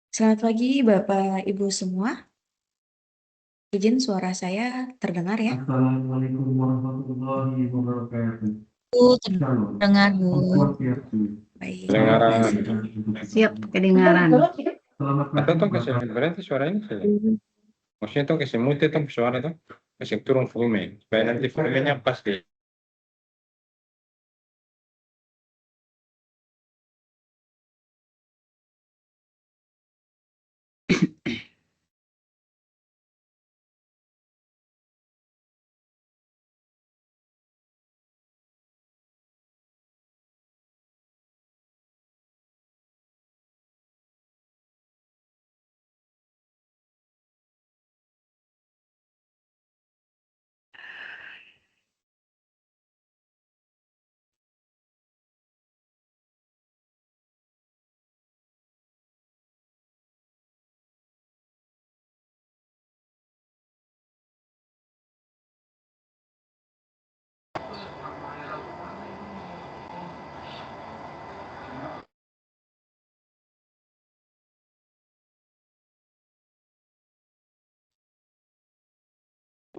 Selamat pagi Bapak Ibu semua. Izin suara saya terdengar ya? Assalamualaikum warahmatullahi wabarakatuh. Bu, Shalom. terdengar Bu. Om Swastiastu. Baik. Kedengaran. Siap, kedengaran. Selamat Atau tuh pagi, kasih Bapak. berarti suaranya sih. Maksudnya tuh kasih mute tuh suara tuh kasih turun volume supaya nanti volumenya pas deh.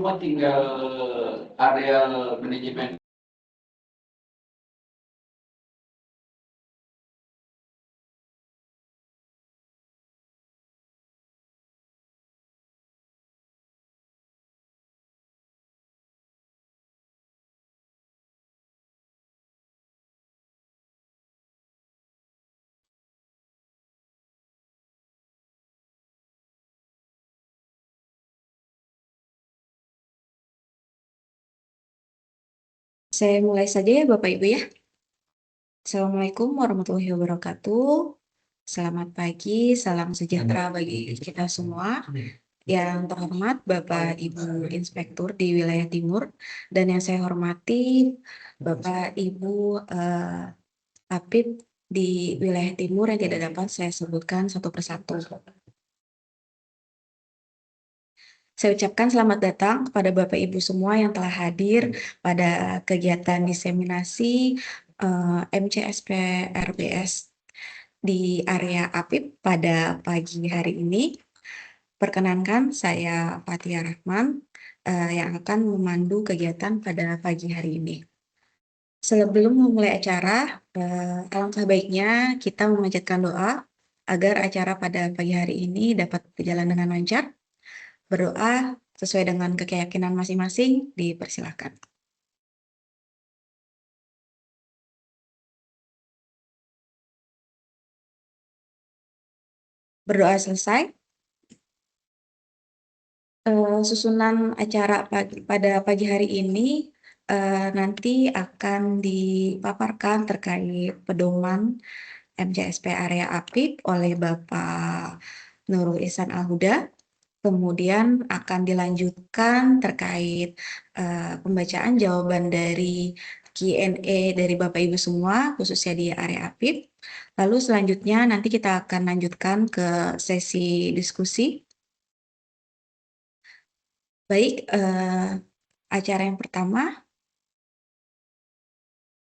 Cuma tinggal area manajemen. Saya mulai saja ya Bapak Ibu ya. Assalamualaikum warahmatullahi wabarakatuh. Selamat pagi, salam sejahtera bagi kita semua. Yang terhormat Bapak Ibu Inspektur di wilayah Timur dan yang saya hormati Bapak Ibu Apip di wilayah Timur yang tidak dapat saya sebutkan satu persatu. Saya ucapkan selamat datang kepada Bapak Ibu semua yang telah hadir pada kegiatan diseminasi MCSP RBS di area APIP pada pagi hari ini. Perkenankan saya Fatia Rahman yang akan memandu kegiatan pada pagi hari ini. Sebelum memulai acara, alangkah baiknya kita memanjatkan doa agar acara pada pagi hari ini dapat berjalan dengan lancar. Berdoa sesuai dengan keyakinan masing-masing, dipersilakan. Berdoa selesai. Susunan acara pada pagi hari ini nanti akan dipaparkan terkait pedoman MCSP area APIP oleh Bapak Nurul Ihsan Al-Huda. Kemudian akan dilanjutkan terkait pembacaan jawaban dari Q&A dari Bapak Ibu semua, khususnya di area APIP. Lalu selanjutnya nanti kita akan lanjutkan ke sesi diskusi. Baik, acara yang pertama,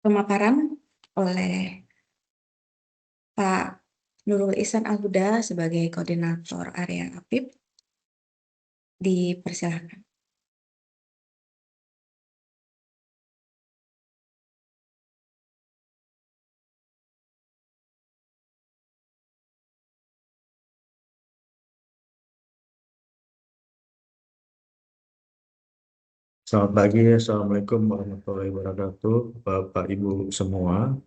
pemaparan oleh Pak Nurul Ihsan Al-Huda sebagai koordinator area APIP. Dipersilakan. Selamat pagi, Assalamualaikum warahmatullahi wabarakatuh. Bapak Ibu semua,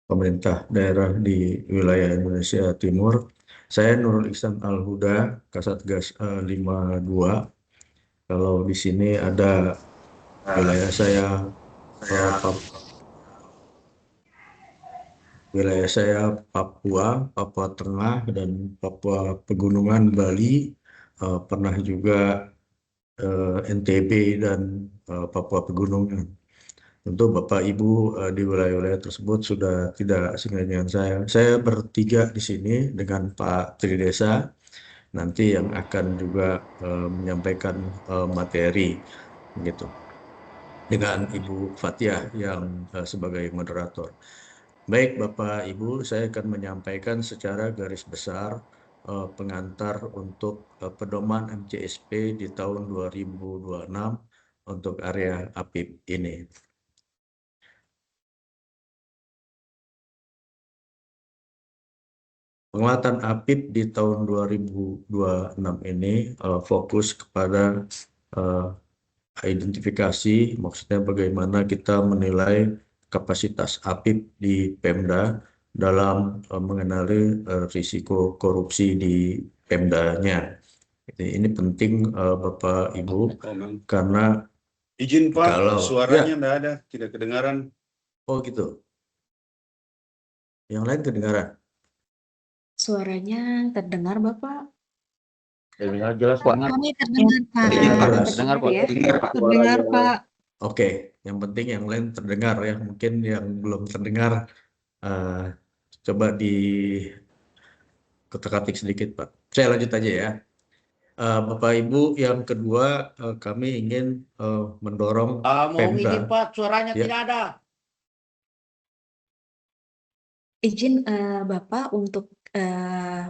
pemerintah daerah di wilayah Indonesia Timur. Saya Nurul Ihsan Al-Huda, Kasatgas 52. Kalau di sini ada wilayah saya, Papua, Papua Tengah, dan Papua Pegunungan Bali, pernah juga NTB dan Papua Pegunungan. Tentu Bapak Ibu di wilayah-wilayah tersebut sudah tidak asing dengan saya. Saya bertiga di sini dengan Pak Tridesa, nanti yang akan juga menyampaikan materi, gitu. Dengan Ibu Fatia yang sebagai moderator. Baik Bapak Ibu, saya akan menyampaikan secara garis besar pengantar untuk pedoman MCSP di tahun 2026 untuk area APIP ini. Penguatan APIP di tahun 2026 ini fokus kepada identifikasi, maksudnya bagaimana kita menilai kapasitas APIP di Pemda dalam mengenali risiko korupsi di Pemdanya. Ini penting Bapak Ibu karena Izin Pak, kalau suaranya enggak ada, tidak kedengaran. oh gitu. Yang lain kedengaran. Suaranya terdengar, Bapak? Terdengar jelas Pak. Kami terdengar, Pak. Terdengar Pak. ya? Terdengar, Pak. Oke, yang penting yang lain terdengar ya. Mungkin yang belum terdengar coba di ketik sedikit Pak. Saya lanjut aja ya. Bapak Ibu, yang kedua kami ingin mendorong Mohon Pemda. izin Pak, suaranya Ya. tidak ada. Izin Bapak untuk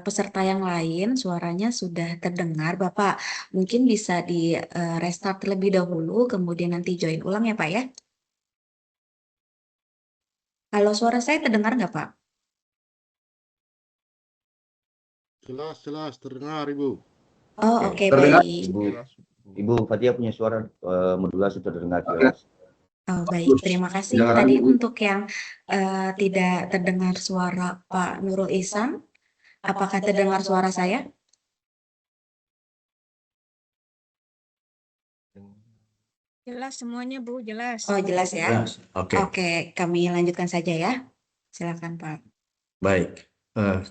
peserta yang lain suaranya sudah terdengar. Bapak mungkin bisa di restart terlebih dahulu, kemudian nanti join ulang ya Pak ya. Kalau suara saya terdengar nggak Pak? Jelas terdengar Ibu. Oh Oke. oke, Terdengar. baik. Ibu Fatia punya suara modulasi terdengar jelas. Oh baik, terima kasih. Terdengar. Tadi untuk yang tidak terdengar suara Pak Nurul Ihsan, apakah terdengar suara saya? Jelas semuanya, Bu, jelas. Oh jelas ya. Jelas. Oke. Oke, kami lanjutkan saja ya. Silakan Pak. Baik,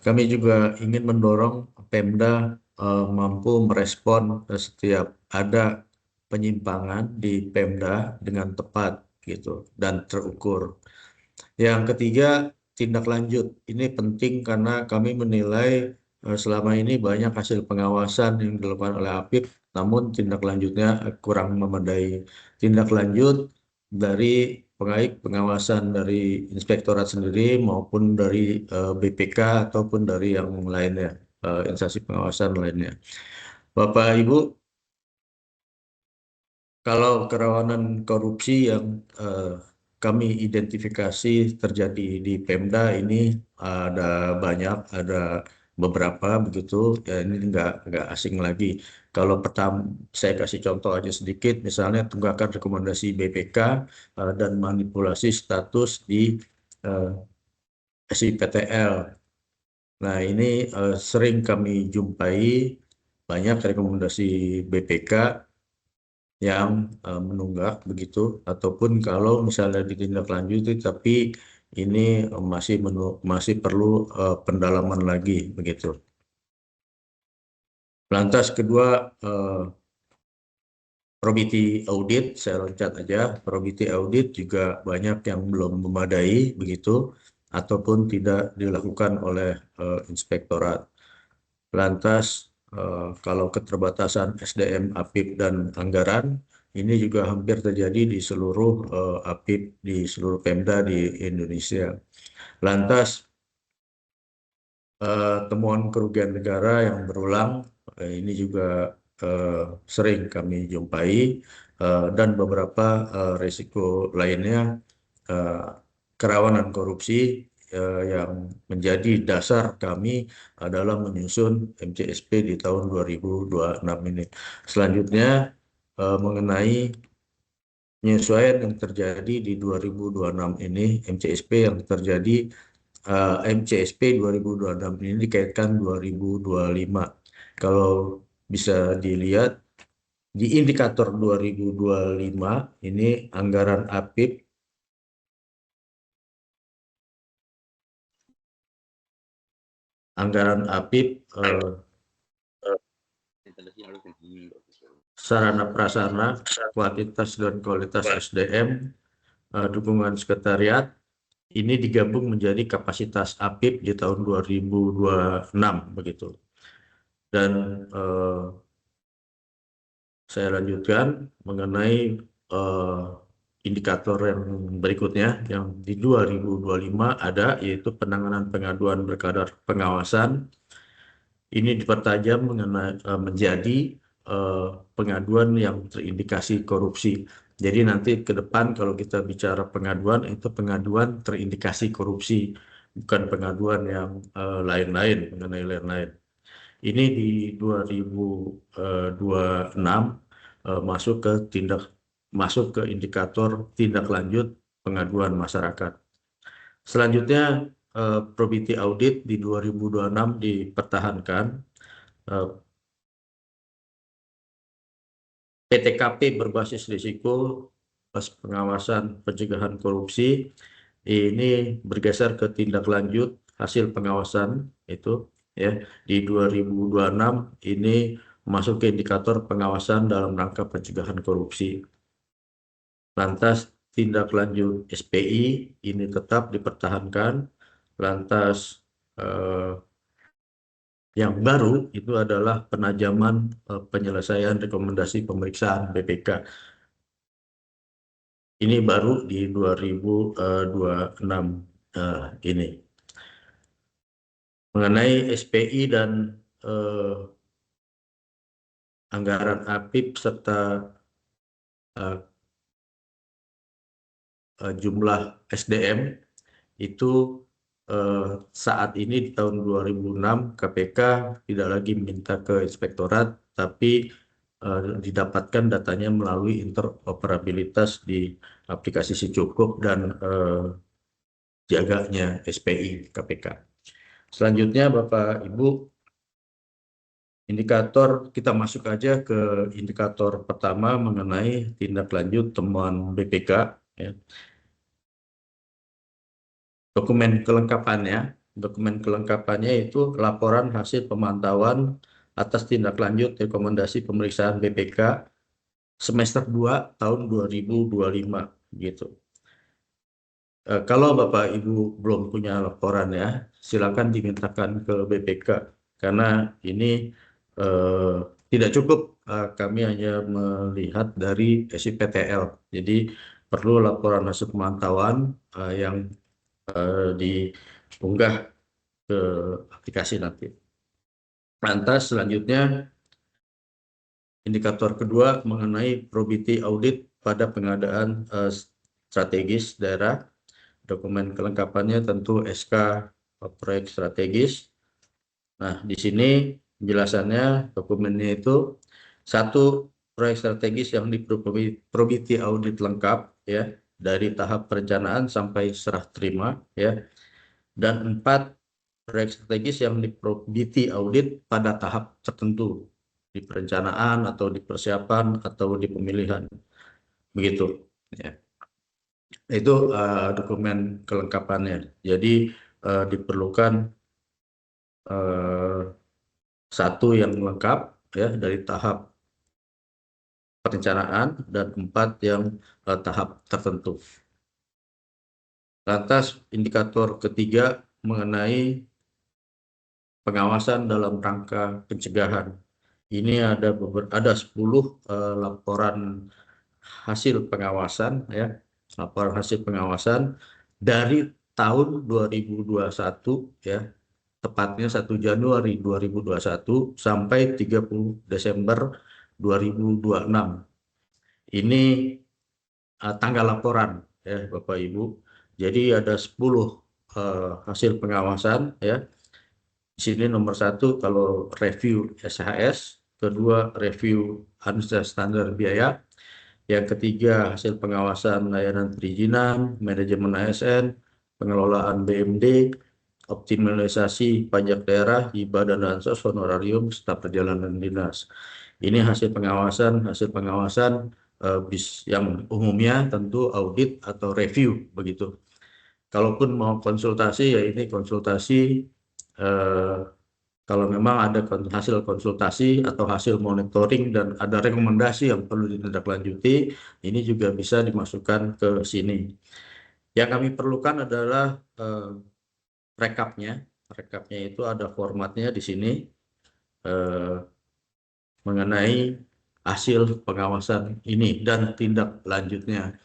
kami juga ingin mendorong Pemda mampu merespon setiap ada penyimpangan di Pemda dengan tepat gitu dan terukur. Yang ketiga, tindak lanjut. Ini penting karena kami menilai selama ini banyak hasil pengawasan yang dilakukan oleh APIP, namun tindak lanjutnya kurang memadai. Tindak lanjut dari pengawasan dari inspektorat sendiri maupun dari BPK ataupun dari yang lainnya, instansi pengawasan lainnya. Bapak Ibu, kalau kerawanan korupsi yang kami identifikasi terjadi di Pemda ini ada banyak, ada beberapa begitu. Ya, ini nggak asing lagi. Kalau pertama, saya kasih contoh aja sedikit, misalnya tunggakan rekomendasi BPK dan manipulasi status di SIPTL. Nah, ini sering kami jumpai banyak rekomendasi BPK yang menunggak begitu, ataupun kalau misalnya ditindaklanjuti tapi ini masih perlu pendalaman lagi begitu. Lantas kedua, probity audit, saya loncat aja, probity audit juga banyak yang belum memadai begitu, ataupun tidak dilakukan oleh inspektorat. Lantas kalau keterbatasan SDM, APIP, dan anggaran, ini juga hampir terjadi di seluruh APIP, di seluruh Pemda di Indonesia. Lantas temuan kerugian negara yang berulang, ini juga sering kami jumpai, dan beberapa risiko lainnya, kerawanan korupsi yang menjadi dasar kami dalam menyusun MCSP di tahun 2026 ini. Selanjutnya mengenai penyesuaian yang terjadi di 2026 ini, MCSP yang terjadi MCSP 2026 ini dikaitkan 2025. Kalau bisa dilihat di indikator 2025 ini anggaran APIP sarana prasarana, kuantitas dan kualitas SDM, dukungan sekretariat, ini digabung menjadi kapasitas APIP di tahun 2026 begitu. Dan saya lanjutkan mengenai indikator yang berikutnya yang di 2025 ada, yaitu penanganan pengaduan berkadar pengawasan. Ini dipertajam menjadi pengaduan yang terindikasi korupsi. Jadi nanti ke depan kalau kita bicara pengaduan, itu pengaduan terindikasi korupsi, bukan pengaduan yang lain-lain, mengenai lain-lain. Ini di 2026 masuk ke indikator tindak lanjut pengaduan masyarakat. Selanjutnya, probity audit di 2026 dipertahankan. PTKP berbasis risiko pengawasan pencegahan korupsi ini bergeser ke tindak lanjut hasil pengawasan itu ya di 2026 ini masuk ke indikator pengawasan dalam rangka pencegahan korupsi. Lantas tindak lanjut SPI ini tetap dipertahankan. Lantas yang baru itu adalah penajaman penyelesaian rekomendasi pemeriksaan BPK. Ini baru di 2026 ini. Mengenai SPI dan anggaran APIP serta jumlah SDM itu saat ini di tahun 2006 KPK tidak lagi minta ke inspektorat, tapi didapatkan datanya melalui interoperabilitas di aplikasi SICUKUP dan jaganya SPI KPK. Selanjutnya Bapak Ibu, indikator kita masuk aja ke indikator pertama mengenai tindak lanjut temuan BPK. Ya. Dokumen kelengkapannya itu laporan hasil pemantauan atas tindak lanjut rekomendasi pemeriksaan BPK semester 2 tahun 2025 gitu. Kalau Bapak Ibu belum punya laporan ya, silakan dimintakan ke BPK karena ini tidak cukup kami hanya melihat dari SIPTL. Jadi perlu laporan hasil pemantauan yang diunggah ke aplikasi nanti. Lantas selanjutnya indikator kedua mengenai probity audit pada pengadaan strategis daerah. Dokumen kelengkapannya tentu SK proyek strategis. Nah, di sini penjelasannya dokumennya itu satu proyek strategis yang di probity audit lengkap ya dari tahap perencanaan sampai serah terima ya. Dan 4 proyek strategis yang di probity audit pada tahap tertentu di perencanaan atau di persiapan atau di pemilihan begitu ya. Itu dokumen kelengkapannya. Jadi diperlukan satu yang lengkap ya dari tahap perencanaan dan 4 yang tahap tertentu. Lantas indikator ketiga mengenai pengawasan dalam rangka pencegahan. Ini ada 10 laporan hasil pengawasan ya, laporan hasil pengawasan dari tahun 2021 ya, tepatnya 1 Januari 2021 sampai 30 Desember 2026. Ini tanggal laporan ya Bapak Ibu. Jadi ada 10 hasil pengawasan ya. Di sini nomor 1 kalau review SHS, kedua review administrasi standar biaya, yang ketiga hasil pengawasan layanan perizinan, manajemen ASN, pengelolaan BMD, optimalisasi pajak daerah, hibah dan bansos, honorarium, serta perjalanan dinas. Ini hasil pengawasan yang umumnya tentu audit atau review begitu. Kalaupun mau konsultasi ya ini konsultasi kalau memang ada hasil konsultasi atau hasil monitoring dan ada rekomendasi yang perlu ditindaklanjuti, ini juga bisa dimasukkan ke sini. Yang kami perlukan adalah rekapnya. Rekapnya itu ada formatnya di sini mengenai hasil pengawasan ini dan tindak lanjutnya.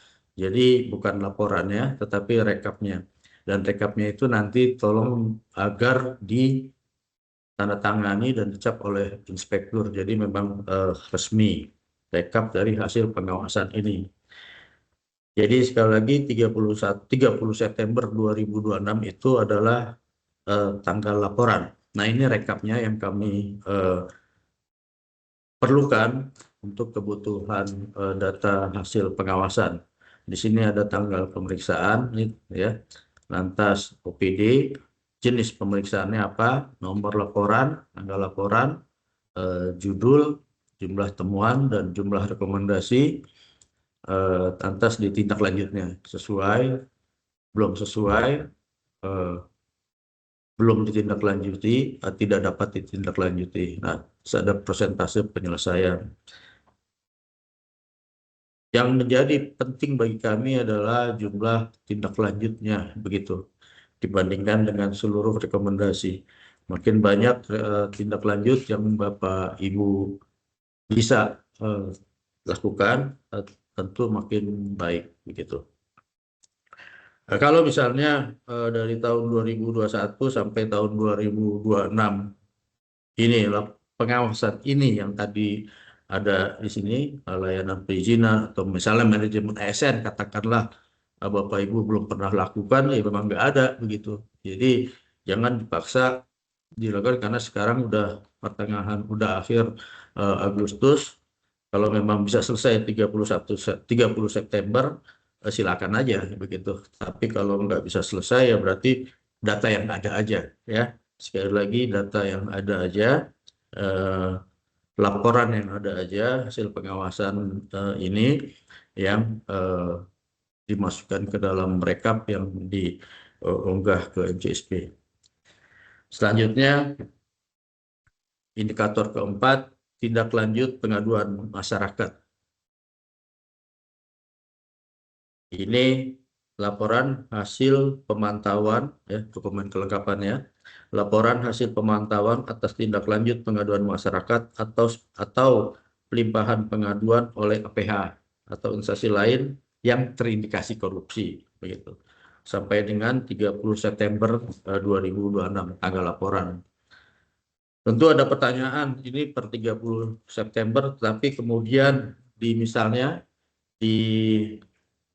Jadi bukan laporannya, tetapi rekapnya. Dan rekapnya itu nanti tolong agar ditandatangani dan dicap oleh inspektur. Jadi memang resmi rekap dari hasil pengawasan ini. Jadi sekali lagi 30 September 2026 itu adalah tanggal laporan. Nah ini rekapnya yang kami perlukan untuk kebutuhan data hasil pengawasan. Di sini ada tanggal pemeriksaan, ya, lantas OPD, jenis pemeriksaannya apa, nomor laporan, tanggal laporan, judul, jumlah temuan dan jumlah rekomendasi, lantas ditindaklanjutnya sesuai, belum sesuai, belum ditindaklanjuti, tidak dapat ditindaklanjuti. Nah, ada persentase penyelesaian. Yang menjadi penting bagi kami adalah jumlah tindak lanjutnya, begitu, dibandingkan dengan seluruh rekomendasi. Makin banyak tindak lanjut yang Bapak Ibu bisa lakukan, tentu makin baik, begitu. Nah, kalau misalnya dari tahun 2021 sampai tahun 2026, ini pengawasan ini yang tadi ada di sini, layanan perizinan atau misalnya manajemen ASN, katakanlah Bapak Ibu belum pernah lakukan, ya memang nggak ada begitu. Jadi jangan dipaksa dilakukan karena sekarang udah pertengahan, udah akhir Agustus. Kalau memang bisa selesai 30 September, silakan aja begitu. Tapi kalau nggak bisa selesai ya berarti data yang ada aja, ya. Sekali lagi data yang ada aja, laporan yang ada aja, hasil pengawasan ini yang dimasukkan ke dalam rekap yang diunggah ke MCSP. Selanjutnya, indikator keempat, tindak lanjut pengaduan masyarakat. Ini laporan hasil pemantauan, ya, dokumen kelengkapannya. Laporan hasil pemantauan atas tindak lanjut pengaduan masyarakat atau pelimpahan pengaduan oleh APH atau instansi lain yang terindikasi korupsi, begitu. Sampai dengan 30 September 2026 tanggal laporan. Tentu ada pertanyaan, ini per 30 September, tapi kemudian misalnya di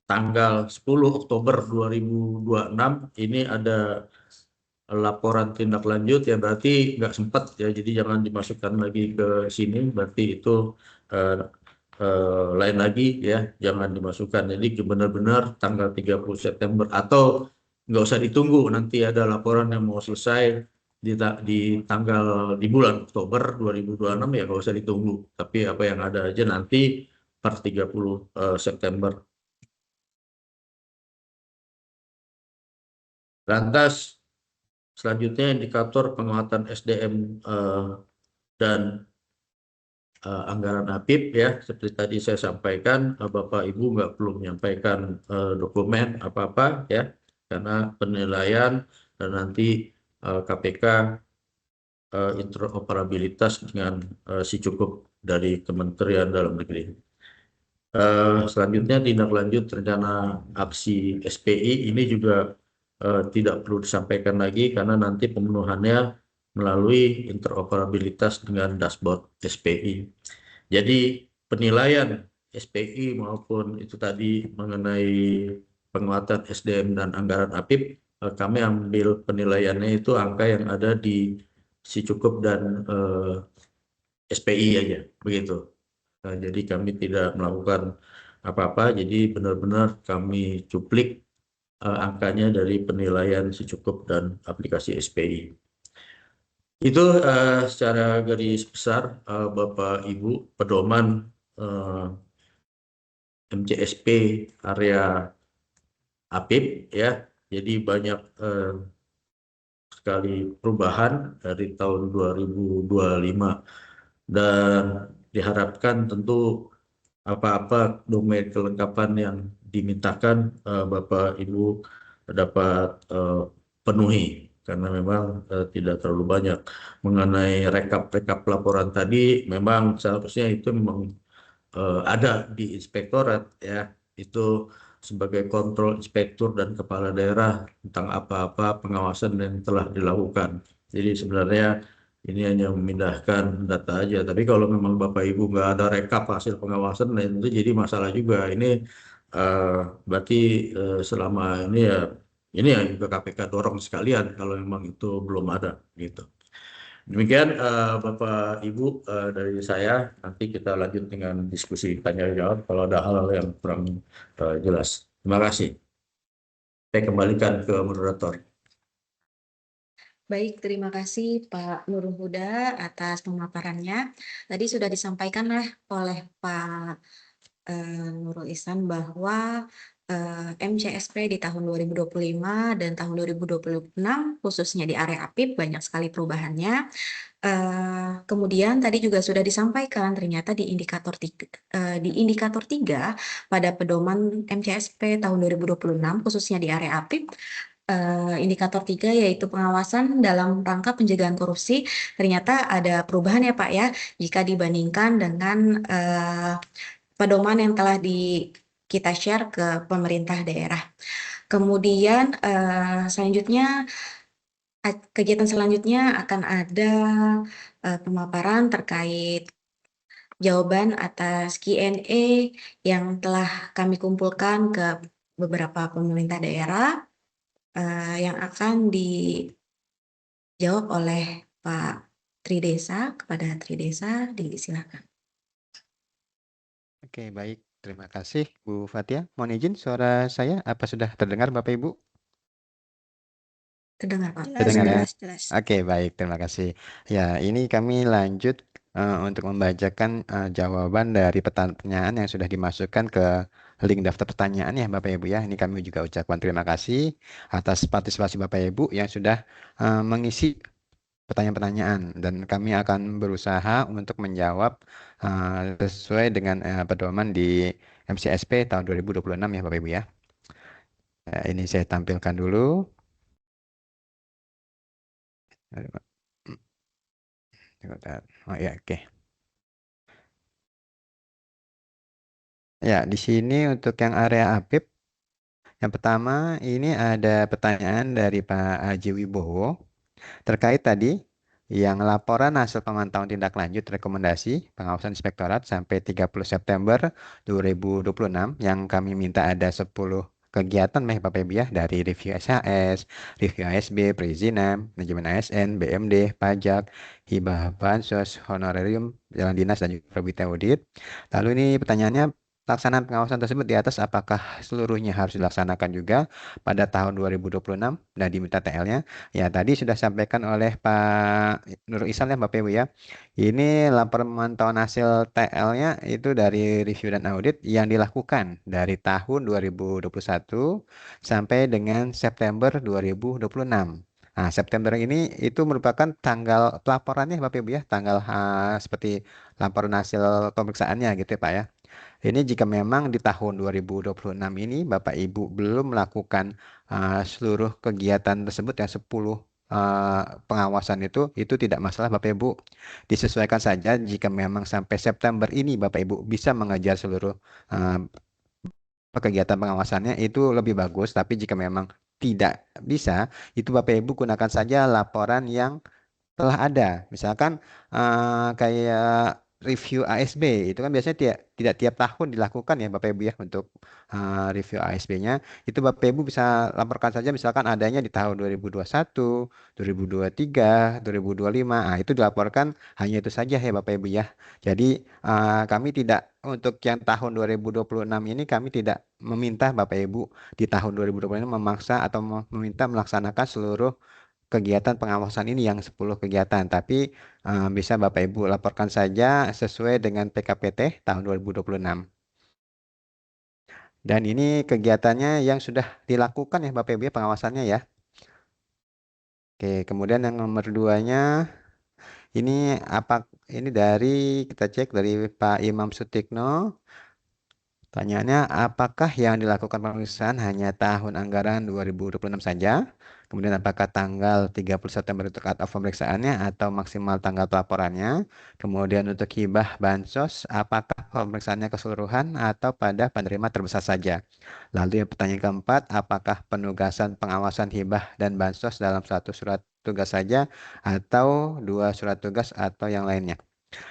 tanggal 10 Oktober 2026 ini ada laporan tindak lanjut, ya berarti nggak sempat, ya, jadi jangan dimasukkan lagi ke sini, berarti itu lain lagi, ya, jangan dimasukkan. Jadi benar-benar tanggal 30 September atau nggak usah ditunggu nanti ada laporan yang mau selesai di bulan Oktober 2026, ya nggak usah ditunggu, tapi apa yang ada aja nanti per 30 September. Lantas selanjutnya indikator penguatan SDM dan anggaran APIP, ya, seperti tadi saya sampaikan, Bapak Ibu nggak perlu menyampaikan dokumen apa-apa, ya, karena penilaian dan nanti KPK interoperabilitas dengan si cukup dari Kementerian Dalam Negeri. Selanjutnya tindak lanjut rencana aksi SPI ini juga tidak perlu disampaikan lagi karena nanti pemenuhannya melalui interoperabilitas dengan dashboard SPI. Jadi penilaian SPI maupun itu tadi mengenai penguatan SDM dan anggaran APIP, kami ambil penilaiannya itu angka yang ada di si cukup dan SPI aja, begitu. Jadi kami tidak melakukan apa-apa, jadi benar-benar kami cuplik angkanya dari penilaian si cukup dan aplikasi SPI. Itu secara garis besar, Bapak Ibu, pedoman MCSP area APIP, ya. Jadi banyak sekali perubahan dari tahun 2025 dan diharapkan tentu apa-apa domain kelengkapan yang dimintakan Bapak Ibu dapat penuhi karena memang tidak terlalu banyak. Mengenai rekap laporan tadi memang seharusnya itu memang ada di inspektorat, ya, itu sebagai kontrol inspektur dan kepala daerah tentang apa-apa pengawasan yang telah dilakukan. Jadi sebenarnya ini hanya memindahkan data aja. Tapi kalau memang Bapak Ibu nggak ada rekap hasil pengawasan, nah itu jadi masalah juga. Ini berarti selama ini ya juga KPK dorong sekalian kalau memang itu belum ada gitu. Demikian Bapak Ibu dari saya. Nanti kita lanjut dengan diskusi tanya jawab kalau ada hal-hal yang kurang jelas. Terima kasih. Saya kembalikan ke moderator. Baik, terima kasih Pak Nurul Huda atas pemaparannya. Tadi sudah disampaikan oleh Pak Nurul Ihsan bahwa MCSP di tahun 2025 dan tahun 2026 khususnya di area APIP banyak sekali perubahannya. Kemudian tadi juga sudah disampaikan ternyata di indikator 3 pada pedoman MCSP tahun 2026 khususnya di area APIP, indikator 3 yaitu pengawasan dalam rangka pencegahan korupsi, ternyata ada perubahan ya Pak ya jika dibandingkan dengan pedoman yang telah kita share ke pemerintah daerah. Kemudian kegiatan selanjutnya akan ada pemaparan terkait jawaban atas Q&A yang telah kami kumpulkan ke beberapa pemerintah daerah yang akan dijawab oleh Pak Tridesa. Kepada Tridesa, disilakan. Oke, baik. Terima kasih, Bu Fathia. Mohon izin suara saya apa sudah terdengar Bapak Ibu? Terdengar Pak. Jelas, Terdengar ya? jelas, jelas. Oke, baik. Terima kasih. Ya, ini kami lanjut untuk membacakan jawaban dari pertanyaan yang sudah dimasukkan ke link daftar pertanyaan ya Bapak Ibu ya. Ini kami juga ucapkan terima kasih atas partisipasi Bapak Ibu yang sudah mengisi pertanyaan-pertanyaan dan kami akan berusaha untuk menjawab sesuai dengan pedoman di MCSP tahun 2026 ya Bapak Ibu ya. Ini saya tampilkan dulu. Oh ya, oke. Ya, di sini untuk yang area APIP, yang pertama ini ada pertanyaan dari Pak Haji Wibowo terkait tadi yang laporan hasil pemantauan tindak lanjut rekomendasi pengawasan inspektorat sampai 30 September 2026 yang kami minta ada 10 kegiatan Bapak Ibu ya, dari review SHS, review ASB, perizinan, manajemen ASN, BMD, pajak, hibah bansos, honorarium, jalan dinas dan juga probita audit. Lalu ini pertanyaannya, pelaksanaan pengawasan tersebut di atas apakah seluruhnya harus dilaksanakan juga pada tahun 2026 dan diminta TL-nya? Ya, tadi sudah disampaikan oleh Pak Nurul Ihsan ya Bapak Ibu ya. Ini laporan pemantauan hasil TL-nya itu dari review dan audit yang dilakukan dari tahun 2021 sampai dengan September 2026. Nah, September ini itu merupakan tanggal pelaporannya Bapak Ibu ya, tanggal seperti laporan hasil pemeriksaannya gitu ya Pak ya. Ini jika memang di tahun 2026 ini Bapak Ibu belum melakukan seluruh kegiatan tersebut yang 10 pengawasan itu tidak masalah Bapak Ibu. Disesuaikan saja jika memang sampai September ini Bapak Ibu bisa mengejar seluruh kegiatan pengawasannya itu lebih bagus. Tapi jika memang tidak bisa, itu Bapak Ibu gunakan saja laporan yang telah ada. Misalkan kayak review ASB itu kan biasanya tidak tiap tahun dilakukan ya Bapak Ibu ya untuk review ASB-nya. Itu Bapak Ibu bisa laporkan saja misalkan adanya di tahun 2021, 2023, 2025. Nah, itu dilaporkan hanya itu saja ya Bapak Ibu ya. Jadi kami tidak untuk yang tahun 2026 ini kami tidak meminta Bapak Ibu di tahun 2026 memaksa atau meminta melaksanakan seluruh kegiatan pengawasan ini yang 10 kegiatan, tapi bisa Bapak Ibu laporkan saja sesuai dengan PKPT tahun 2026. Dan ini kegiatannya yang sudah dilakukan ya Bapak Ibu ya, pengawasannya ya. Oke, kemudian yang nomor 2-nya ini kita cek dari Pak Imam Sutikno. Pertanyaannya, apakah yang dilakukan pemeriksaan hanya tahun anggaran 2026 saja? Kemudian apakah tanggal 30 September itu cut off pemeriksaannya atau maksimal tanggal pelaporannya. Kemudian untuk hibah bansos, apakah pemeriksaannya keseluruhan atau pada penerima terbesar saja. Lalu yang pertanyaan keempat, apakah penugasan pengawasan hibah dan bansos dalam satu surat tugas saja atau dua surat tugas atau yang lainnya.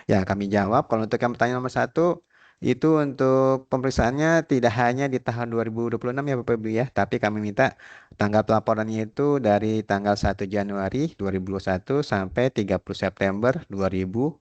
Ya, kami jawab. Kalau untuk yang pertanyaan nomor 1, itu untuk pemeriksaannya tidak hanya di tahun 2026 ya Bapak Ibu ya, tapi kami minta tanggal pelaporannya itu dari tanggal 1 Januari 2021 sampai 30 September 2026.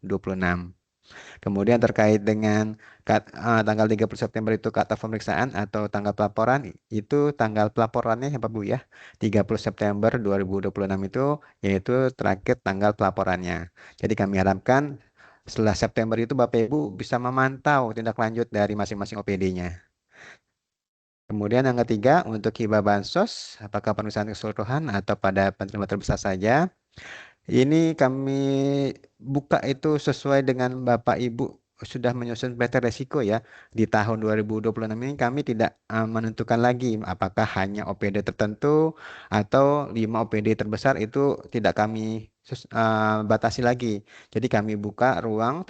Kemudian terkait dengan tanggal 30 September itu cut off pemeriksaan atau tanggal pelaporan, itu tanggal pelaporannya ya Bapak Ibu ya, 30 September 2026 itu yaitu terakhir tanggal pelaporannya. Jadi kami harapkan setelah September itu Bapak Ibu bisa memantau tindak lanjut dari masing-masing OPD-nya. Kemudian yang ketiga, untuk hibah bansos, apakah pemeriksaan keseluruhan atau pada penerima terbesar saja? Ini kami buka itu sesuai dengan Bapak Ibu sudah menyusun peta resiko ya. Di tahun 2026 ini kami tidak menentukan lagi apakah hanya OPD tertentu atau 5 OPD terbesar itu tidak kami batasi lagi. Jadi kami buka ruang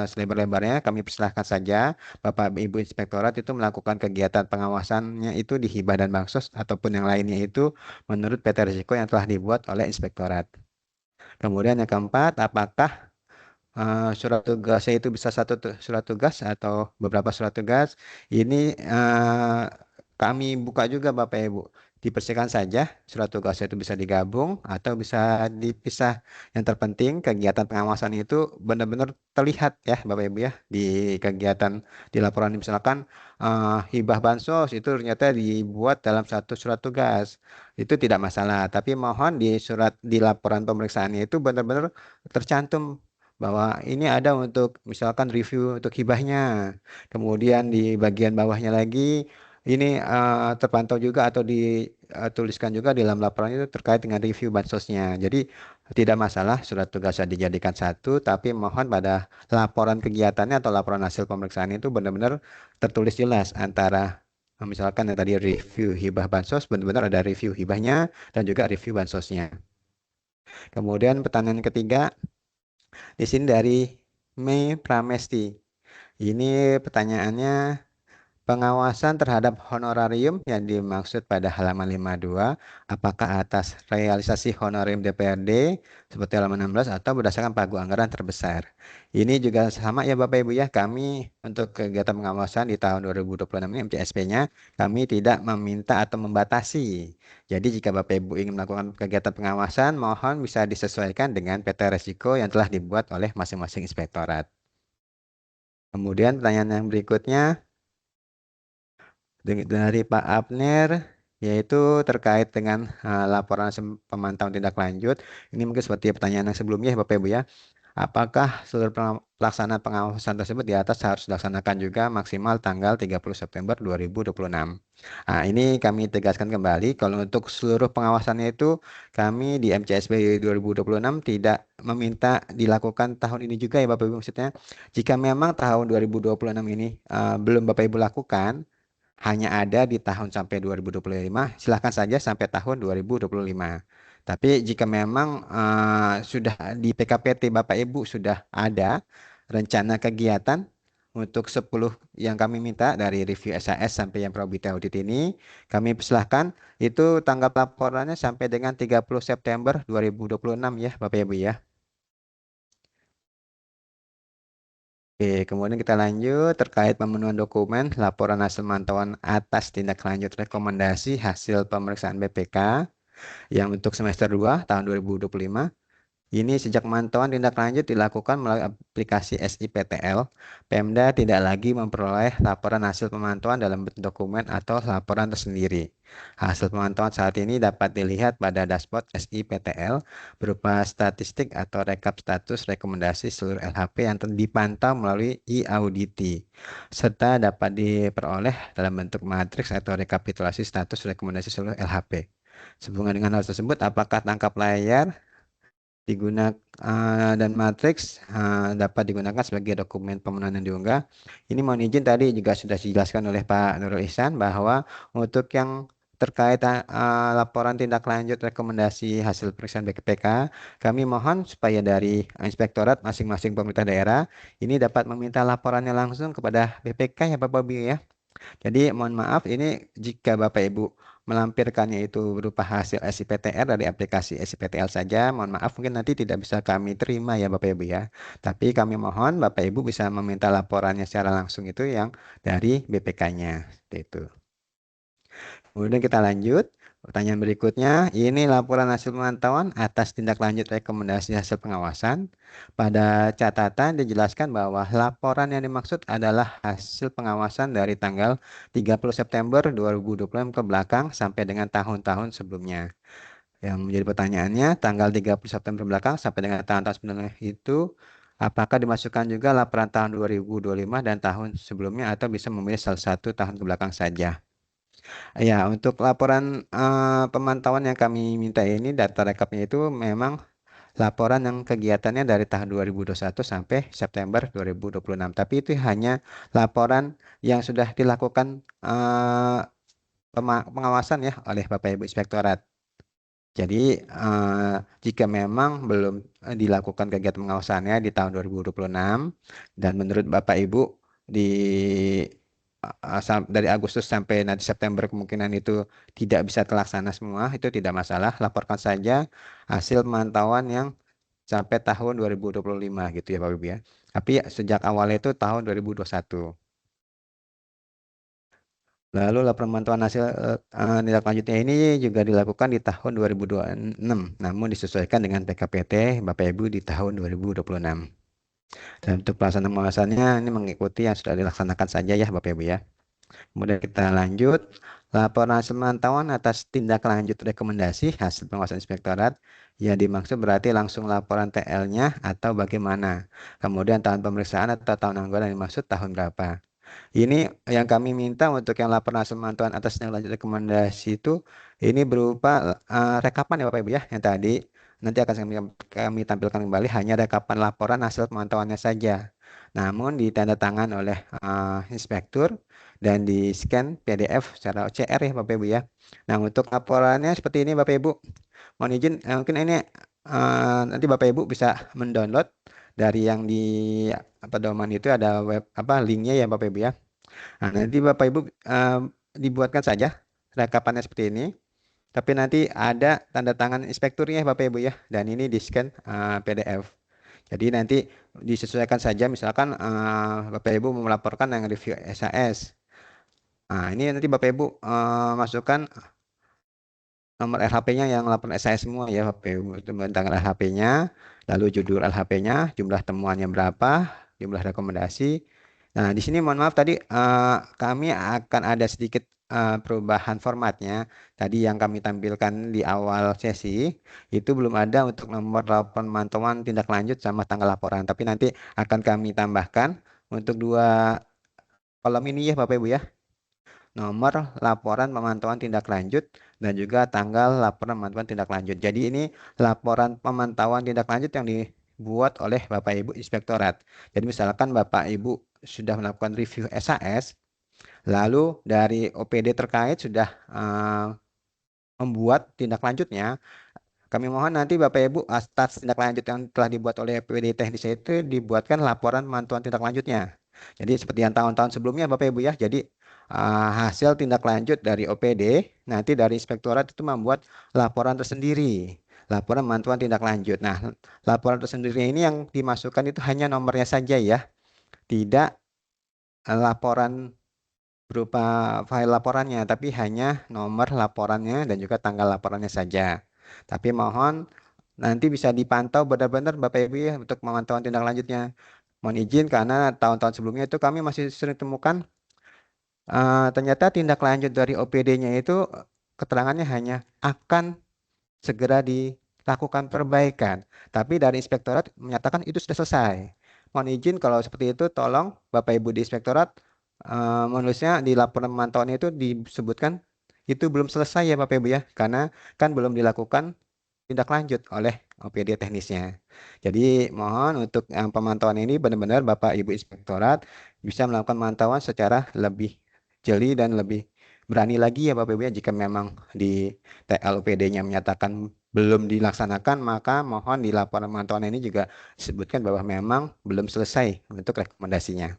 selebar-lebarnya, kami persilahkan saja Bapak Ibu Inspektorat itu melakukan kegiatan pengawasannya itu di hibah dan bansos ataupun yang lainnya itu menurut peta risiko yang telah dibuat oleh Inspektorat. Kemudian yang keempat, apakah surat tugasnya itu bisa surat tugas atau beberapa surat tugas? Ini kami buka juga Bapak Ibu. Dipersilakan saja surat tugasnya itu bisa digabung atau bisa dipisah. Yang terpenting kegiatan pengawasan itu benar-benar terlihat ya Bapak Ibu ya di kegiatan di laporan misalkan hibah bansos itu ternyata dibuat dalam satu surat tugas. Itu tidak masalah, tapi mohon di laporan pemeriksaannya itu benar-benar tercantum bahwa ini ada untuk misalkan review untuk hibahnya. Kemudian di bagian bawahnya lagi ini terpantau juga atau dituliskan juga di dalam laporan itu terkait dengan review bansosnya. Jadi tidak masalah surat tugasnya dijadikan satu, tapi mohon pada laporan kegiatannya atau laporan hasil pemeriksaan itu benar-benar tertulis jelas antara misalkan yang tadi review hibah bansos, benar-benar ada review hibahnya dan juga review bansosnya. Kemudian pertanyaan ketiga, di sini dari Mei Pramesti. Ini pertanyaannya, pengawasan terhadap honorarium yang dimaksud pada halaman 52, apakah atas realisasi honorarium DPRD seperti halaman 16 atau berdasarkan pagu anggaran terbesar? Ini juga sama ya Bapak Ibu ya, kami untuk kegiatan pengawasan di tahun 2026 ini MCSP-nya kami tidak meminta atau membatasi. Jadi jika Bapak Ibu ingin melakukan kegiatan pengawasan, mohon bisa disesuaikan dengan peta resiko yang telah dibuat oleh masing-masing inspektorat. Kemudian pertanyaan yang berikutnya dari Pak Abner, yaitu terkait dengan laporan pemantauan tindak lanjut. Ini mungkin seperti pertanyaan yang sebelumnya Bapak Ibu ya. Apakah seluruh pelaksanaan pengawasan tersebut di atas harus dilaksanakan juga maksimal tanggal 30 September 2026? Nah, ini kami tegaskan kembali kalau untuk seluruh pengawasannya itu kami di MCSP 2026 tidak meminta dilakukan tahun ini juga ya Bapak Ibu, maksudnya jika memang tahun 2026 ini belum Bapak Ibu lakukan, hanya ada di tahun sampai 2025, silahkan saja sampai tahun 2025. Tapi jika memang sudah di PKPT Bapak Ibu sudah ada rencana kegiatan untuk 10 yang kami minta dari review SAS sampai yang probability audit ini, kami persilahkan itu tanggal laporannya sampai dengan 30 September 2026 ya Bapak Ibu ya. Oke, kemudian kita lanjut terkait pemenuhan dokumen laporan hasil mantauan atas tindak lanjut rekomendasi hasil pemeriksaan BPK yang untuk semester 2 tahun 2025. Ini sejak pemantauan tindak lanjut dilakukan melalui aplikasi SIPTL, Pemda tidak lagi memperoleh laporan hasil pemantauan dalam bentuk dokumen atau laporan tersendiri. Hasil pemantauan saat ini dapat dilihat pada dashboard SIPTL berupa statistik atau rekap status rekomendasi seluruh LHP yang dipantau melalui e-audit, serta dapat diperoleh dalam bentuk matriks atau rekapitulasi status rekomendasi seluruh LHP. Sehubungan dengan hal tersebut, apakah tangkap layar digunakan dan matriks dapat digunakan sebagai dokumen pemenuhan yang diunggah. Ini mohon izin tadi juga sudah dijelaskan oleh Pak Nurul Ihsan bahwa untuk yang terkait laporan tindak lanjut rekomendasi hasil pemeriksaan BPK, kami mohon supaya dari inspektorat masing-masing pemerintah daerah ini dapat meminta laporannya langsung kepada BPK ya Bapak Ibu ya. Jadi mohon maaf ini jika Bapak Ibu melampirkannya itu berupa hasil SIPTR dari aplikasi SIPTL saja, mohon maaf mungkin nanti tidak bisa kami terima ya Bapak Ibu ya. Tapi kami mohon Bapak Ibu bisa meminta laporannya secara langsung itu yang dari BPK-nya. Seperti itu. Kemudian kita lanjut. Pertanyaan berikutnya, ini laporan hasil pemantauan atas tindak lanjut rekomendasi hasil pengawasan. Pada catatan dijelaskan bahwa laporan yang dimaksud adalah hasil pengawasan dari tanggal 30 September 2020 ke belakang sampai dengan tahun-tahun sebelumnya. Yang menjadi pertanyaannya, tanggal 30 September belakang sampai dengan tahun-tahun sebelumnya itu, apakah dimasukkan juga laporan tahun 2025 dan tahun sebelumnya atau bisa memilih salah satu tahun ke belakang saja? Ya, untuk laporan pemantauan yang kami minta ini data rekapnya itu memang laporan yang kegiatannya dari tahun 2021 sampai September 2026. Tapi itu hanya laporan yang sudah dilakukan pengawasan ya oleh Bapak Ibu Inspektorat. Jadi jika memang belum dilakukan kegiatan pengawasannya di tahun 2026 dan menurut Bapak Ibu di dari Agustus sampai nanti September kemungkinan itu tidak bisa terlaksana semua, itu tidak masalah, laporkan saja hasil pemantauan yang sampai tahun 2025 gitu ya Bapak Ibu ya. Tapi sejak awalnya itu tahun 2021. Lalu laporan pemantauan hasil tindak lanjutnya ini juga dilakukan di tahun 2026, namun disesuaikan dengan PKPT Bapak Ibu di tahun 2026. Dan untuk pelaksanaan pengawasannya ini mengikuti yang sudah dilaksanakan saja ya Bapak Ibu ya. Kemudian kita lanjut, laporan hasil pemantauan atas tindak lanjut rekomendasi hasil pengawasan inspektorat. Yang dimaksud berarti langsung laporan TL-nya atau bagaimana. Kemudian tahun pemeriksaan atau tahun anggaran yang dimaksud tahun berapa. Ini yang kami minta untuk yang laporan hasil pemantauan atas tindak lanjut rekomendasi itu ini berupa rekapan ya Bapak Ibu ya yang tadi nanti akan kami tampilkan kembali hanya rekapan laporan hasil pemantauannya saja. Namun ditandatangan oleh inspektur dan di scan PDF secara OCR ya Bapak Ibu ya. Nah untuk laporannya seperti ini Bapak Ibu. Mohon izin mungkin ini nanti Bapak Ibu bisa mendownload dari yang di pedoman itu ada web linknya ya Bapak Ibu ya. Nah, nanti Bapak Ibu dibuatkan saja rekapannya seperti ini. Tapi nanti ada tanda tangan inspekturnya Bapak Ibu ya. Dan ini di scan PDF. Jadi nanti disesuaikan saja misalkan Bapak Ibu mau melaporkan yang review SAS. Nah, ini nanti Bapak Ibu masukkan nomor LHP-nya yang laporan SAS semua ya Bapak Ibu. Itu tentang LHP-nya, lalu judul LHP-nya, jumlah temuannya berapa, jumlah rekomendasi. Nah, di sini mohon maaf tadi kami akan ada sedikit perubahan formatnya. Tadi yang kami tampilkan di awal sesi itu belum ada untuk nomor laporan pemantauan tindak lanjut sama tanggal laporan. Tapi nanti akan kami tambahkan untuk dua kolom ini ya Bapak Ibu ya. Nomor laporan pemantauan tindak lanjut dan juga tanggal laporan pemantauan tindak lanjut. Jadi ini laporan pemantauan tindak lanjut yang dibuat oleh Bapak Ibu Inspektorat. Jadi misalkan Bapak Ibu sudah melakukan review SAS, lalu dari OPD terkait sudah membuat tindak lanjutnya, kami mohon nanti Bapak Ibu atas tindak lanjut yang telah dibuat oleh OPD teknis itu dibuatkan laporan pemantauan tindak lanjutnya. Jadi seperti yang tahun-tahun sebelumnya Bapak Ibu ya. Jadi hasil tindak lanjut dari OPD nanti dari inspektorat itu membuat laporan tersendiri. Laporan pemantauan tindak lanjut. Nah, laporan tersendiri ini yang dimasukkan itu hanya nomornya saja ya. Tidak laporan berupa file laporannya, tapi hanya nomor laporannya dan juga tanggal laporannya saja. Tapi mohon nanti bisa dipantau benar-benar Bapak Ibu ya untuk pemantauan tindak lanjutnya. Mohon izin karena tahun-tahun sebelumnya itu kami masih sering temukan ternyata tindak lanjut dari OPD-nya itu keterangannya hanya akan segera dilakukan perbaikan. Tapi dari inspektorat menyatakan itu sudah selesai. Mohon izin kalau seperti itu tolong Bapak Ibu di inspektorat menulisnya di laporan pemantauan itu disebutkan itu belum selesai ya Bapak Ibu ya. Karena kan belum dilakukan tindak lanjut oleh OPD teknisnya. Jadi mohon untuk yang pemantauan ini benar-benar Bapak Ibu Inspektorat bisa melakukan pemantauan secara lebih jeli dan lebih berani lagi ya Bapak Ibu ya, jika memang di TLPD-nya menyatakan belum dilaksanakan, maka mohon di laporan pemantauan ini juga disebutkan bahwa memang belum selesai untuk rekomendasinya.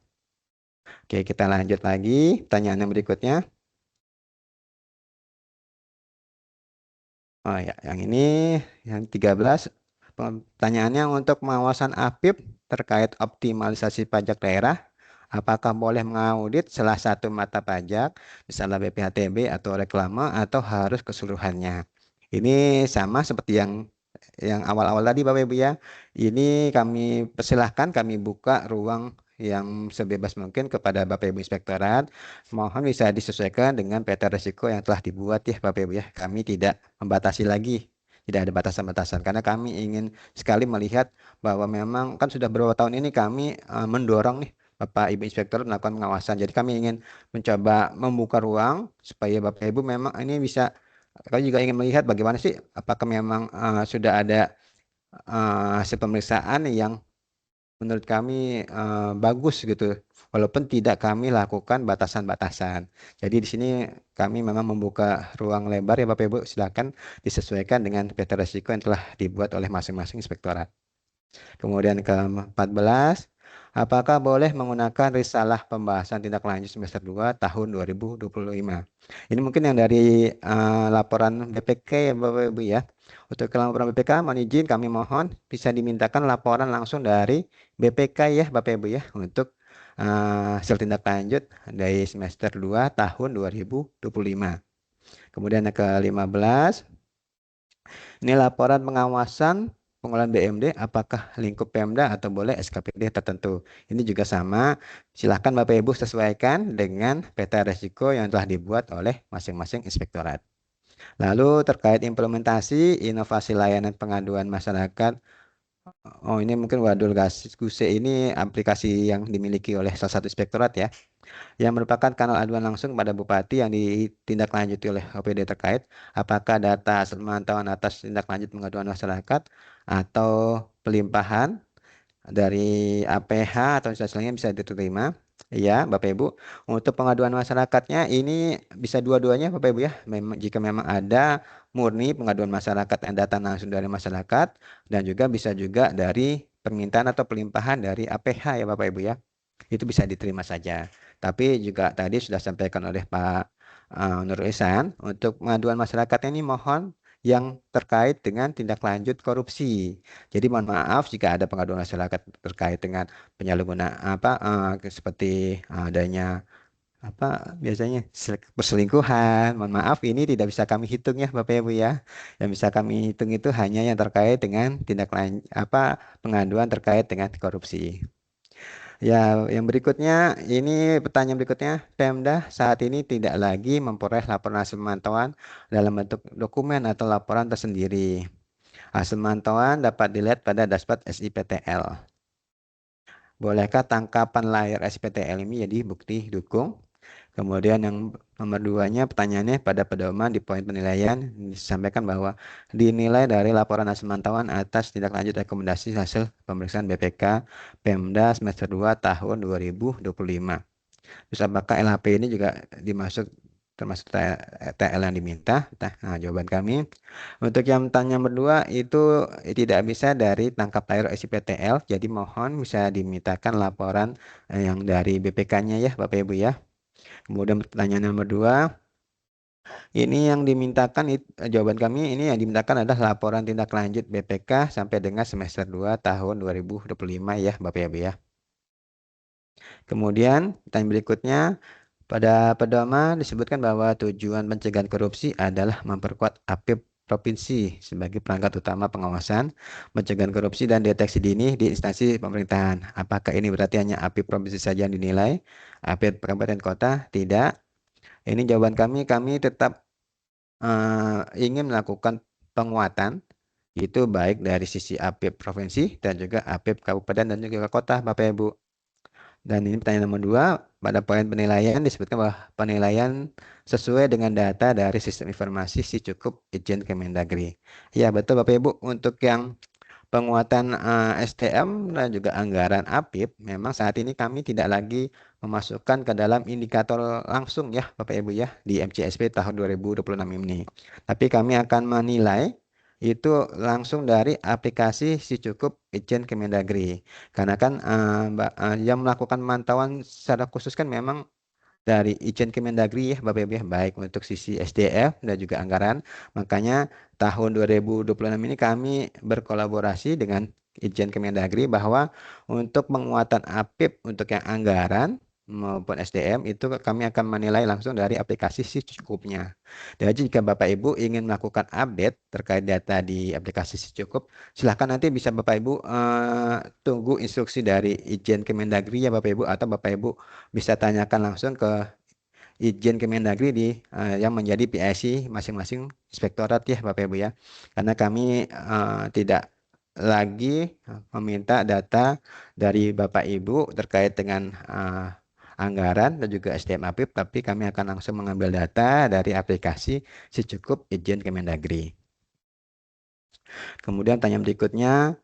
Oke, kita lanjut lagi pertanyaan yang berikutnya. Oh ya, yang ini yang 13. Pertanyaannya, untuk pengawasan APIP terkait optimalisasi pajak daerah, apakah boleh mengaudit salah satu mata pajak, misalnya BPHTB atau reklame, atau harus keseluruhannya? Ini sama seperti yang awal-awal tadi Bapak Ibu ya. Ini kami persilahkan, kami buka ruang yang sebebas mungkin kepada Bapak Ibu Inspektorat. Mohon bisa disesuaikan dengan peta risiko yang telah dibuat ya Bapak Ibu ya. Kami tidak membatasi lagi, tidak ada batasan-batasan, karena kami ingin sekali melihat bahwa memang kan sudah beberapa tahun ini kami mendorong nih Bapak Ibu Inspektor melakukan pengawasan. Jadi kami ingin mencoba membuka ruang supaya Bapak Ibu memang ini bisa, kami juga ingin melihat bagaimana sih apakah memang sudah ada hasil pemeriksaan yang menurut kami bagus gitu, walaupun tidak kami lakukan batasan-batasan. Jadi di sini kami memang membuka ruang lebar ya Bapak Ibu, silakan disesuaikan dengan peta risiko yang telah dibuat oleh masing-masing inspektorat. Kemudian ke-14, apakah boleh menggunakan risalah pembahasan tindak lanjut semester 2 tahun 2025? Ini mungkin yang dari laporan BPK ya Bapak Ibu ya. Untuk laporan BPK, mohon izin kami mohon bisa dimintakan laporan langsung dari BPK ya Bapak Ibu ya, untuk hasil tindak lanjut dari semester 2 tahun 2025. Kemudian yang ke-15, ini laporan pengawasan pengolahan BMD, apakah lingkup Pemda atau boleh SKPD tertentu. Ini juga sama, silahkan Bapak Ibu sesuaikan dengan peta risiko yang telah dibuat oleh masing-masing inspektorat. Lalu terkait implementasi inovasi layanan pengaduan masyarakat, oh ini mungkin Wadul Guse ini aplikasi yang dimiliki oleh salah satu inspektorat ya, yang merupakan kanal aduan langsung pada Bupati yang ditindaklanjuti oleh OPD terkait, apakah data hasil pemantauan atas tindak lanjut pengaduan masyarakat atau pelimpahan dari APH atau istilahnya bisa diterima. Ya, Bapak Ibu. Untuk pengaduan masyarakatnya ini bisa dua-duanya Bapak Ibu ya. Jika memang ada murni pengaduan masyarakat yang datang langsung dari masyarakat, dan juga bisa juga dari permintaan atau pelimpahan dari APH ya Bapak Ibu ya. Itu bisa diterima saja. Tapi juga tadi sudah sampaikan oleh Pak Nur Ihsan, untuk pengaduan masyarakat ini mohon yang terkait dengan tindak lanjut korupsi. Jadi mohon maaf jika ada pengaduan masyarakat terkait dengan penyalahgunaan seperti adanya biasanya perselingkuhan. Mohon maaf, ini tidak bisa kami hitung ya Bapak Ibu ya. Yang bisa kami hitung itu hanya yang terkait dengan tindak lanjut pengaduan terkait dengan korupsi. Ya, yang berikutnya, ini pertanyaan berikutnya, Pemda saat ini tidak lagi memperoleh laporan hasil pemantauan dalam bentuk dokumen atau laporan tersendiri. Hasil pemantauan dapat dilihat pada dashboard SIPTL. Bolehkah tangkapan layar SIPTL ini jadi bukti dukung? Kemudian yang nomor 2-nya, pertanyaannya pada pedoman di poin penilaian disampaikan bahwa dinilai dari laporan hasil pemantauan atas tindak lanjut rekomendasi hasil pemeriksaan BPK Pemda semester 2 tahun 2025. Terus apakah LHP ini juga termasuk TL yang diminta? Nah, jawaban kami untuk yang tanya berdua itu tidak bisa dari tangkap layar SIPTL, jadi mohon bisa dimintakan laporan yang dari BPK-nya ya Bapak Ibu ya. Kemudian pertanyaan nomor 2, ini yang dimintakan, jawaban kami ini yang dimintakan adalah laporan tindak lanjut BPK sampai dengan semester 2 tahun 2025 ya Bapak Ibu ya. Kemudian pertanyaan berikutnya, pada pedoman disebutkan bahwa tujuan pencegahan korupsi adalah memperkuat APIP provinsi sebagai perangkat utama pengawasan, pencegahan korupsi dan deteksi dini di instansi pemerintahan. Apakah ini berarti hanya APIP provinsi saja yang dinilai? APIP kabupaten kota? Tidak. Ini jawaban kami tetap ingin melakukan penguatan, itu baik dari sisi APIP provinsi dan juga APIP kabupaten dan juga kota Bapak Ibu. Dan ini pertanyaan nomor 2, pada poin penilaian disebutkan bahwa penilaian sesuai dengan data dari sistem informasi si cukup izin Kemendagri. Ya betul Bapak Ibu, untuk yang penguatan SDM dan juga anggaran APIP, memang saat ini kami tidak lagi memasukkan ke dalam indikator langsung ya Bapak Ibu ya di MCSP tahun 2026 ini. Tapi kami akan menilai itu langsung dari aplikasi Si Cukup Itjen Kemendagri. Karena kan yang melakukan pemantauan secara khusus kan memang dari Itjen Kemendagri ya Bapak Ibu ya, baik untuk sisi SDF dan juga anggaran. Makanya tahun 2026 ini kami berkolaborasi dengan Itjen Kemendagri bahwa untuk penguatan APIP untuk yang anggaran maupun SDM itu kami akan menilai langsung dari aplikasi Si Cukupnya. Jadi jika Bapak Ibu ingin melakukan update terkait data di aplikasi Si Cukup, silahkan nanti bisa Bapak Ibu tunggu instruksi dari Itjen Kemendagri ya Bapak Ibu, atau Bapak Ibu bisa tanyakan langsung ke Itjen Kemendagri yang menjadi PIC masing-masing inspektorat ya Bapak Ibu ya. Karena kami tidak lagi meminta data dari Bapak Ibu terkait dengan anggaran dan juga SDM APIP, tapi kami akan langsung mengambil data dari aplikasi Si Cukup Itjen Kemendagri. Kemudian tanya berikutnya,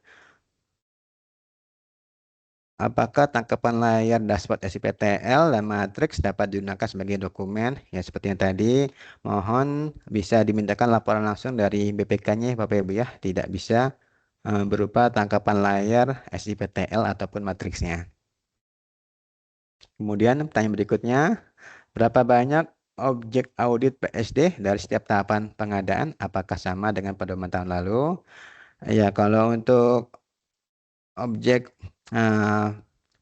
apakah tangkapan layar dashboard SIPTL dan matriks dapat digunakan sebagai dokumen? Ya seperti yang tadi, mohon bisa dimintakan laporan langsung dari BPK-nya Bapak Ibu ya, tidak bisa berupa tangkapan layar SIPTL ataupun matriksnya. Kemudian pertanyaan berikutnya, berapa banyak objek audit PSD dari setiap tahapan pengadaan? Apakah sama dengan pedoman tahun lalu? Ya, kalau untuk objek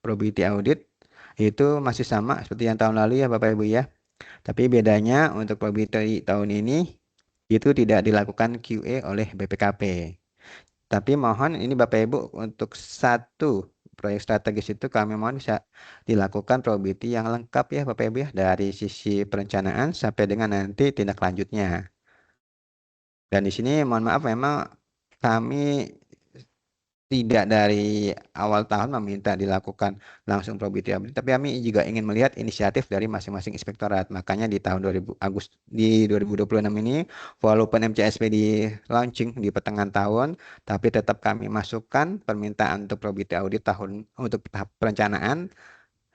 probability audit itu masih sama seperti yang tahun lalu ya Bapak Ibu ya. Tapi bedanya untuk probability tahun ini itu tidak dilakukan QA oleh BPKP. Tapi mohon ini Bapak Ibu untuk satu proyek strategis itu kami mohon bisa dilakukan probability yang lengkap ya Bapak Ibu ya, dari sisi perencanaan sampai dengan nanti tindak lanjutnya. Dan di sini mohon maaf memang kami tidak dari awal tahun meminta dilakukan langsung probability audit, tapi kami juga ingin melihat inisiatif dari masing-masing inspektorat. Makanya di tahun 2026 ini, walaupun MCSP di launching di pertengahan tahun, tapi tetap kami masukkan permintaan untuk probability audit tahun untuk tahap perencanaan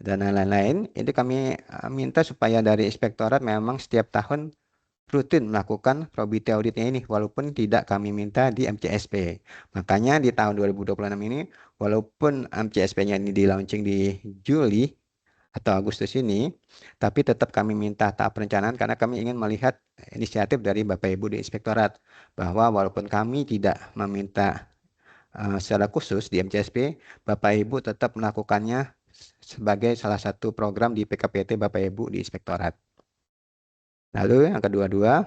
dan lain-lain. Itu kami minta supaya dari inspektorat memang setiap tahun rutin melakukan probability auditnya ini walaupun tidak kami minta di MCSP. Makanya di tahun 2026 ini walaupun MCSP-nya ini di launching di Juli atau Agustus ini, tapi tetap kami minta tahap perencanaan karena kami ingin melihat inisiatif dari Bapak Ibu di Inspektorat bahwa walaupun kami tidak meminta secara khusus di MCSP, Bapak Ibu tetap melakukannya sebagai salah satu program di PKPT Bapak Ibu di Inspektorat. Lalu yang kedua,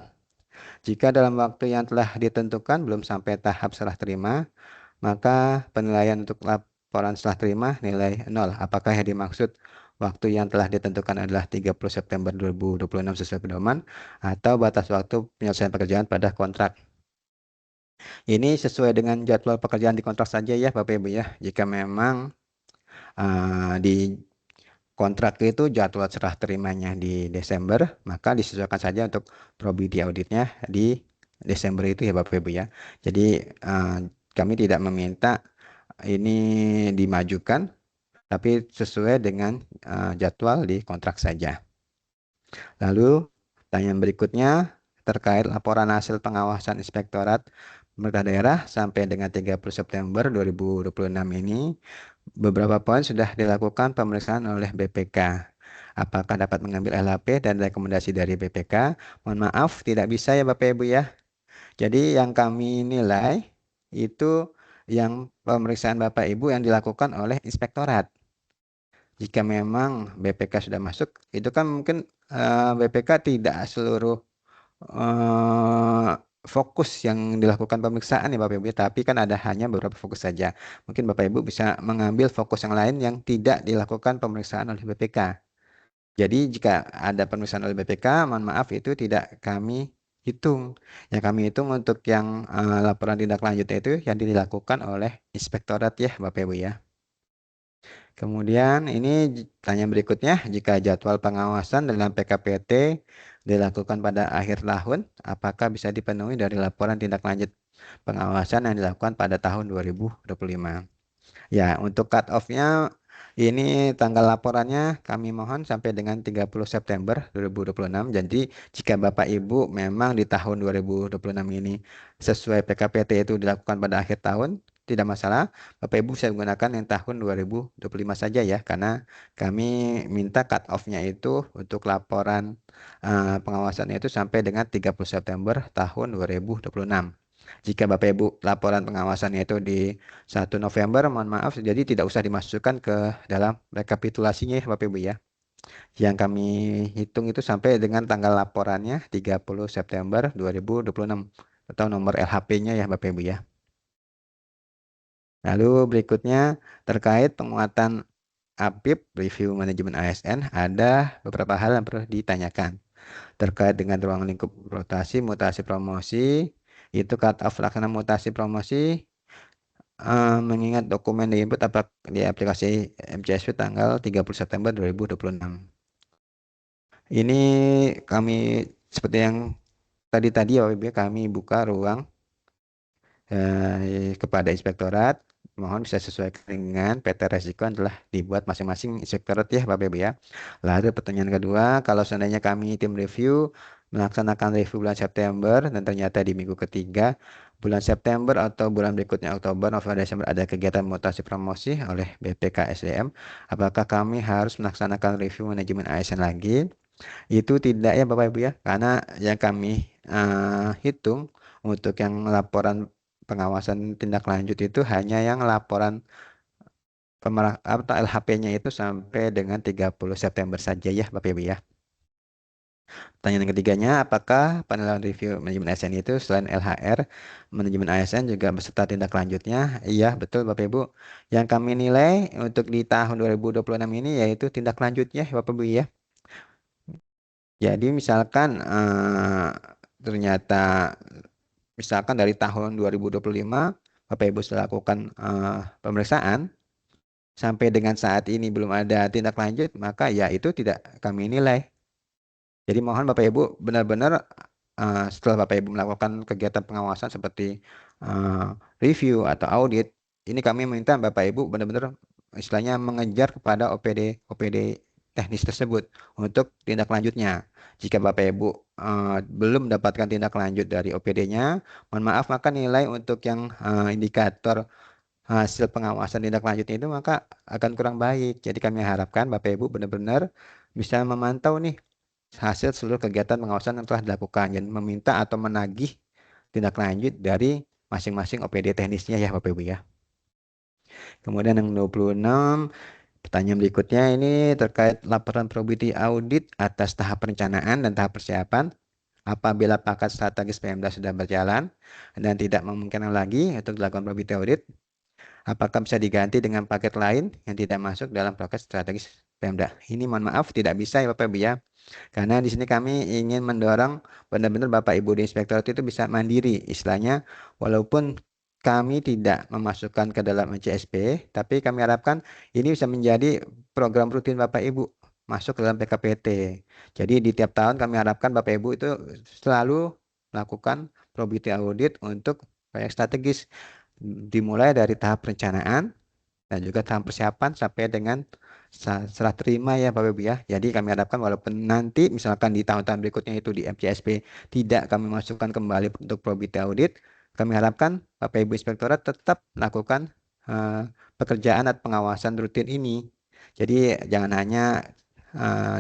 jika dalam waktu yang telah ditentukan belum sampai tahap serah terima, maka penilaian untuk laporan serah terima nilai 0. Apakah yang dimaksud waktu yang telah ditentukan adalah 30 September 2026 sesuai pedoman atau batas waktu penyelesaian pekerjaan pada kontrak? Ini sesuai dengan jadwal pekerjaan di kontrak saja ya Bapak Ibu ya. Jika memang di kontrak itu jadwal serah terimanya di Desember, maka disesuaikan saja untuk probability auditnya di Desember itu ya Bapak Ibu ya. Jadi kami tidak meminta ini dimajukan, tapi sesuai dengan jadwal di kontrak saja. Lalu pertanyaan berikutnya terkait laporan hasil pengawasan Inspektorat Pemerintah Daerah sampai dengan 30 September 2026 ini, beberapa poin sudah dilakukan pemeriksaan oleh BPK. Apakah dapat mengambil LHP dan rekomendasi dari BPK? Mohon maaf, tidak bisa ya Bapak Ibu ya. Jadi yang kami nilai itu yang pemeriksaan Bapak Ibu yang dilakukan oleh Inspektorat. Jika memang BPK sudah masuk, itu kan mungkin BPK tidak seluruh fokus yang dilakukan pemeriksaan ya Bapak Ibu, tapi kan ada hanya beberapa fokus saja. Mungkin Bapak Ibu bisa mengambil fokus yang lain yang tidak dilakukan pemeriksaan oleh BPK. Jadi jika ada pemeriksaan oleh BPK, mohon maaf itu tidak kami hitung. Yang kami hitung untuk yang laporan tindak lanjut itu yang dilakukan oleh Inspektorat ya Bapak Ibu ya. Kemudian ini tanya berikutnya, jika jadwal pengawasan dalam PKPT dilakukan pada akhir tahun, apakah bisa dipenuhi dari laporan tindak lanjut pengawasan yang dilakukan pada tahun 2025. Ya, untuk cut off-nya ini tanggal laporannya kami mohon sampai dengan 30 September 2026. Jadi jika Bapak Ibu memang di tahun 2026 ini sesuai PKPT itu dilakukan pada akhir tahun, tidak masalah. Bapak Ibu bisa menggunakan yang tahun 2025 saja ya, karena kami minta cut off-nya itu untuk laporan pengawasannya itu sampai dengan 30 September tahun 2026. Jika Bapak Ibu laporan pengawasannya itu di 1 November, mohon maaf, jadi tidak usah dimasukkan ke dalam rekapitulasinya ya Bapak Ibu ya. Yang kami hitung itu sampai dengan tanggal laporannya 30 September 2026 atau nomor LHP-nya ya Bapak Ibu ya. Lalu berikutnya terkait penguatan APIP, review manajemen ASN, ada beberapa hal yang perlu ditanyakan. Terkait dengan ruang lingkup rotasi, mutasi promosi, itu cut off laksana mutasi promosi, mengingat dokumen di input di aplikasi MCSP tanggal 30 September 2026. Ini kami seperti yang tadi ya Bapak Ibu, kami buka ruang kepada inspektorat, mohon bisa sesuaikan dengan peta resiko yang telah dibuat masing-masing inspektorat ya Bapak Ibu ya. Lalu pertanyaan kedua, kalau seandainya kami tim review melaksanakan review bulan September dan ternyata di minggu ketiga bulan September atau bulan berikutnya Oktober, November, Desember ada kegiatan mutasi promosi oleh BPK/SDM, apakah kami harus melaksanakan review manajemen ASN lagi? Itu tidak ya Bapak Ibu ya, karena yang kami hitung untuk yang laporan pengawasan tindak lanjut itu hanya yang laporan atau LHP-nya itu sampai dengan 30 September saja ya Bapak Ibu ya. Pertanyaan yang ketiganya, apakah penilaian review manajemen ASN itu selain LHR, manajemen ASN juga beserta tindak lanjutnya? Iya, betul Bapak Ibu. Yang kami nilai untuk di tahun 2026 ini yaitu tindak lanjutnya Bapak Ibu ya. Jadi misalkan ternyata misalkan dari tahun 2025 Bapak Ibu sudah lakukan pemeriksaan sampai dengan saat ini belum ada tindak lanjut, maka ya itu tidak kami nilai. Jadi mohon Bapak Ibu benar-benar setelah Bapak Ibu melakukan kegiatan pengawasan seperti review atau audit, ini kami minta Bapak Ibu benar-benar istilahnya mengejar kepada OPD teknis tersebut untuk tindak lanjutnya. Jika Bapak Ibu belum mendapatkan tindak lanjut dari OPD-nya, mohon maaf maka nilai untuk yang indikator hasil pengawasan tindak lanjutnya itu maka akan kurang baik. Jadi kami harapkan Bapak Ibu benar-benar bisa memantau nih hasil seluruh kegiatan pengawasan yang telah dilakukan dan meminta atau menagih tindak lanjut dari masing-masing OPD teknisnya ya Bapak Ibu ya. Kemudian yang 26, pertanyaan berikutnya ini terkait laporan probity audit atas tahap perencanaan dan tahap persiapan. Apabila paket strategis Pemda sudah berjalan dan tidak memungkinkan lagi untuk dilakukan probity audit, apakah bisa diganti dengan paket lain yang tidak masuk dalam paket strategis Pemda? Ini mohon maaf tidak bisa ya Bapak Ibu ya. Karena di sini kami ingin mendorong benar-benar Bapak Ibu di inspektorat itu bisa mandiri, istilahnya walaupun kami tidak memasukkan ke dalam MCSP, tapi kami harapkan ini bisa menjadi program rutin Bapak Ibu masuk ke dalam PKPT. Jadi di tiap tahun kami harapkan Bapak Ibu itu selalu melakukan probity audit untuk proyek strategis dimulai dari tahap perencanaan dan juga tahap persiapan sampai dengan serah terima ya Bapak Ibu ya. Jadi kami harapkan walaupun nanti misalkan di tahun-tahun berikutnya itu di MCSP tidak kami masukkan kembali untuk probity audit, kami harapkan Bapak Ibu inspektorat tetap melakukan pekerjaan atau pengawasan rutin ini. Jadi jangan hanya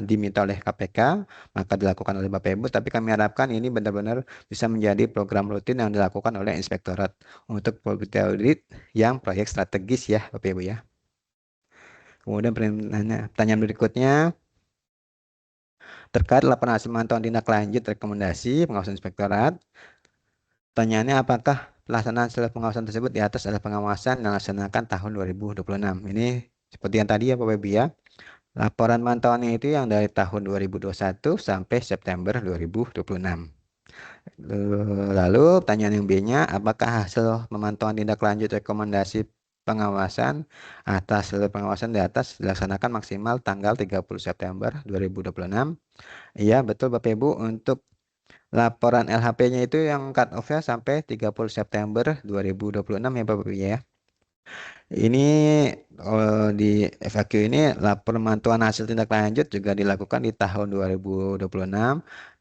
diminta oleh KPK maka dilakukan oleh Bapak Ibu, tapi kami harapkan ini benar-benar bisa menjadi program rutin yang dilakukan oleh inspektorat untuk probity audit yang proyek strategis ya Bapak Ibu ya. Kemudian pertanyaan berikutnya terkait laporan hasil pemantauan tindak lanjut rekomendasi pengawasan inspektorat. Pertanyaannya, apakah pelaksanaan seluruh pengawasan tersebut di atas adalah pengawasan yang dilaksanakan tahun 2026? Ini seperti yang tadi ya Bapak Ibu ya. Laporan pemantauannya itu yang dari tahun 2021 sampai September 2026. Lalu pertanyaan yang B-nya, apakah hasil pemantauan tindak lanjut rekomendasi pengawasan atas seluruh pengawasan di atas dilaksanakan maksimal tanggal 30 September 2026? Iya, betul Bapak Ibu. Untuk Laporan LHP-nya itu yang cut off-nya sampai 30 September 2026 ya Bapak Ibu ya. Ini di FAQ ini lapor pemantauan hasil tindak lanjut juga dilakukan di tahun 2026,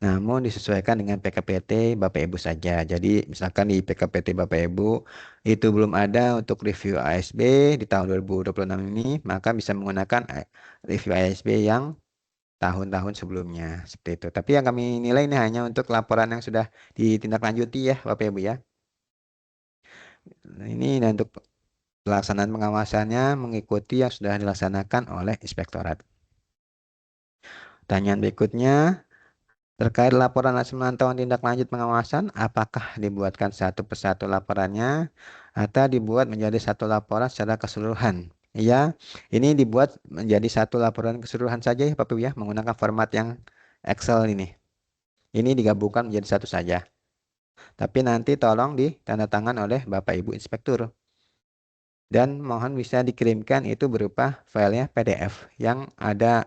namun disesuaikan dengan PKPT Bapak Ibu saja. Jadi misalkan di PKPT Bapak Ibu itu belum ada untuk review ASB di tahun 2026 ini, maka bisa menggunakan review ASB yang tahun-tahun sebelumnya seperti itu. Tapi yang kami nilai ini hanya untuk laporan yang sudah ditindaklanjuti ya Bapak Ibu ya. Nah, ini dan untuk pelaksanaan pengawasannya mengikuti yang sudah dilaksanakan oleh inspektorat. Pertanyaan berikutnya, terkait laporan hasil pemantauan tindak lanjut pengawasan, apakah dibuatkan satu persatu laporannya atau dibuat menjadi satu laporan secara keseluruhan? Ya, ini dibuat menjadi satu laporan keseluruhan saja ya Bapak Ibu ya, menggunakan format yang Excel ini. Ini digabungkan menjadi satu saja. Tapi nanti tolong ditandatangan oleh Bapak Ibu Inspektur. Dan mohon bisa dikirimkan itu berupa filenya PDF yang ada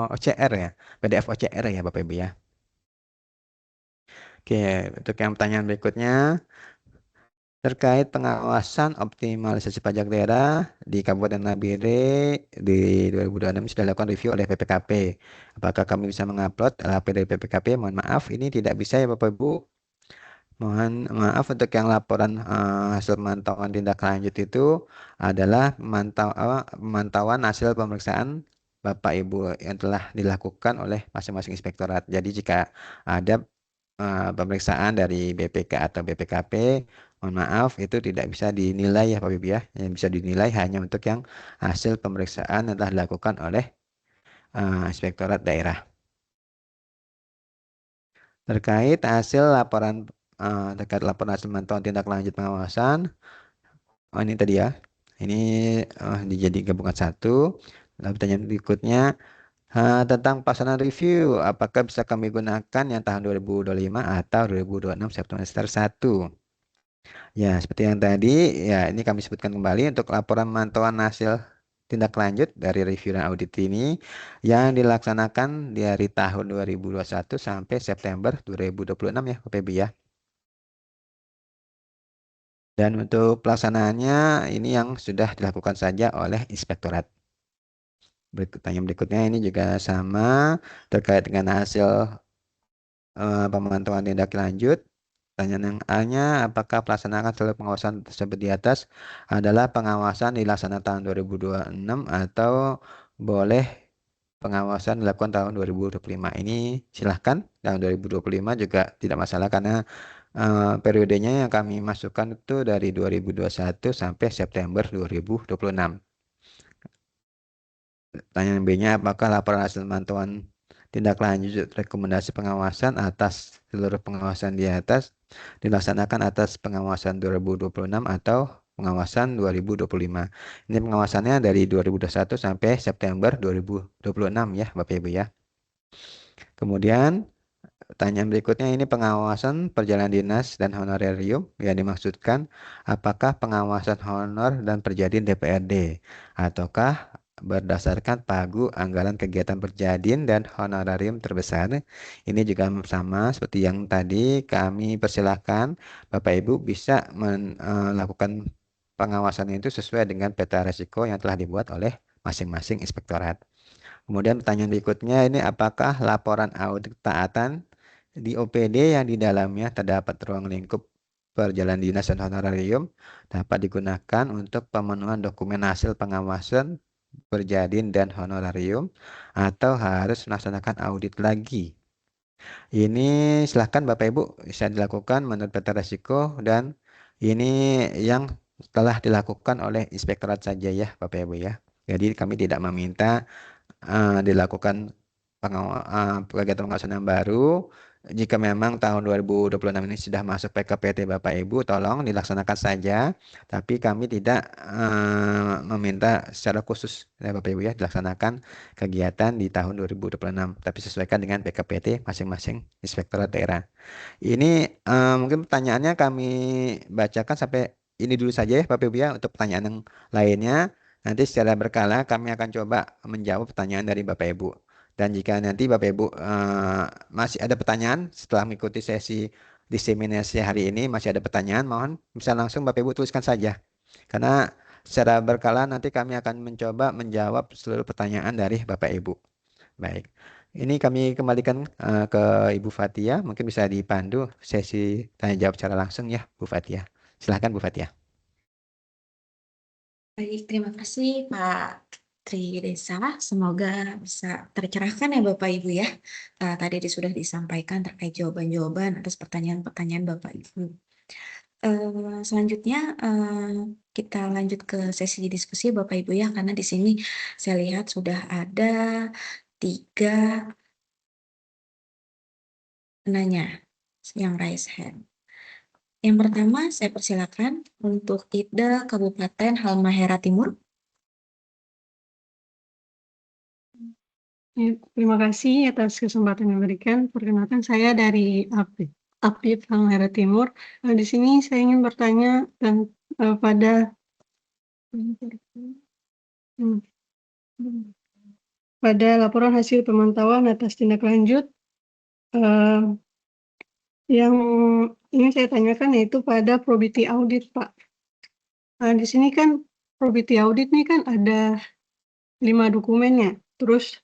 OCR ya, PDF OCR ya Bapak Ibu ya. Oke, untuk yang pertanyaan berikutnya terkait pengawasan optimalisasi pajak daerah di Kabupaten Nabire di 2026 sudah dilakukan review oleh PPKP. Apakah kami bisa mengupload LHP dari PPKP? Mohon maaf, ini tidak bisa ya Bapak Ibu. Mohon maaf untuk yang laporan hasil pemantauan tindak lanjut itu adalah pemantauan hasil pemeriksaan Bapak Ibu yang telah dilakukan oleh masing-masing inspektorat. Jadi jika ada pemeriksaan dari BPK atau BPKP, mohon maaf itu tidak bisa dinilai ya Bapak Ibu ya. Yang bisa dinilai hanya untuk yang hasil pemeriksaan yang telah dilakukan oleh inspektorat daerah. Terkait hasil laporan terkait laporan hasil pemantauan tindak lanjut pengawasan, ini tadi ya, ini dijadi gabungan satu. Lalu pertanyaan berikutnya tentang pelaksanaan review, apakah bisa kami gunakan yang tahun 2025 atau 2026 semester 1? Ya, seperti yang tadi, ya ini kami sebutkan kembali untuk laporan pemantauan hasil tindak lanjut dari review dan audit ini yang dilaksanakan dari tahun 2021 sampai September 2026 ya Bapak Ibu ya. Dan untuk pelaksanaannya ini yang sudah dilakukan saja oleh inspektorat. Pertanyaan berikutnya ini juga sama terkait dengan hasil pemantauan tindak lanjut. Pertanyaan yang A-nya, apakah pelaksanaan seluruh pengawasan tersebut di atas adalah pengawasan dilaksanakan tahun 2026 atau boleh pengawasan dilakukan tahun 2025? Ini silahkan, tahun 2025 juga tidak masalah karena periodenya yang kami masukkan itu dari 2021 sampai September 2026. Pertanyaan B-nya, apakah laporan hasil pemantauan tindak lanjut rekomendasi pengawasan atas seluruh pengawasan di atas dilaksanakan atas pengawasan 2026 atau pengawasan 2025? Ini pengawasannya dari 2021 sampai September 2026 ya Bapak Ibu ya. Kemudian pertanyaan berikutnya ini pengawasan perjalanan dinas dan honorarium yang dimaksudkan apakah pengawasan honor dan perjadin DPRD ataukah berdasarkan pagu anggaran kegiatan perjadin dan honorarium terbesar. Ini juga sama seperti yang tadi kami persilahkan Bapak Ibu bisa melakukan pengawasan itu sesuai dengan peta resiko yang telah dibuat oleh masing-masing inspektorat. Kemudian pertanyaan berikutnya ini apakah laporan audit ketaatan di OPD yang di dalamnya terdapat ruang lingkup perjalanan dinas dan honorarium dapat digunakan untuk pemenuhan dokumen hasil pengawasan perjadin dan honorarium atau harus melaksanakan audit lagi? Ini silahkan Bapak Ibu bisa dilakukan menurut peta risiko dan ini yang telah dilakukan oleh inspektorat saja ya Bapak Ibu ya. Jadi kami tidak meminta dilakukan kegiatan pengawasan yang baru. Jika memang tahun 2026 ini sudah masuk PKPT Bapak Ibu, tolong dilaksanakan saja. Tapi kami tidak meminta secara khusus ya Bapak Ibu ya dilaksanakan kegiatan di tahun 2026. Tapi sesuaikan dengan PKPT masing-masing inspektorat daerah. Ini mungkin pertanyaannya kami bacakan sampai ini dulu saja ya Bapak Ibu ya. Untuk pertanyaan yang lainnya nanti secara berkala kami akan coba menjawab pertanyaan dari Bapak Ibu. Dan jika nanti Bapak Ibu masih ada pertanyaan setelah mengikuti sesi diseminasi hari ini, masih ada pertanyaan, mohon bisa langsung Bapak Ibu tuliskan saja. Karena secara berkala nanti kami akan mencoba menjawab seluruh pertanyaan dari Bapak Ibu. Baik, ini kami kembalikan ke Ibu Fathia. Mungkin bisa dipandu sesi tanya jawab secara langsung ya, Bu Fathia. Silahkan Bu Fathia. Baik, terima kasih Pak Tri Desa. Semoga bisa tercerahkan ya Bapak Ibu ya. Tadi sudah disampaikan terkait jawaban-jawaban atas pertanyaan-pertanyaan Bapak Ibu. Selanjutnya kita lanjut ke sesi diskusi Bapak Ibu ya, karena di sini saya lihat sudah ada 3 penanya yang raise hand. Yang pertama saya persilakan untuk Ida Kabupaten Halmahera Timur. Ya, terima kasih atas kesempatan yang diberikan. Perkenalkan saya dari APIP Halmahera Timur. Di sini saya ingin bertanya pada laporan hasil pemantauan atas tindak lanjut yang ingin saya tanyakan yaitu pada probity audit, Pak. Di sini kan probity audit ini kan ada 5 dokumennya. Terus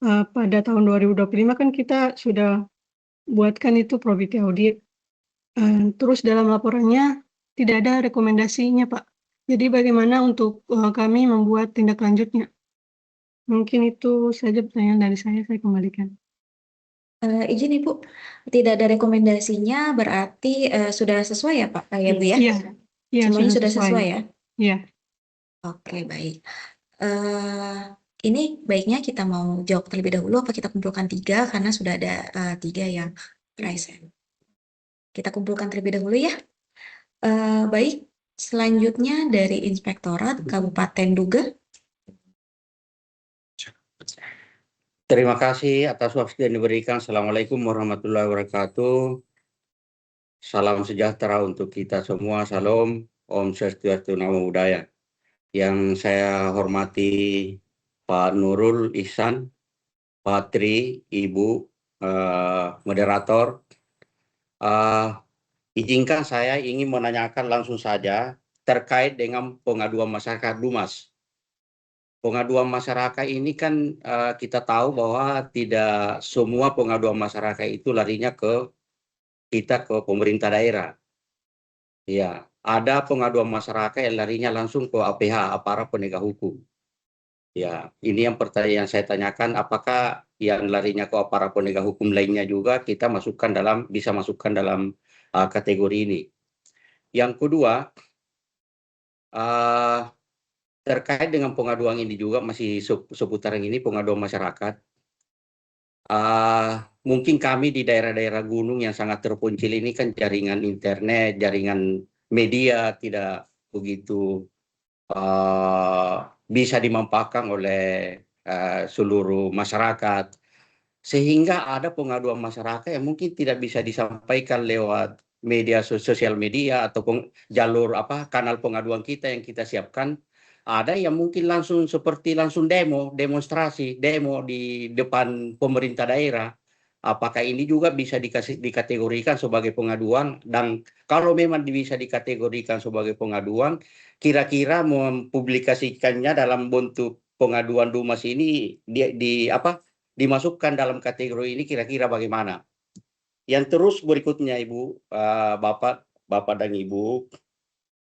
pada tahun 2025 kan kita sudah buatkan itu probity audit. Terus dalam laporannya tidak ada rekomendasinya, Pak. Jadi bagaimana untuk kami membuat tindak lanjutnya? Mungkin itu saja pertanyaan dari saya kembalikan. Izin Ibu, tidak ada rekomendasinya berarti sudah sesuai ya Pak ya Bu ya? Iya, Semuanya sudah sesuai ya? Iya. Oke, baik. Ini baiknya kita mau jawab terlebih dahulu apa kita kumpulkan 3 karena sudah ada 3 yang raise hand. Kita kumpulkan terlebih dahulu ya. Baik, selanjutnya dari Inspektorat Kabupaten Duga. Terima kasih atas waktu yang diberikan. Assalamualaikum warahmatullahi wabarakatuh. Salam sejahtera untuk kita semua. Salam, Om Swastiastu, Namo Buddhaya. Yang saya hormati Pak Nurul Ihsan, Pak Tri, Ibu, moderator. Izinkan saya ingin menanyakan langsung saja terkait dengan pengaduan masyarakat Dumas. Pengaduan masyarakat ini kan kita tahu bahwa tidak semua pengaduan masyarakat itu larinya ke kita, ke pemerintah daerah. Ya, ada pengaduan masyarakat yang larinya langsung ke APH, aparat penegak hukum. Ya, ini yang pertanyaan saya tanyakan, apakah yang larinya ke aparat penegak hukum lainnya juga kita bisa masukkan dalam kategori ini. Yang kedua, terkait dengan pengaduan ini juga masih seputaran ini pengaduan masyarakat. Mungkin kami di daerah-daerah gunung yang sangat terpencil ini kan jaringan internet, jaringan media tidak begitu bisa dimanfaatkan oleh seluruh masyarakat. Sehingga ada pengaduan masyarakat yang mungkin tidak bisa disampaikan lewat media sosial media ataupun jalur kanal pengaduan kita yang kita siapkan. Ada yang mungkin langsung demonstrasi di depan pemerintah daerah. Apakah ini juga bisa dikategorikan sebagai pengaduan? Dan kalau memang bisa dikategorikan sebagai pengaduan, kira-kira mempublikasikannya dalam bentuk pengaduan Dumas ini dimasukkan dalam kategori ini kira-kira bagaimana? Yang terus berikutnya Ibu, Bapak dan Ibu,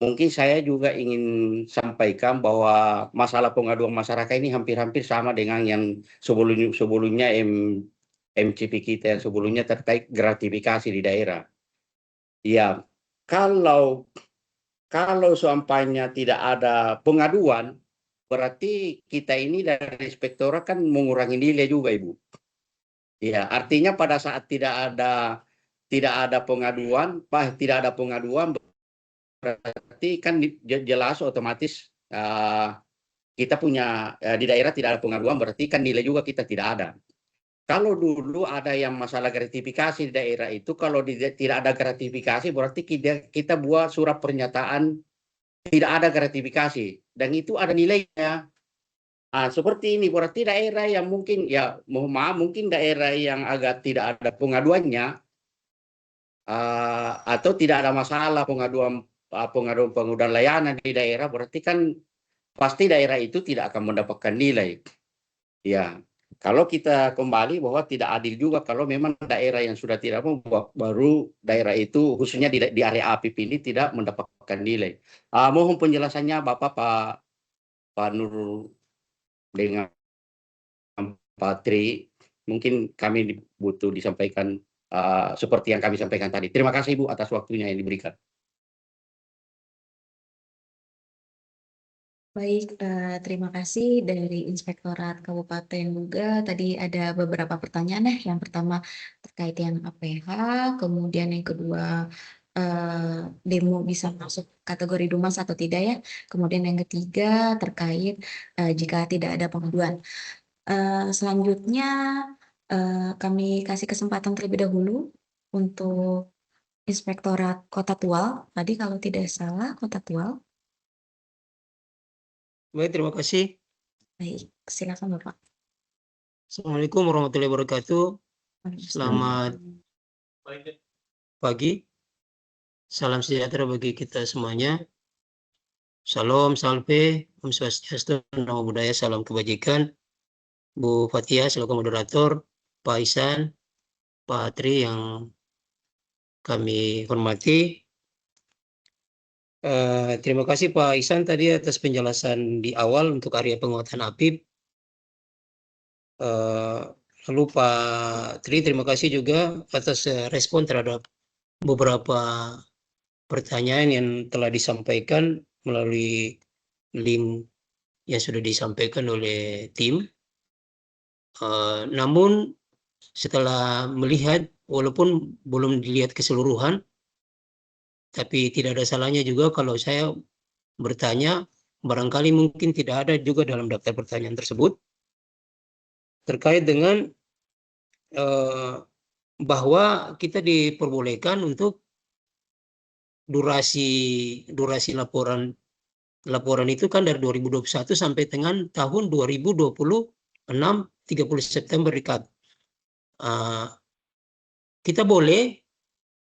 mungkin saya juga ingin sampaikan bahwa masalah pengaduan masyarakat ini hampir-hampir sama dengan yang sebelumnya MCP kita yang sebelumnya terkait gratifikasi di daerah. Ya, kalau sampainya tidak ada pengaduan, berarti kita ini dari inspektorat kan mengurangi nilai juga, Ibu. Ya, artinya pada saat tidak ada pengaduan, berarti kan jelas otomatis kita punya di daerah tidak ada pengaduan, berarti kan nilai juga kita tidak ada. Kalau dulu ada yang masalah gratifikasi di daerah itu, kalau tidak ada gratifikasi berarti kita buat surat pernyataan tidak ada gratifikasi dan itu ada nilainya. Seperti ini berarti daerah yang mungkin ya mohon maaf mungkin daerah yang agak tidak ada pengaduannya atau tidak ada masalah pengaduan layanan di daerah, berarti kan pasti daerah itu tidak akan mendapatkan nilai. Ya, kalau kita kembali bahwa tidak adil juga kalau memang daerah yang sudah tidak mau baru daerah itu khususnya di area APIP ini tidak mendapatkan nilai. Mohon penjelasannya Bapak Pak Nur dengan Pak Tri, mungkin kami butuh disampaikan seperti yang kami sampaikan tadi. Terima kasih Ibu atas waktunya yang diberikan. Baik, terima kasih dari Inspektorat Kabupaten juga. Tadi ada beberapa pertanyaan ya. Yang pertama terkait yang APH, kemudian yang kedua demo bisa masuk kategori Dumas atau tidak ya. Kemudian yang ketiga terkait jika tidak ada pengaduan. Selanjutnya kami kasih kesempatan terlebih dahulu untuk Inspektorat Kota Tual. Tadi kalau tidak salah Kota Tual. Baik, terima kasih. Baik, silakan Bapak. Assalamualaikum warahmatullahi wabarakatuh. Selamat pagi. Salam sejahtera bagi kita semuanya. Salam, salve, Om Swastiastu, Namo Buddhaya, salam kebajikan. Bu Fatia selaku moderator, Pak Isan, Pak Tri yang kami hormati. Terima kasih Pak Isan tadi atas penjelasan di awal untuk area penguatan APIP. Lalu Pak Tri, terima kasih juga atas respon terhadap beberapa pertanyaan yang telah disampaikan melalui link yang sudah disampaikan oleh tim. Namun setelah melihat, walaupun belum dilihat keseluruhan, tapi tidak ada salahnya juga kalau saya bertanya, barangkali mungkin tidak ada juga dalam daftar pertanyaan tersebut, terkait dengan bahwa kita diperbolehkan untuk durasi laporan itu kan dari 2021 sampai dengan tahun 2026 30 September dekat. Kita boleh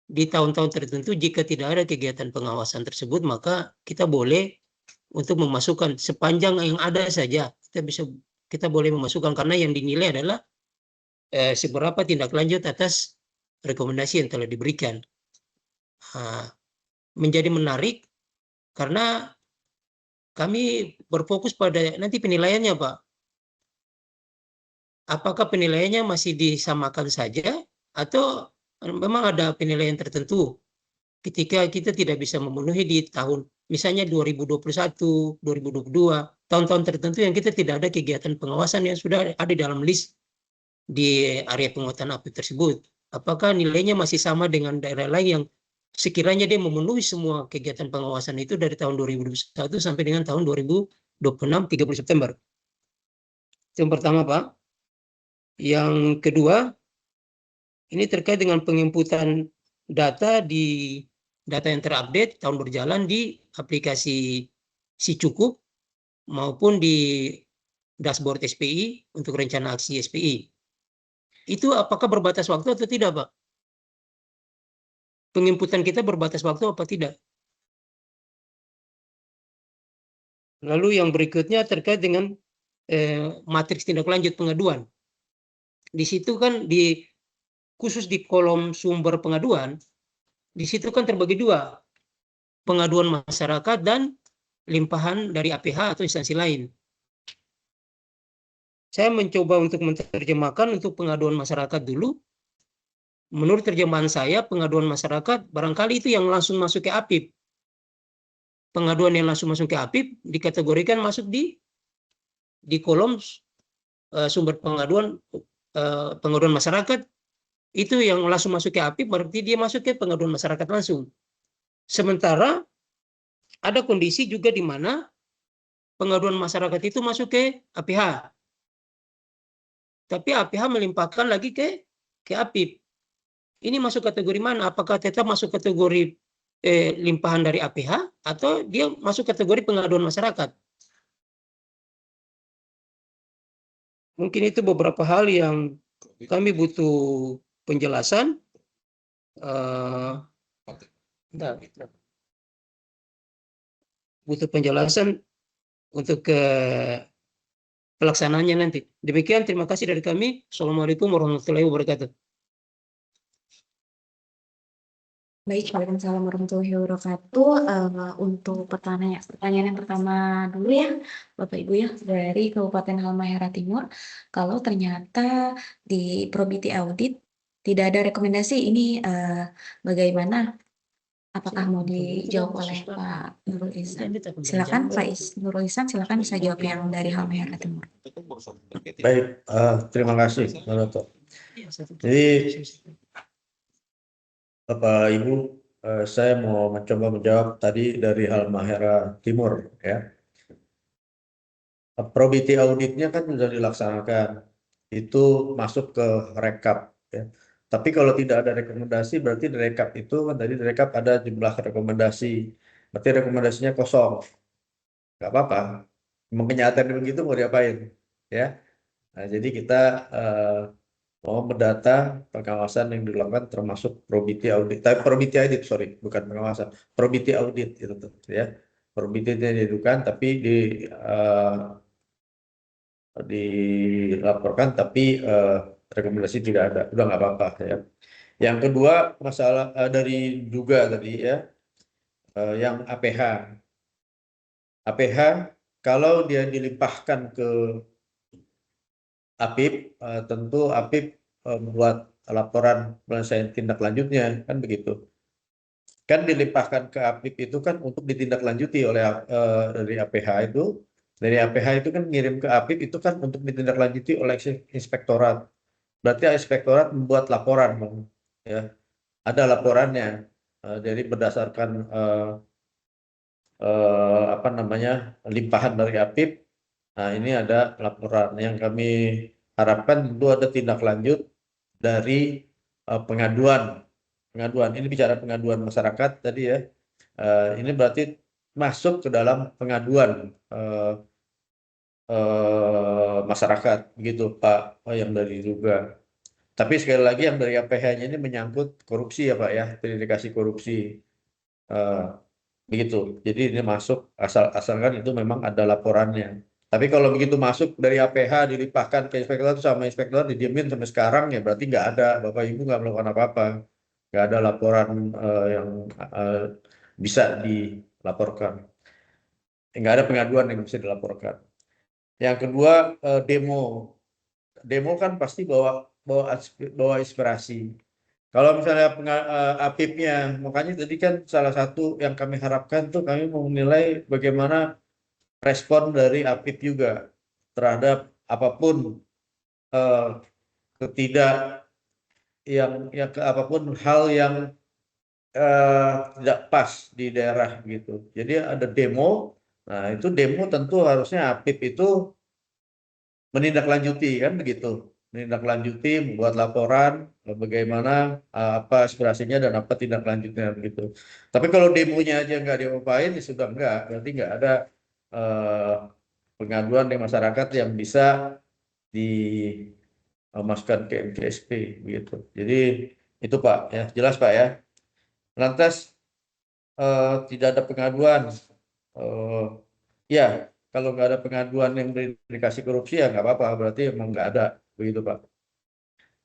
di tahun-tahun tertentu jika tidak ada kegiatan pengawasan tersebut, maka kita boleh untuk memasukkan sepanjang yang ada saja kita boleh memasukkan, karena yang dinilai adalah seberapa tindak lanjut atas rekomendasi yang telah diberikan. Menjadi menarik karena kami berfokus pada nanti penilaiannya Pak. Apakah penilaiannya masih disamakan saja atau memang ada penilaian tertentu ketika kita tidak bisa memenuhi di tahun misalnya 2021, 2022, tahun-tahun tertentu yang kita tidak ada kegiatan pengawasan yang sudah ada dalam list di area penguatan APIP tersebut. Apakah nilainya masih sama dengan daerah lain yang sekiranya dia memenuhi semua kegiatan pengawasan itu dari tahun 2021 sampai dengan tahun 2026 30 September. Itu yang pertama Pak. Yang kedua, ini terkait dengan penginputan data yang terupdate tahun berjalan di aplikasi SiCukup maupun di dashboard SPI untuk rencana aksi SPI. Itu apakah berbatas waktu atau tidak Pak? Penginputan kita berbatas waktu apa tidak? Lalu yang berikutnya terkait dengan matriks tindak lanjut pengaduan. Di situ kan khusus di kolom sumber pengaduan, di situ kan terbagi dua, pengaduan masyarakat dan limpahan dari APH atau instansi lain. Saya mencoba untuk menerjemahkan untuk pengaduan masyarakat dulu. Menurut terjemahan saya, pengaduan masyarakat barangkali itu yang langsung masuk ke APIP. Pengaduan yang langsung masuk ke APIP dikategorikan masuk di kolom sumber pengaduan masyarakat. Itu yang langsung masuk ke APIP berarti dia masuk ke pengaduan masyarakat langsung. Sementara ada kondisi juga di mana pengaduan masyarakat itu masuk ke APH. Tapi APH melimpahkan lagi ke APIP. Ini masuk kategori mana? Apakah tetap masuk kategori limpahan dari APH atau dia masuk kategori pengaduan masyarakat? mungkin itu beberapa hal yang kami butuh penjelasan. Bentar. Butuh penjelasan untuk pelaksanaannya nanti. Demikian, terima kasih dari kami. Assalamualaikum warahmatullahi wabarakatuh. Baik, waalaikumsalam warahmatullahi wabarakatuh. Untuk pertanyaan yang pertama dulu ya, Bapak Ibu ya, dari Kabupaten Halmahera Timur, kalau ternyata di Probity Audit tidak ada rekomendasi, ini bagaimana? Apakah mau dijawab oleh Pak Nurul Ihsan? Silakan Pak Nurul Ihsan, silakan bisa jawab yang dari Halmahera Timur. Baik, terima kasih, Pak Dato. Jadi, Bapak Ibu, saya mau mencoba menjawab tadi dari Halmahera Timur ya. Probity auditnya kan sudah dilaksanakan, itu masuk ke rekap ya. Tapi kalau tidak ada rekomendasi berarti di rekap itu kan tadi di rekap ada jumlah rekomendasi, berarti rekomendasinya kosong, nggak apa-apa. Memang kenyataannya begitu mau diapain ya. Nah, jadi kita mau mendata pengawasan yang dilakukan termasuk probity audit, tapi probity audit sorry bukan pengawasan, probity audit itu tuh ya. Probity yang dilakukan tapi dilaporkan tapi rekomendasi tidak ada, udah nggak apa-apa ya. Yang kedua masalah dari juga tadi ya, yang APH kalau dia dilimpahkan ke APIP, tentu APIP membuat laporan penyelesaian tindak lanjutnya kan begitu. Kan dilimpahkan ke APIP itu kan untuk ditindaklanjuti oleh dari APH itu. Dari APH itu kan ngirim ke APIP itu kan untuk ditindaklanjuti oleh inspektorat. Berarti inspektorat membuat laporan, Bang. Ya. Ada laporannya. Jadi berdasarkan apa namanya limpahan dari APIP. Nah, ini ada laporan yang kami harapkan tentu ada tindak lanjut dari pengaduan. Ini bicara pengaduan masyarakat tadi ya. Ini berarti masuk ke dalam pengaduan masyarakat, begitu Pak, yang dari juga. Tapi sekali lagi yang dari APH-nya ini menyangkut korupsi ya Pak ya, terindikasi korupsi. Begitu. Jadi ini masuk asalkan itu memang ada laporannya. Tapi kalau begitu masuk dari APH dilimpahkan ke inspektor sama inspektor didiemin sampai sekarang ya berarti nggak ada, Bapak Ibu nggak melakukan apa-apa, nggak ada laporan yang bisa dilaporkan, nggak ada pengaduan yang bisa dilaporkan. Yang kedua demo kan pasti bawa inspirasi. Kalau misalnya APIP-nya, makanya tadi kan salah satu yang kami harapkan tuh kami mau menilai bagaimana respon dari APIP juga terhadap apapun apapun hal yang tidak pas di daerah gitu. Jadi ada demo, nah itu demo tentu harusnya APIP itu menindaklanjuti kan begitu, menindaklanjuti, membuat laporan bagaimana apa aspirasinya dan apa tindak lanjutnya begitu. Tapi kalau demonya aja nggak diapain ya sudah nggak, berarti nggak ada pengaduan dari masyarakat yang bisa dimasukkan ke MCSP begitu. Jadi itu Pak ya, jelas Pak ya. Lantas tidak ada pengaduan, ya kalau nggak ada pengaduan yang berindikasi korupsi ya nggak apa-apa, berarti emang nggak ada begitu Pak.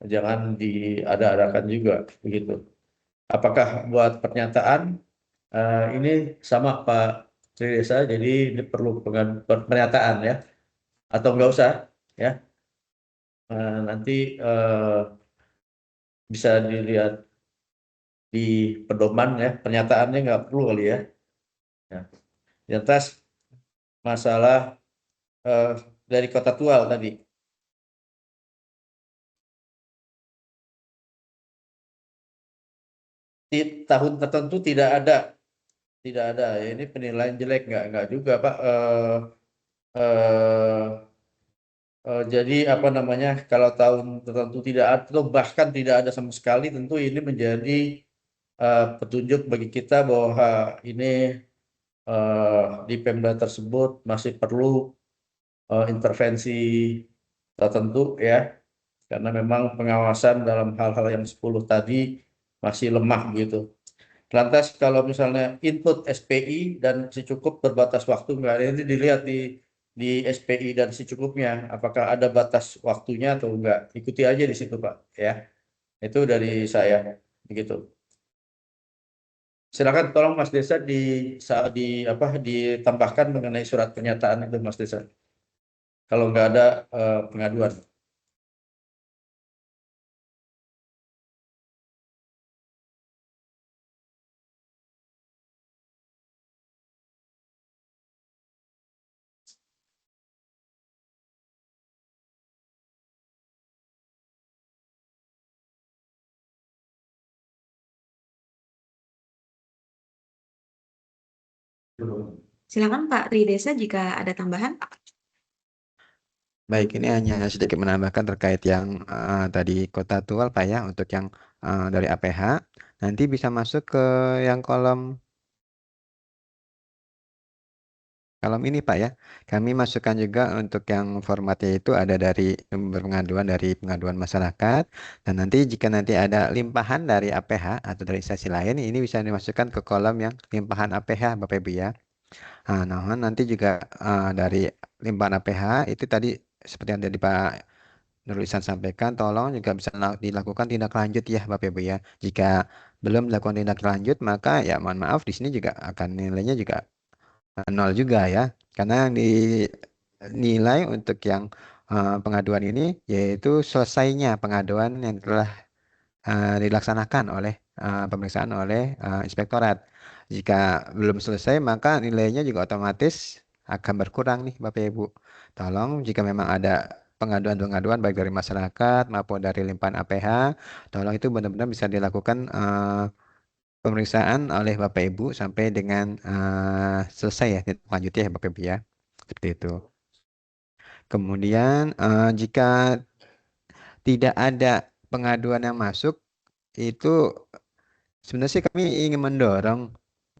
Jangan diada-adakan juga begitu. Apakah buat pernyataan ini sama Pak Tridesa, jadi ini perlu pernyataan ya, atau nggak usah ya? Nanti bisa dilihat di pedoman ya, pernyataannya nggak perlu kali ya. Yang atas masalah dari Kota Tual tadi. Di tahun tertentu tidak ada ya, ini penilaian jelek nggak juga Pak. Jadi apa namanya kalau tahun tertentu tidak ada atau bahkan tidak ada sama sekali, tentu ini menjadi petunjuk bagi kita bahwa ini di Pemda tersebut masih perlu intervensi tertentu ya, karena memang pengawasan dalam hal-hal yang 10 tadi masih lemah gitu. Lantas kalau misalnya input SPI dan secukup berbatas waktu nggak, ini dilihat di SPI dan secukupnya apakah ada batas waktunya atau enggak, ikuti aja di situ Pak ya. Itu dari saya begitu. Silakan tolong Mas Desa di apa ditambahkan mengenai surat pernyataan itu Mas Desa. Kalau nggak ada pengaduan. Silakan Pak Tridesa jika ada tambahan. Baik, ini hanya sedikit menambahkan terkait yang tadi kota aktual Pak ya, untuk yang dari APH. Nanti bisa masuk ke yang kolom ini Pak ya. Kami masukkan juga untuk yang formatnya itu ada dari pengaduan masyarakat. Dan nanti jika nanti ada limpahan dari APH atau dari instansi lain, ini bisa dimasukkan ke kolom yang limpahan APH Bapak Ibu ya. Nah, nanti juga dari limpahan APH itu tadi seperti yang tadi Pak Nurlisan sampaikan, tolong juga bisa dilakukan tindak lanjut ya Bapak Ibu ya. Jika belum dilakukan tindak lanjut, maka ya mohon maaf di sini juga akan nilainya juga nol juga ya. Karena yang dinilai untuk yang pengaduan ini yaitu selesainya pengaduan yang telah dilaksanakan oleh pemeriksaan oleh inspektorat. Jika belum selesai, maka nilainya juga otomatis akan berkurang nih Bapak Ibu. Tolong jika memang ada pengaduan-pengaduan baik dari masyarakat maupun dari limpahan APH, tolong itu benar-benar bisa dilakukan pemeriksaan oleh Bapak Ibu sampai dengan selesai ya, lanjut ya Bapak Ibu ya. Seperti itu. Kemudian jika tidak ada pengaduan yang masuk, itu sebenarnya sih kami ingin mendorong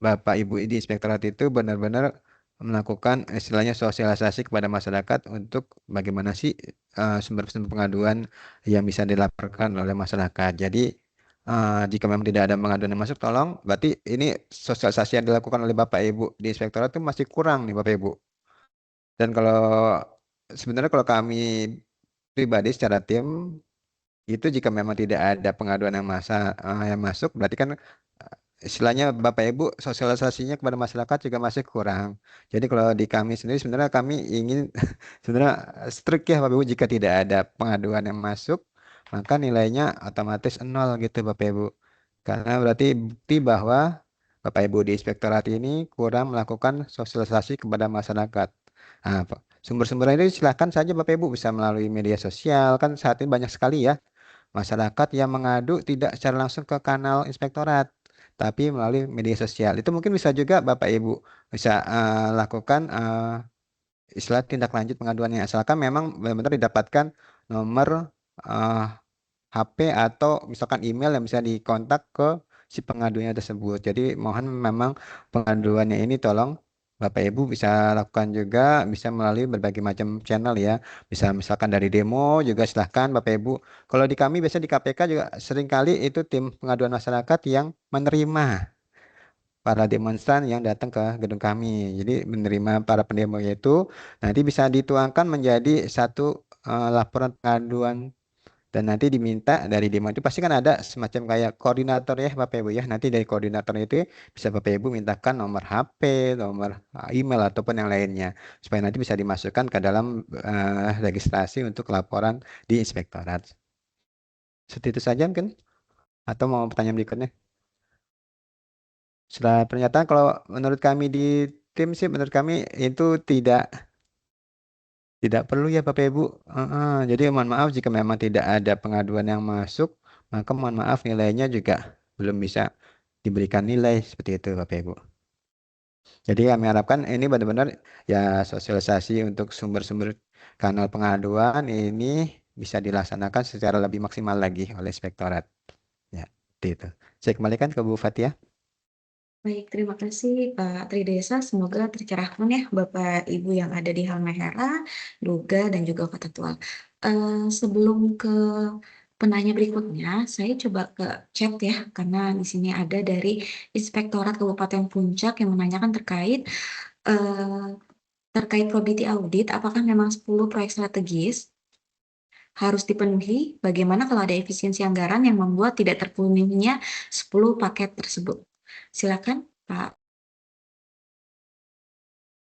Bapak Ibu di inspektorat itu benar-benar melakukan istilahnya sosialisasi kepada masyarakat untuk bagaimana sih sumber-sumber pengaduan yang bisa dilaporkan oleh masyarakat. Jadi jika memang tidak ada pengaduan yang masuk, tolong berarti ini sosialisasi yang dilakukan oleh Bapak Ibu di inspektorat itu masih kurang nih Bapak Ibu. Dan kalau sebenarnya kalau kami pribadi secara tim itu jika memang tidak ada pengaduan yang masuk, berarti kan istilahnya Bapak Ibu sosialisasinya kepada masyarakat juga masih kurang. Jadi kalau di kami sendiri sebenarnya kami ingin sebenarnya strict ya Bapak Ibu, jika tidak ada pengaduan yang masuk maka nilainya otomatis nol gitu Bapak Ibu. Karena berarti bukti bahwa Bapak Ibu di inspektorat ini kurang melakukan sosialisasi kepada masyarakat. Nah, sumber-sumber ini silakan saja Bapak Ibu bisa melalui media sosial, kan saat ini banyak sekali ya masyarakat yang mengadu tidak secara langsung ke kanal inspektorat, tapi melalui media sosial. Itu mungkin bisa juga Bapak Ibu bisa lakukan istilah tindak lanjut pengaduannya, asalkan memang benar-benar didapatkan nomor HP atau misalkan email yang bisa dikontak ke si pengaduannya tersebut. Jadi mohon memang pengaduannya ini tolong Bapak Ibu bisa lakukan juga, bisa melalui berbagai macam channel ya. Bisa misalkan dari demo juga silahkan Bapak Ibu. Kalau di kami biasanya di KPK juga seringkali itu tim pengaduan masyarakat yang menerima para demonstran yang datang ke gedung kami. Jadi menerima para pendemo itu nanti bisa dituangkan menjadi satu laporan pengaduan dan nanti diminta dari demo itu pasti kan ada semacam kayak koordinator ya Bapak Ibu ya. Nanti dari koordinator itu bisa Bapak Ibu mintakan nomor HP, nomor email ataupun yang lainnya supaya nanti bisa dimasukkan ke dalam registrasi untuk laporan di inspektorat. Seperti itu saja mungkin. Atau mau pertanyaan berikutnya? Setelah pernyataan kalau menurut kami di tim sih menurut kami itu tidak perlu ya Bapak Ibu. Jadi mohon maaf jika memang tidak ada pengaduan yang masuk, maka mohon maaf nilainya juga belum bisa diberikan nilai seperti itu Bapak Ibu. Jadi kami harapkan ini benar-benar ya sosialisasi untuk sumber-sumber kanal pengaduan ini bisa dilaksanakan secara lebih maksimal lagi oleh inspektorat. Ya, seperti itu. Saya kembalikan ke Bu Fatia. Baik, terima kasih Pak Tridesa. Semoga tercerahkan ya Bapak Ibu yang ada di Halmahera, Duga, dan juga Kota Tual. Sebelum ke penanya berikutnya, saya coba ke chat ya, karena di sini ada dari Inspektorat Kabupaten Puncak yang menanyakan terkait probity audit, apakah memang 10 proyek strategis harus dipenuhi? Bagaimana kalau ada efisiensi anggaran yang membuat tidak terpenuhinya 10 paket tersebut? Silakan Pak.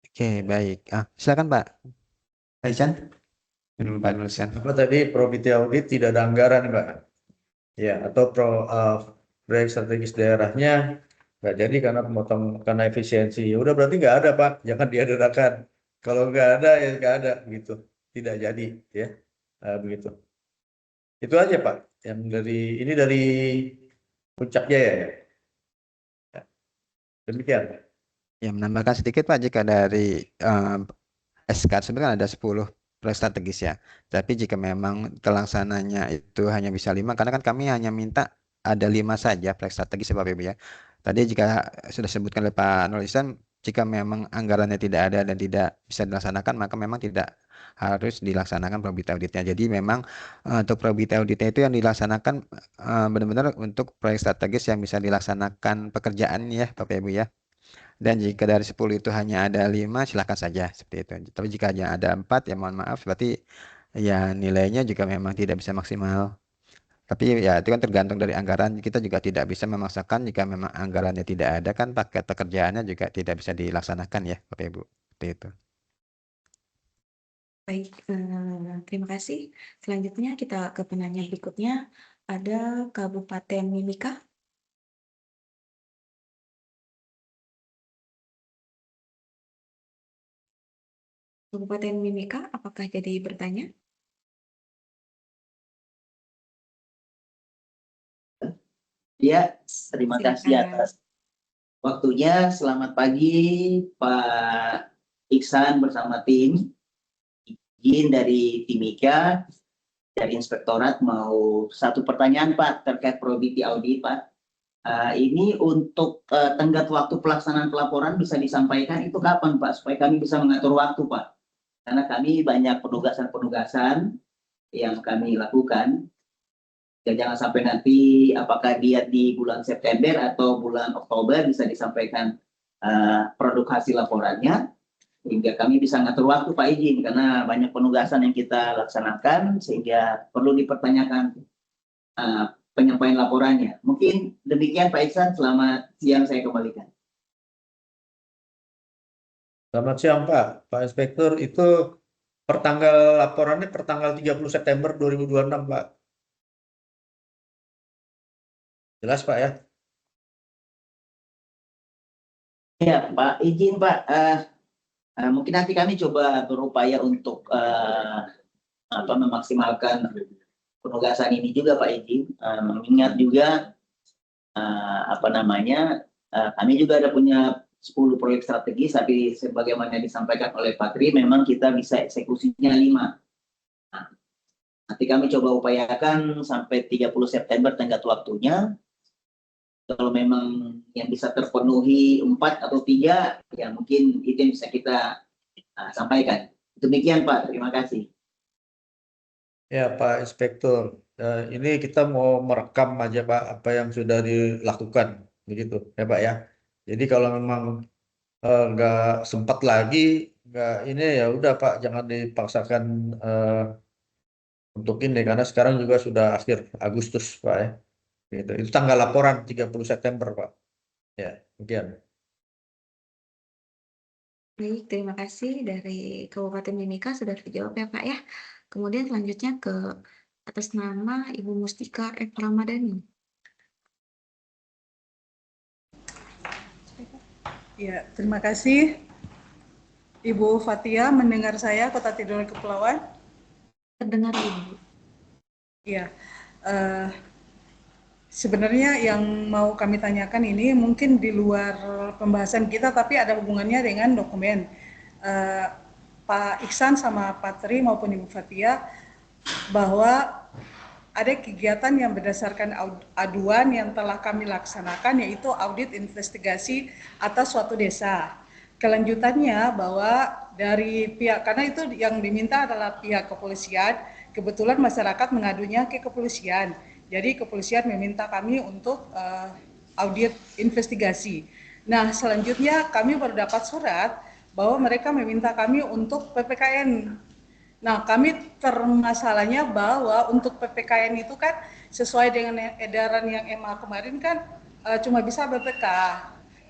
Oke, baik. Silakan Pak Aican. Pak Nursian. Apa tadi probity audit tidak ada anggaran, Pak? Ya, atau proyek strategis daerahnya nggak jadi karena efisiensi. Ya udah berarti nggak ada, Pak. Jangan diadakan. Kalau nggak ada ya nggak ada begitu. Tidak jadi ya. Begitu. Itu aja, Pak. Yang dari Puncak Jaya ya. Ya, demikian. Ya, menambahkan sedikit Pak, jika dari SK sebenarnya kan ada 10 proyek strategis ya. Tapi jika memang terlaksananya itu hanya bisa 5, karena kan kami hanya minta ada 5 saja proyek strategis ya Bapak Ibu ya. Tadi jika sudah disebutkan oleh Pak Nur Ihsan, jika memang anggarannya tidak ada dan tidak bisa dilaksanakan, maka memang tidak harus dilaksanakan probity auditnya. Jadi memang untuk probity auditnya itu yang dilaksanakan benar-benar untuk proyek strategis yang bisa dilaksanakan pekerjaan ya Bapak Ibu ya. Dan jika dari 10 itu hanya ada 5, silakan saja seperti itu. Tapi jika hanya ada 4, ya mohon maaf, berarti ya nilainya juga memang tidak bisa maksimal. Tapi ya itu kan tergantung dari anggaran. Kita juga tidak bisa memaksakan jika memang anggarannya tidak ada, kan paket pekerjaannya juga tidak bisa dilaksanakan ya Bapak Ibu. Seperti itu. Baik, terima kasih. Selanjutnya kita ke penanya berikutnya. Ada Kabupaten Mimika. Kabupaten Mimika, apakah jadi bertanya? Ya, terima kasih Silakan. atas waktunya. Selamat pagi Pak Iksan bersama tim. Izin dari Timika, dari Inspektorat mau satu pertanyaan Pak terkait probity audit Pak. Ini untuk tenggat waktu pelaksanaan pelaporan bisa disampaikan itu kapan Pak, supaya kami bisa mengatur waktu Pak. Karena kami banyak penugasan-penugasan yang kami lakukan. Ya, jangan sampai nanti apakah dia di bulan September atau bulan Oktober bisa disampaikan produk hasil laporannya, sehingga kami bisa ngatur waktu Pak izin, karena banyak penugasan yang kita laksanakan sehingga perlu dipertanyakan penyampaian laporannya. Mungkin demikian Pak Iksan, selamat siang, saya kembalikan. Selamat siang Pak. Pak Inspektur, itu laporannya pertanggal 30 September 2026 Pak. Jelas Pak ya? Ya Pak, izin Pak, mungkin nanti kami coba berupaya untuk memaksimalkan penugasan ini juga Pak izin, mengingat juga kami juga ada punya 10 proyek strategis, tapi sebagaimana disampaikan oleh Pak Tri, memang kita bisa eksekusinya 5. Nanti kami coba upayakan sampai 30 September tenggat waktunya. Kalau memang yang bisa terpenuhi 4 atau 3, ya mungkin itu yang bisa kita sampaikan. Demikian Pak, terima kasih. Ya Pak Inspektur, ini kita mau merekam aja Pak apa yang sudah dilakukan, begitu ya Pak ya. Jadi kalau memang nggak sempat lagi, nggak ini ya udah Pak, jangan dipaksakan untuk ini, karena sekarang juga sudah akhir Agustus Pak ya. Gitu. Itu tanggal laporan 30 September Pak. Ya, demikian. Baik, terima kasih dari Kabupaten Mimika sudah terjawab ya Pak ya. Kemudian selanjutnya ke atas nama Ibu Mustika F. Ramadhani. Ya, terima kasih. Ibu Fatia, mendengar saya, Kota Tidul Kepulauan? Terdengar Ibu. Ya, sebenarnya yang mau kami tanyakan ini mungkin di luar pembahasan kita, tapi ada hubungannya dengan dokumen. Pak Iksan sama Pak Tri maupun Ibu Fatia, bahwa ada kegiatan yang berdasarkan aduan yang telah kami laksanakan, yaitu audit investigasi atas suatu desa. Kelanjutannya bahwa dari pihak, karena itu yang diminta adalah pihak kepolisian, kebetulan masyarakat mengadunya ke kepolisian. Jadi kepolisian meminta kami untuk audit investigasi. Nah, selanjutnya kami baru dapat surat bahwa mereka meminta kami untuk PPKN. Nah, kami termasalahnya bahwa untuk PPKN itu kan sesuai dengan edaran yang MA kemarin kan cuma bisa BPK.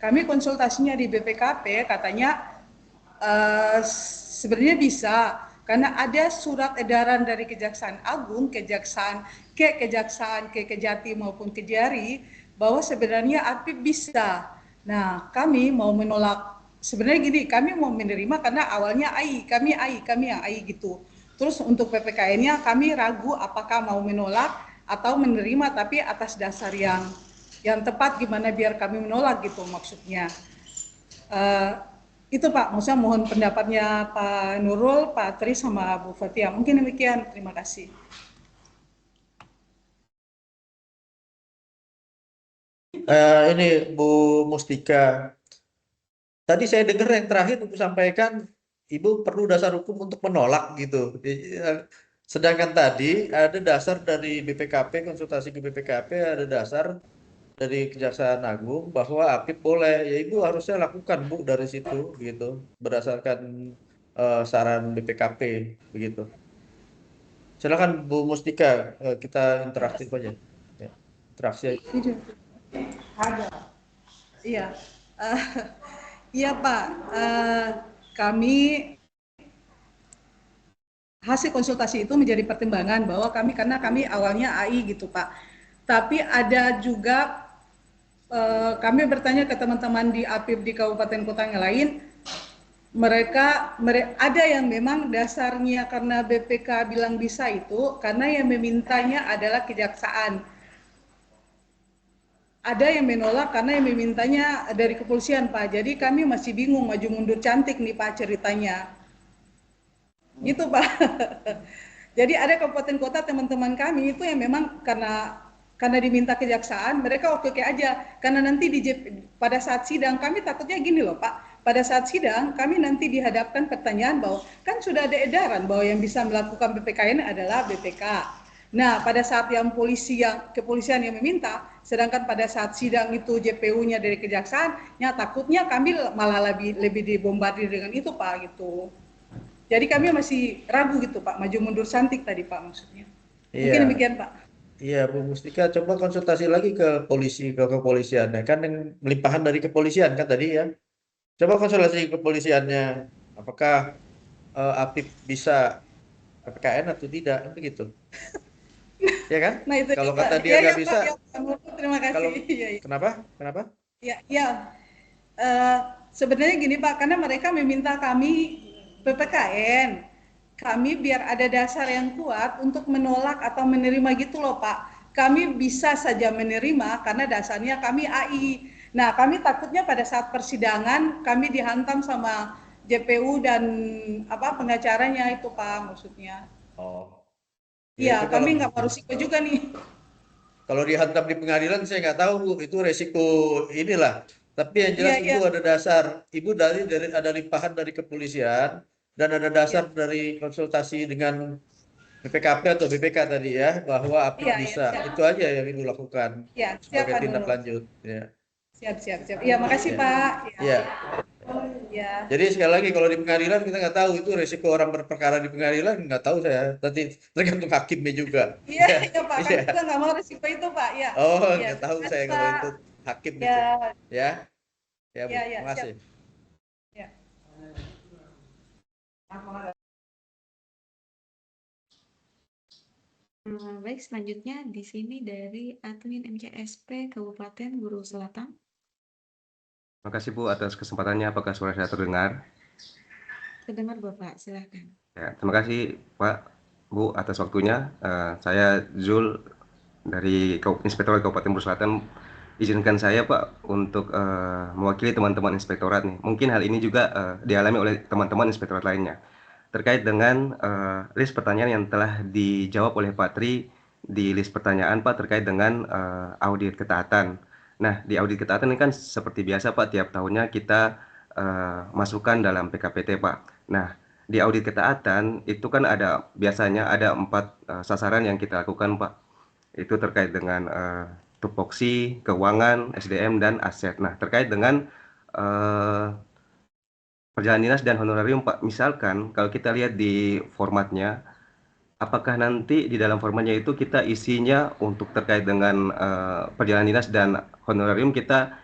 Kami konsultasinya di BPKP, katanya sebenarnya bisa, karena ada surat edaran dari Kejaksaan Agung, Kejaksaan ke Kejati maupun Kejari, bahwa sebenarnya APIP bisa. Nah, kami mau menolak. Sebenarnya gini, kami mau menerima karena awalnya kami yang AI gitu. Terus untuk PPKN-nya kami ragu apakah mau menolak atau menerima, tapi atas dasar yang tepat gimana biar kami menolak gitu maksudnya. Itu Pak, maksudnya mohon pendapatnya Pak Nurul, Pak Tri sama Bu Fatia. Mungkin demikian, terima kasih. Ini Bu Mustika. Tadi saya dengar yang terakhir Ibu sampaikan, Ibu perlu dasar hukum untuk menolak gitu. Sedangkan tadi ada dasar dari BPKP, konsultasi ke BPKP, ada dasar dari Kejaksaan Agung bahwa APIP boleh. Ya Ibu harusnya lakukan Bu dari situ gitu, berdasarkan saran BPKP begitu. Silakan Bu Mustika, kita interaktif aja. Ya, interaksi aja. Ada. Iya. Iya Pak, kami hasil konsultasi itu menjadi pertimbangan bahwa karena kami awalnya AI gitu Pak. Tapi ada juga kami bertanya ke teman-teman di APIP di kabupaten kota yang lain, mereka ada yang memang dasarnya karena BPK bilang bisa itu, karena yang memintanya adalah kejaksaan. Ada yang menolak karena yang memintanya dari kepolisian Pak. Jadi kami masih bingung, maju mundur cantik nih Pak ceritanya. Gitu Pak. Jadi ada kabupaten kota teman-teman kami itu yang memang karena diminta kejaksaan, mereka oke aja. Karena nanti pada saat sidang kami takutnya gini loh Pak. Pada saat sidang kami nanti dihadapkan pertanyaan bahwa kan sudah ada edaran bahwa yang bisa melakukan PPKN adalah BPK. Nah, pada saat yang kepolisian yang meminta, sedangkan pada saat sidang itu JPU-nya dari kejaksaan, ya takutnya kami malah lebih dibombardir dengan itu Pak gitu. Jadi kami masih ragu gitu Pak, maju mundur cantik tadi Pak maksudnya. Mungkin demikian Pak. Iya Bu Mustika, coba konsultasi lagi ke kepolisian ya kan, yang limpahan dari kepolisian kan tadi ya. Coba konsultasi ke kepolisiannya, apakah APIP bisa PPKN atau tidak, kan begitu. Ya kan? Nah, itu kalau juga. kata dia nggak bisa, terima kasih. kalau Ya. kenapa? Ya. Sebenarnya gini Pak, karena mereka meminta kami PPKN, kami biar ada dasar yang kuat untuk menolak atau menerima gitu loh Pak. Kami bisa saja menerima karena dasarnya kami AI. Nah, kami takutnya pada saat persidangan kami dihantam sama JPU dan pengacaranya itu Pak maksudnya. Oh. Iya, kami nggak mau risiko juga nih. Kalau dihantam di pengadilan saya nggak tahu Bu, itu resiko inilah. Tapi yang jelas Ibu ada dasar, Ibu dari ada limpahan dari kepolisian dan ada dasar dari konsultasi dengan BPKP atau BPK tadi ya, bahwa APIP bisa. Itu aja yang Ibu lakukan sebagai tindak lanjut. Ya. Siap. Iya, makasih Pak. Iya. Ya. Jadi sekali lagi kalau di pengadilan kita nggak tahu itu resiko orang berperkara di pengadilan, nggak tahu saya. Nanti tergantung hakimnya juga. Iya Pak, kan kita nggak mau resiko itu Pak. Ya. Oh, nggak tahu saya kalau itu hakim itu. Ya. Ya Bu, terima kasih. Ya. Baik, selanjutnya di sini dari admin MCSP Kabupaten Guru Selatan. Terima kasih Bu atas kesempatannya. Apakah suara saya terdengar? Terdengar Bapak, silakan. Ya, terima kasih Pak, Bu atas waktunya. Saya Zul dari Inspektorat Kabupaten Guru Selatan. Izinkan saya Pak untuk mewakili teman-teman inspektorat nih. Mungkin hal ini juga dialami oleh teman-teman inspektorat lainnya. Terkait dengan list pertanyaan yang telah dijawab oleh Pak Tri di list pertanyaan Pak terkait dengan audit ketaatan. Nah, di audit ketaatan ini kan seperti biasa Pak, tiap tahunnya kita masukkan dalam PKPT Pak. Nah, di audit ketaatan itu kan biasanya ada 4 sasaran yang kita lakukan Pak. Itu terkait dengan tupoksi, keuangan, SDM, dan aset. Nah, terkait dengan perjalanan dinas dan honorarium Pak, misalkan kalau kita lihat di formatnya, apakah nanti di dalam formatnya itu kita isinya untuk terkait dengan perjalanan dinas dan honorarium kita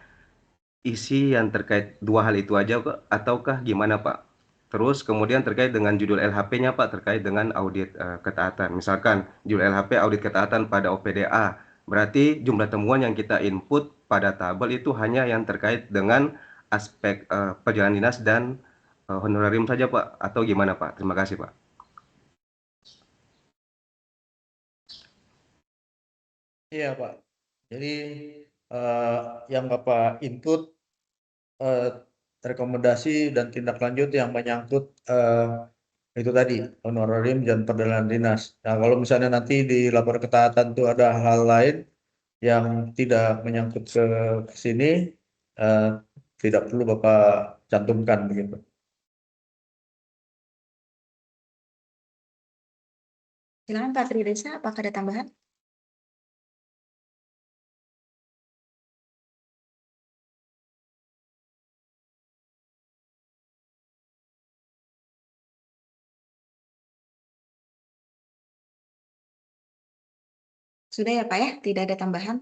isi yang terkait 2 hal itu aja Pak, ataukah gimana Pak? Terus kemudian terkait dengan judul LHP-nya Pak, terkait dengan audit ketaatan. Misalkan judul LHP audit ketaatan pada OPDA, berarti jumlah temuan yang kita input pada tabel itu hanya yang terkait dengan aspek perjalanan dinas dan honorarium saja Pak, atau gimana Pak? Terima kasih Pak. Iya Pak. Jadi yang Bapak input rekomendasi dan tindak lanjut yang menyangkut itu tadi honorarium dan perjalanan dinas. Nah, kalau misalnya nanti di laporan ketaatan itu ada hal lain yang tidak menyangkut ke sini, tidak perlu Bapak cantumkan begitu. Silakan Pak Tridesa, apakah ada tambahan? Sudah ya Pak ya, tidak ada tambahan.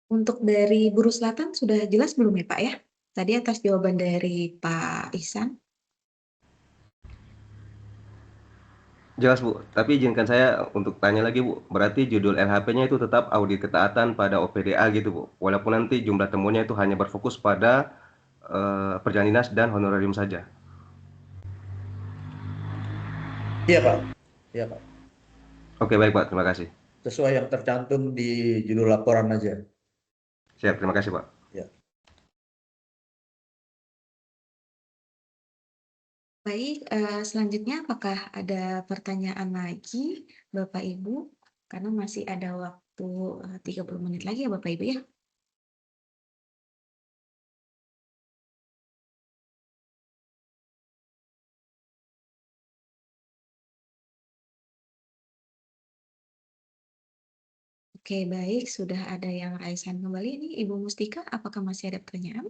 Untuk dari Buru Selatan sudah jelas belum ya Pak ya? Tadi atas jawaban dari Pak Ihsan. Jelas Bu, tapi izinkan saya untuk tanya lagi Bu, berarti judul LHP-nya itu tetap audit ketaatan pada OPDA gitu Bu, walaupun nanti jumlah temuannya itu hanya berfokus pada perjalanan dinas dan honorarium saja. Iya Pak. Iya Pak. Oke baik Pak, terima kasih. Sesuai yang tercantum di judul laporan aja. Siap, terima kasih Pak. Ya. Baik, selanjutnya apakah ada pertanyaan lagi Bapak Ibu? Karena masih ada waktu 30 menit lagi ya Bapak Ibu ya. Oke, baik. Sudah ada yang raise hand kembali. Ini Ibu Mustika, apakah masih ada pertanyaan?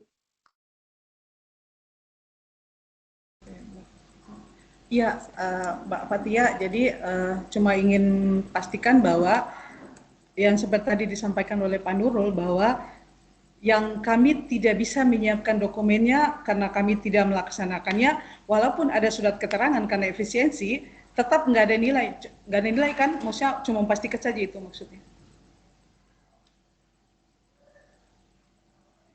Iya, Mbak Fatia, jadi cuma ingin pastikan bahwa yang seperti tadi disampaikan oleh Pak Nurul bahwa yang kami tidak bisa menyiapkan dokumennya karena kami tidak melaksanakannya, walaupun ada surat keterangan karena efisiensi, tetap nggak ada nilai kan? Maksudnya cuma pastikan saja itu maksudnya.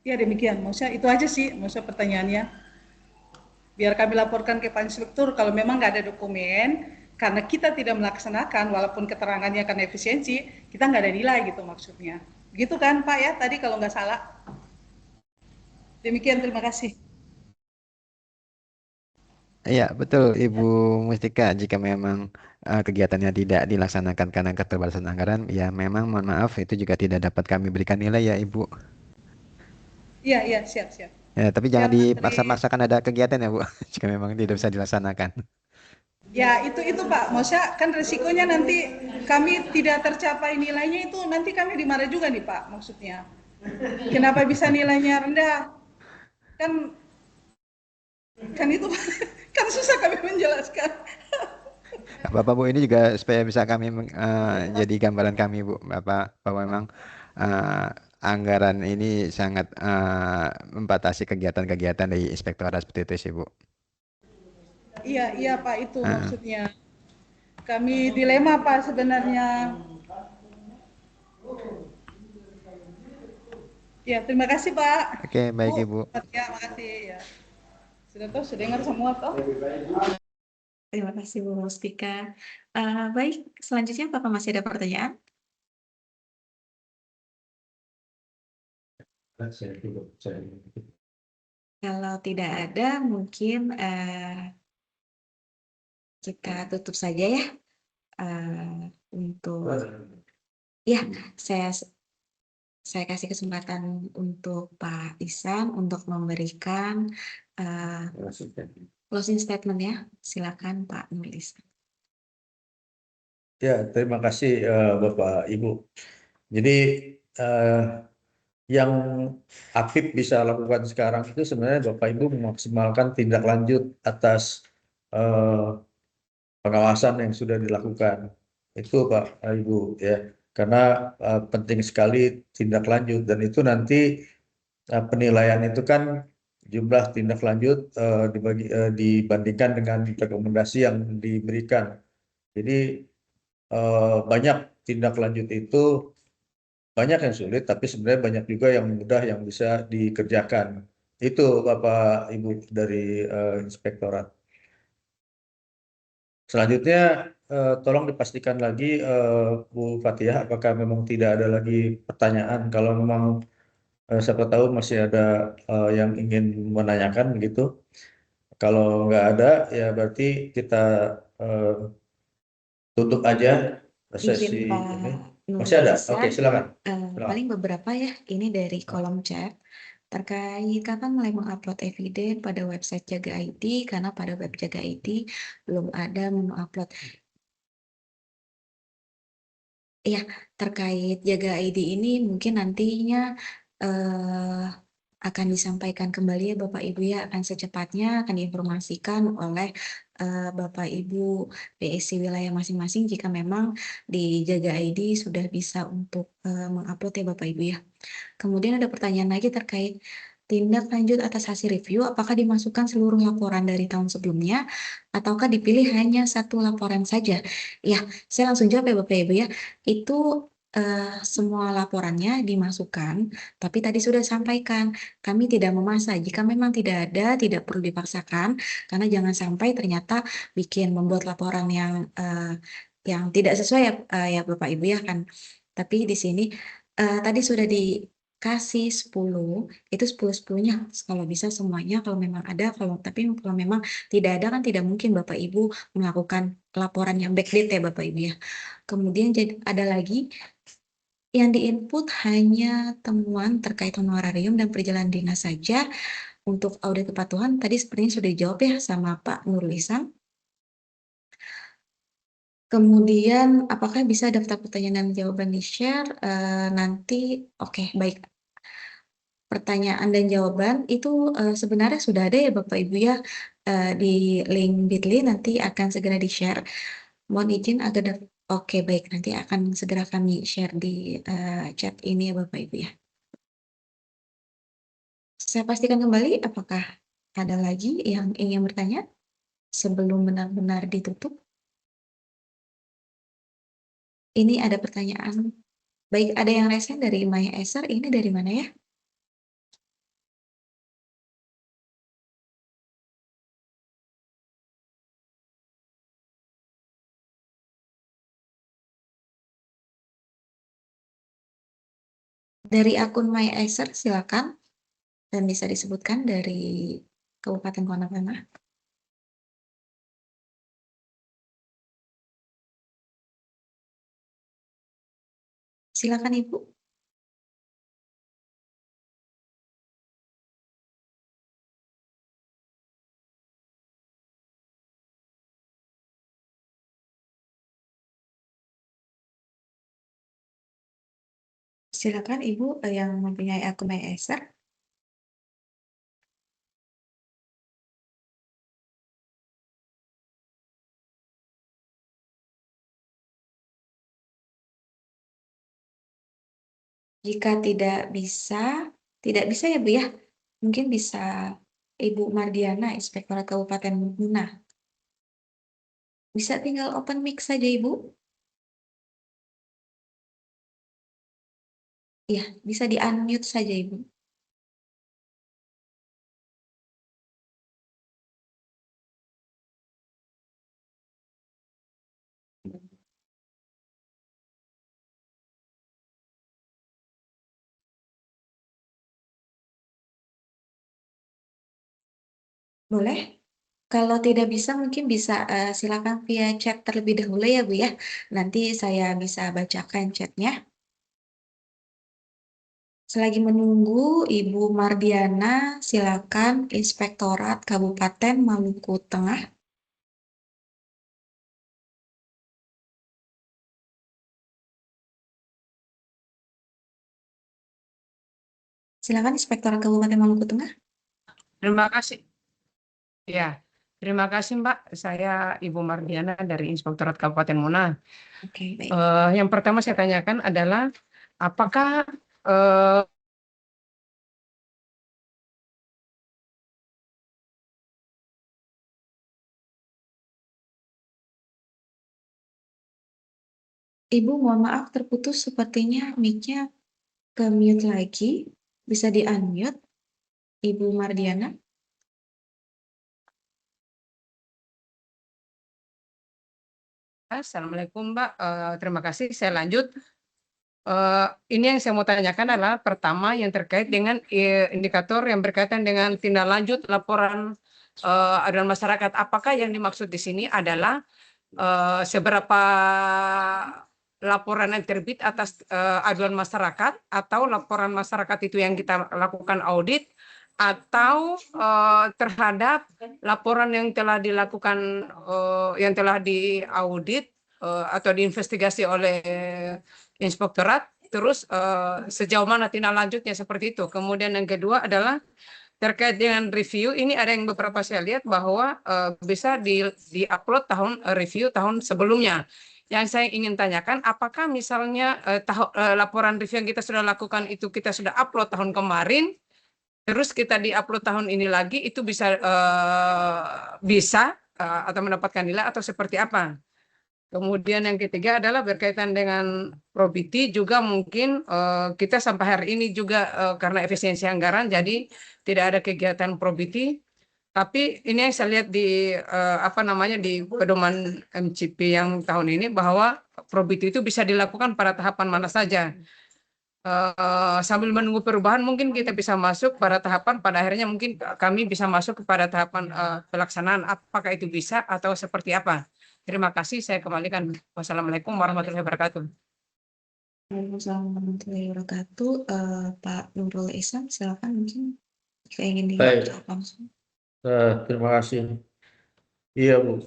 Ya demikian, maksudnya itu aja sih, maksudnya pertanyaannya. Biar kami laporkan ke Pak Inspektur kalau memang nggak ada dokumen, karena kita tidak melaksanakan walaupun keterangannya karena efisiensi, kita nggak ada nilai gitu maksudnya. Begitu kan Pak ya, tadi kalau nggak salah. Demikian, terima kasih. Iya, betul Ibu Mustika. Jika memang kegiatannya tidak dilaksanakan karena keterbatasan anggaran, ya memang mohon maaf itu juga tidak dapat kami berikan nilai ya Ibu. Iya, iya, siap. Ya, tapi jangan Menteri. dipaksa-paksakan ada kegiatan ya Bu, jika memang tidak bisa dilaksanakan. Ya, itu Pak. Maksudnya kan resikonya nanti kami tidak tercapai nilainya itu nanti kami dimarah juga nih Pak, maksudnya. Kenapa bisa nilainya rendah? Kan itu kan susah kami menjelaskan. Bapak Bu, ini juga supaya bisa kami jadi gambaran kami Bu, Bapak bahwa memang anggaran ini sangat membatasi kegiatan-kegiatan dari inspektorat seperti itu sih Bu. Iya Pak, itu maksudnya. Kami dilema Pak sebenarnya. Ya, terima kasih Pak. Oke, baik Ibu. Ya, makasih ya. Sudah dengar semua toh? Terima kasih Bu Mustika. Baik, selanjutnya apakah masih ada pertanyaan? Kalau tidak ada, mungkin kita tutup saja ya. Untuk ya, saya kasih kesempatan untuk Pak Ihsan untuk memberikan closing statement ya. Silakan Pak Nurul Ihsan. Ya, terima kasih Bapak Ibu. Jadi yang aktif bisa lakukan sekarang itu sebenarnya Bapak Ibu memaksimalkan tindak lanjut atas pengawasan yang sudah dilakukan. Itu Pak Ibu ya. Karena penting sekali tindak lanjut dan itu nanti penilaian itu kan jumlah tindak lanjut dibandingkan dengan rekomendasi yang diberikan. Jadi banyak tindak lanjut itu banyak yang sulit, tapi sebenarnya banyak juga yang mudah yang bisa dikerjakan. Itu Bapak Ibu dari Inspektorat. Selanjutnya tolong dipastikan lagi Bu Fatihah apakah memang tidak ada lagi pertanyaan. Kalau memang siapa tahu masih ada yang ingin menanyakan begitu. Kalau nggak ada ya berarti kita tutup aja sesi Izin Pak ini. Nurul Masih ada? Ihsan, Oke, silakan. Silakan. paling beberapa ya ini dari kolom chat terkait kapan mulai mengupload eviden pada website Jaga ID karena pada web Jaga ID belum ada menu upload. Iya, terkait Jaga ID ini mungkin nantinya akan disampaikan kembali ya Bapak Ibu ya, akan secepatnya akan diinformasikan oleh Bapak Ibu PSC wilayah masing-masing jika memang di Jaga ID sudah bisa untuk mengupload ya Bapak Ibu ya. Kemudian ada pertanyaan lagi terkait tindak lanjut atas hasil review, apakah dimasukkan seluruh laporan dari tahun sebelumnya ataukah dipilih hanya satu laporan saja? Ya, saya langsung jawab ya Bapak Ibu ya. Itu semua laporannya dimasukkan, tapi tadi sudah sampaikan, kami tidak memaksa. Jika memang tidak ada, tidak perlu dipaksakan, karena jangan sampai ternyata membuat laporan yang tidak sesuai ya Bapak Ibu ya kan. Tapi di sini tadi sudah dikasih 10, itu 10-10-nya kalau bisa semuanya kalau memang ada, tapi kalau memang tidak ada kan tidak mungkin Bapak Ibu melakukan laporan yang backdate ya Bapak Ibu ya. Kemudian ada lagi yang diinput hanya temuan terkait honorarium dan perjalanan dinas saja. Untuk audit kepatuhan tadi sepertinya sudah dijawab ya sama Pak Nurul Ihsan. Kemudian apakah bisa daftar pertanyaan dan jawaban di-share nanti? Oke, baik. Pertanyaan dan jawaban itu sebenarnya sudah ada ya Bapak Ibu ya di link Bitly nanti akan segera di-share. Mohon izin agar oke baik nanti akan segera kami share di chat ini ya Bapak Ibu ya. Saya pastikan kembali apakah ada lagi yang ingin bertanya sebelum benar-benar ditutup. Ini ada pertanyaan. Baik, ada yang resen dari Maya Eser. Ini dari mana ya? Dari akun Maya Eser, silakan. Dan bisa disebutkan dari Kabupaten Kota mana. Silakan Ibu. Silakan Ibu yang mempunyai akun Maya Eser. Jika tidak bisa ya Bu ya. Mungkin bisa Ibu Mardiana, Inspektorat Kabupaten Muna. Bisa tinggal open mic saja Ibu. Iya, bisa di-unmute saja Ibu. Boleh? Kalau tidak bisa mungkin bisa silakan via chat terlebih dahulu ya Bu ya. Nanti saya bisa bacakan chatnya. Selagi menunggu Ibu Mardiana, silakan Inspektorat Kabupaten Maluku Tengah. Silakan Inspektorat Kabupaten Maluku Tengah. Terima kasih. Ya, terima kasih Mbak. Saya Ibu Mardiana dari Inspektorat Kabupaten Muna. Oke, baik. Yang pertama saya tanyakan adalah apakah eh, Ibu, mohon maaf terputus sepertinya mic-nya ke mute lagi. Bisa di-unmute, Ibu Mardiana. Assalamualaikum Mbak, terima kasih. Saya lanjut. Ini yang saya mau tanyakan adalah pertama yang terkait dengan indikator yang berkaitan dengan tindak lanjut laporan aduan masyarakat. Apakah yang dimaksud di sini adalah seberapa laporan yang terbit atas aduan masyarakat atau laporan masyarakat itu yang kita lakukan audit atau terhadap laporan yang telah dilakukan yang telah diaudit atau diinvestigasi oleh inspektorat, terus sejauh mana tindak lanjutnya seperti itu. Kemudian yang kedua adalah terkait dengan review, ini ada yang beberapa saya lihat bahwa bisa di-upload review tahun sebelumnya. Yang saya ingin tanyakan, apakah misalnya laporan review yang kita sudah lakukan itu kita sudah upload tahun kemarin, terus kita di-upload tahun ini lagi, itu bisa atau mendapatkan nilai atau seperti apa? Kemudian yang ketiga adalah berkaitan dengan probity juga mungkin kita sampai hari ini juga karena efisiensi anggaran jadi tidak ada kegiatan probity. Tapi ini yang saya lihat di di pedoman MCP yang tahun ini bahwa probity itu bisa dilakukan pada tahapan mana saja. Sambil menunggu perubahan mungkin kita bisa masuk pada tahapan pada akhirnya mungkin kami bisa masuk kepada tahapan pelaksanaan apakah itu bisa atau seperti apa. Terima kasih, saya kembalikan. Wassalamualaikum warahmatullahi wabarakatuh. Waalaikumsalam warahmatullahi wabarakatuh. Pak Nurul Ihsan, silakan mungkin jika ingin Baik. dijawab langsung. Terima kasih. Iya Bu,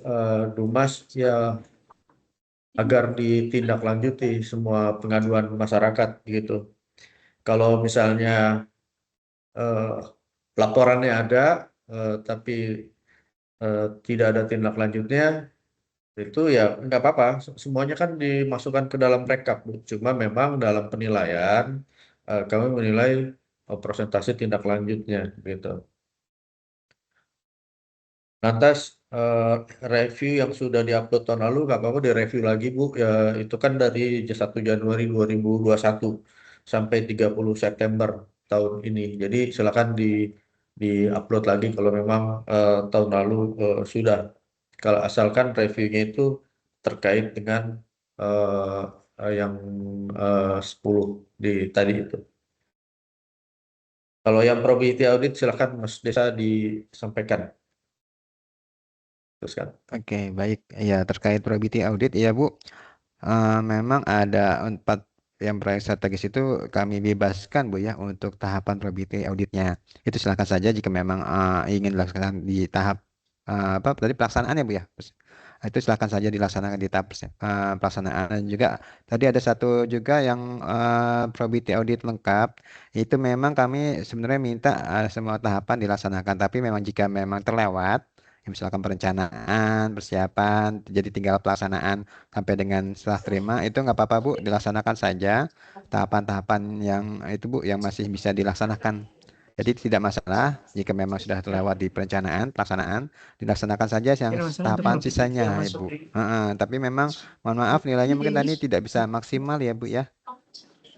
Dumas ya agar ditindaklanjuti semua pengaduan masyarakat gitu. Kalau misalnya laporannya ada, tapi tidak ada tindak lanjutnya, itu ya nggak apa-apa. Semuanya kan dimasukkan ke dalam rekap, Bu. Cuma memang dalam penilaian kami menilai persentase tindak lanjutnya gitu. Lantas review yang sudah diupload tahun lalu nggak apa-apa direview lagi Bu. Ya, itu kan dari 1 Januari 2021 sampai 30 September tahun ini. Jadi silakan di-upload lagi kalau memang tahun lalu sudah. Kalau asalkan reviewnya itu terkait dengan yang 10 di tadi itu. Kalau yang probability audit silakan Mas Desa disampaikan. Teruskan. Oke, baik. Ya, terkait probability audit, ya Bu. Memang ada 4 yang proyek strategis itu kami bebaskan Bu ya untuk tahapan probability auditnya. Itu silakan saja jika memang ingin dilaksanakan di tahap apa tadi pelaksanaannya Bu ya. Itu silakan saja dilaksanakan di tahap pelaksanaan. Dan juga tadi ada satu juga yang probability audit lengkap. Itu memang kami sebenarnya minta semua tahapan dilaksanakan. Tapi memang jika memang terlewat, misalkan perencanaan, persiapan, jadi tinggal pelaksanaan sampai dengan setelah terima itu nggak apa-apa Bu, dilaksanakan saja tahapan-tahapan yang itu Bu yang masih bisa dilaksanakan. Jadi tidak masalah jika memang sudah terlewat di perencanaan, pelaksanaan, dilaksanakan saja yang tahapan sisanya ya Bu. Tapi memang mohon maaf nilainya mungkin tadi tidak bisa maksimal ya Bu ya.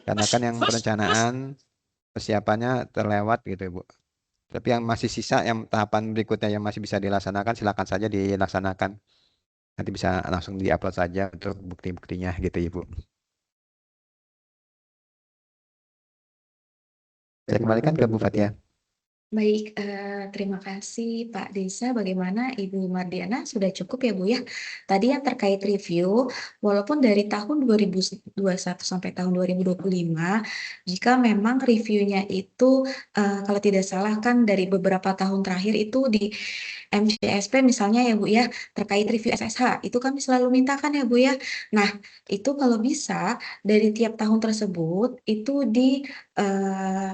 Karena kan yang perencanaan persiapannya terlewat gitu ya Bu. Tapi yang masih sisa, yang tahapan berikutnya yang masih bisa dilaksanakan, silakan saja dilaksanakan. Nanti bisa langsung diupload saja untuk bukti-buktinya gitu ya Bu. Saya kembalikan ke Bu Fatia. Baik, terima kasih Pak Desa. Bagaimana Ibu Mardiana? Sudah cukup ya Bu ya? Tadi yang terkait review, walaupun dari tahun 2021 sampai tahun 2025, jika memang reviewnya itu kalau tidak salah kan dari beberapa tahun terakhir itu di MCSP misalnya ya Bu ya, terkait review SSH, itu kami selalu mintakan ya Bu ya. Nah, itu kalau bisa dari tiap tahun tersebut itu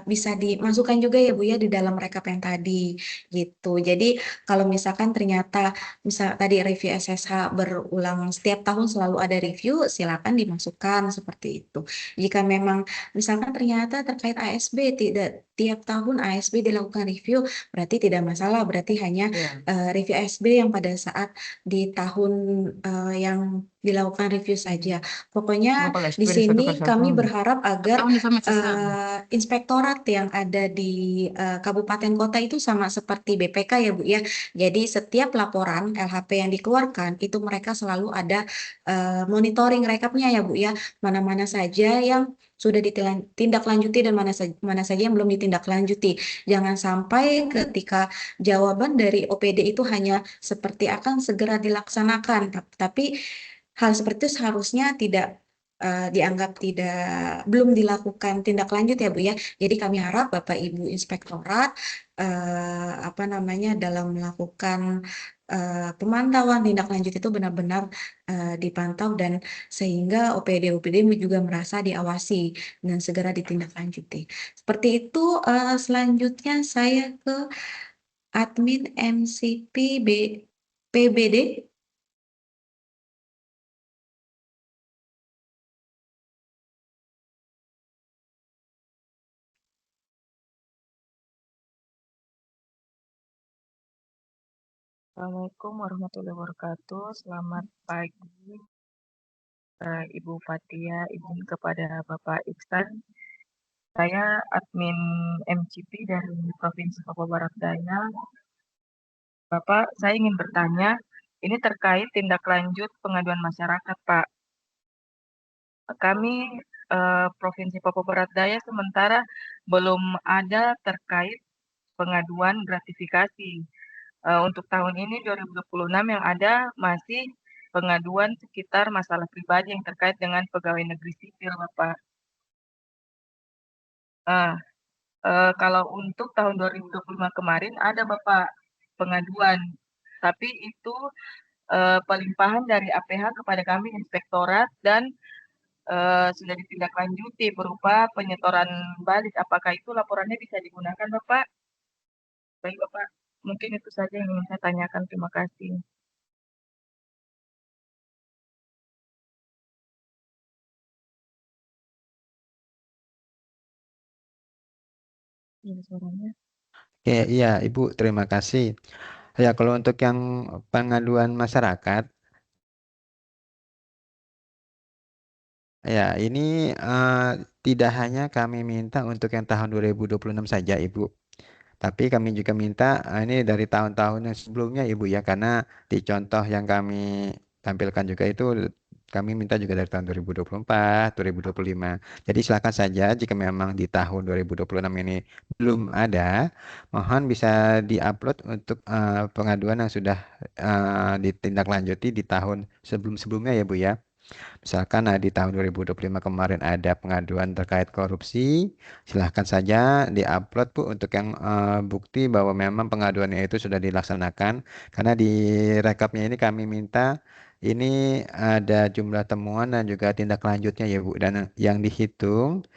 bisa dimasukkan juga ya Bu ya di dalam rekap yang tadi gitu. Jadi kalau misalkan ternyata misal tadi review SSH berulang setiap tahun selalu ada review, silakan dimasukkan seperti itu. Jika memang misalkan ternyata terkait ASB tidak tiap tahun ASB dilakukan review, berarti tidak masalah, berarti hanya review ASB yang pada saat di tahun yang dilakukan review saja. Pokoknya Kalau di SP satu sini kali satu kami tahun. berharap agar Tahun sama selesai. inspektorat yang ada di kabupaten kota itu sama seperti BPK ya Bu ya. Jadi setiap laporan LHP yang dikeluarkan itu mereka selalu ada monitoring rekapnya ya Bu ya. Mana-mana saja yang sudah ditindaklanjuti dan mana saja yang belum ditindaklanjuti. Jangan sampai ketika jawaban dari OPD itu hanya seperti akan segera dilaksanakan, tapi hal seperti itu seharusnya tidak dianggap belum dilakukan tindak lanjut ya Bu ya. Jadi kami harap Bapak Ibu Inspektorat dalam melakukan pemantauan tindak lanjut itu benar-benar dipantau dan sehingga OPD juga merasa diawasi dan segera ditindaklanjuti. Seperti itu, selanjutnya saya ke admin MCP PBD. Assalamualaikum warahmatullahi wabarakatuh. Selamat pagi, Ibu Fatia. Izin kepada Bapak Iksan. Saya admin MCP dari Provinsi Papua Barat Daya. Bapak, saya ingin bertanya, ini terkait tindak lanjut pengaduan masyarakat, Pak. Kami Provinsi Papua Barat Daya sementara belum ada terkait pengaduan gratifikasi. Untuk tahun ini 2026 yang ada masih pengaduan sekitar masalah pribadi yang terkait dengan pegawai negeri sipil, Bapak. Kalau untuk tahun 2025 kemarin ada Bapak pengaduan, tapi itu pelimpahan dari APH kepada kami inspektorat dan sudah ditindaklanjuti berupa penyetoran balik. Apakah itu laporannya bisa digunakan, Bapak? Baik, Bapak. Mungkin itu saja yang ingin saya tanyakan. Terima kasih. Ini suaranya. Oke, iya Ibu, terima kasih. Ya, kalau untuk yang pengaduan masyarakat, ya ini tidak hanya kami minta untuk yang tahun 2026 saja, Ibu. Tapi kami juga minta ini dari tahun-tahun yang sebelumnya, Ibu ya, karena di contoh yang kami tampilkan juga itu kami minta juga dari tahun 2024, 2025. Jadi silakan saja jika memang di tahun 2026 ini belum ada, mohon bisa diupload untuk pengaduan yang sudah ditindaklanjuti di tahun sebelum-sebelumnya ya Bu ya. Misalkan di tahun 2025 kemarin ada pengaduan terkait korupsi, silahkan saja diupload Bu untuk yang bukti bahwa memang pengaduannya itu sudah dilaksanakan. Karena di rekapnya ini kami minta ini ada jumlah temuan dan juga tindak lanjutnya ya Bu. Dan yang dihitung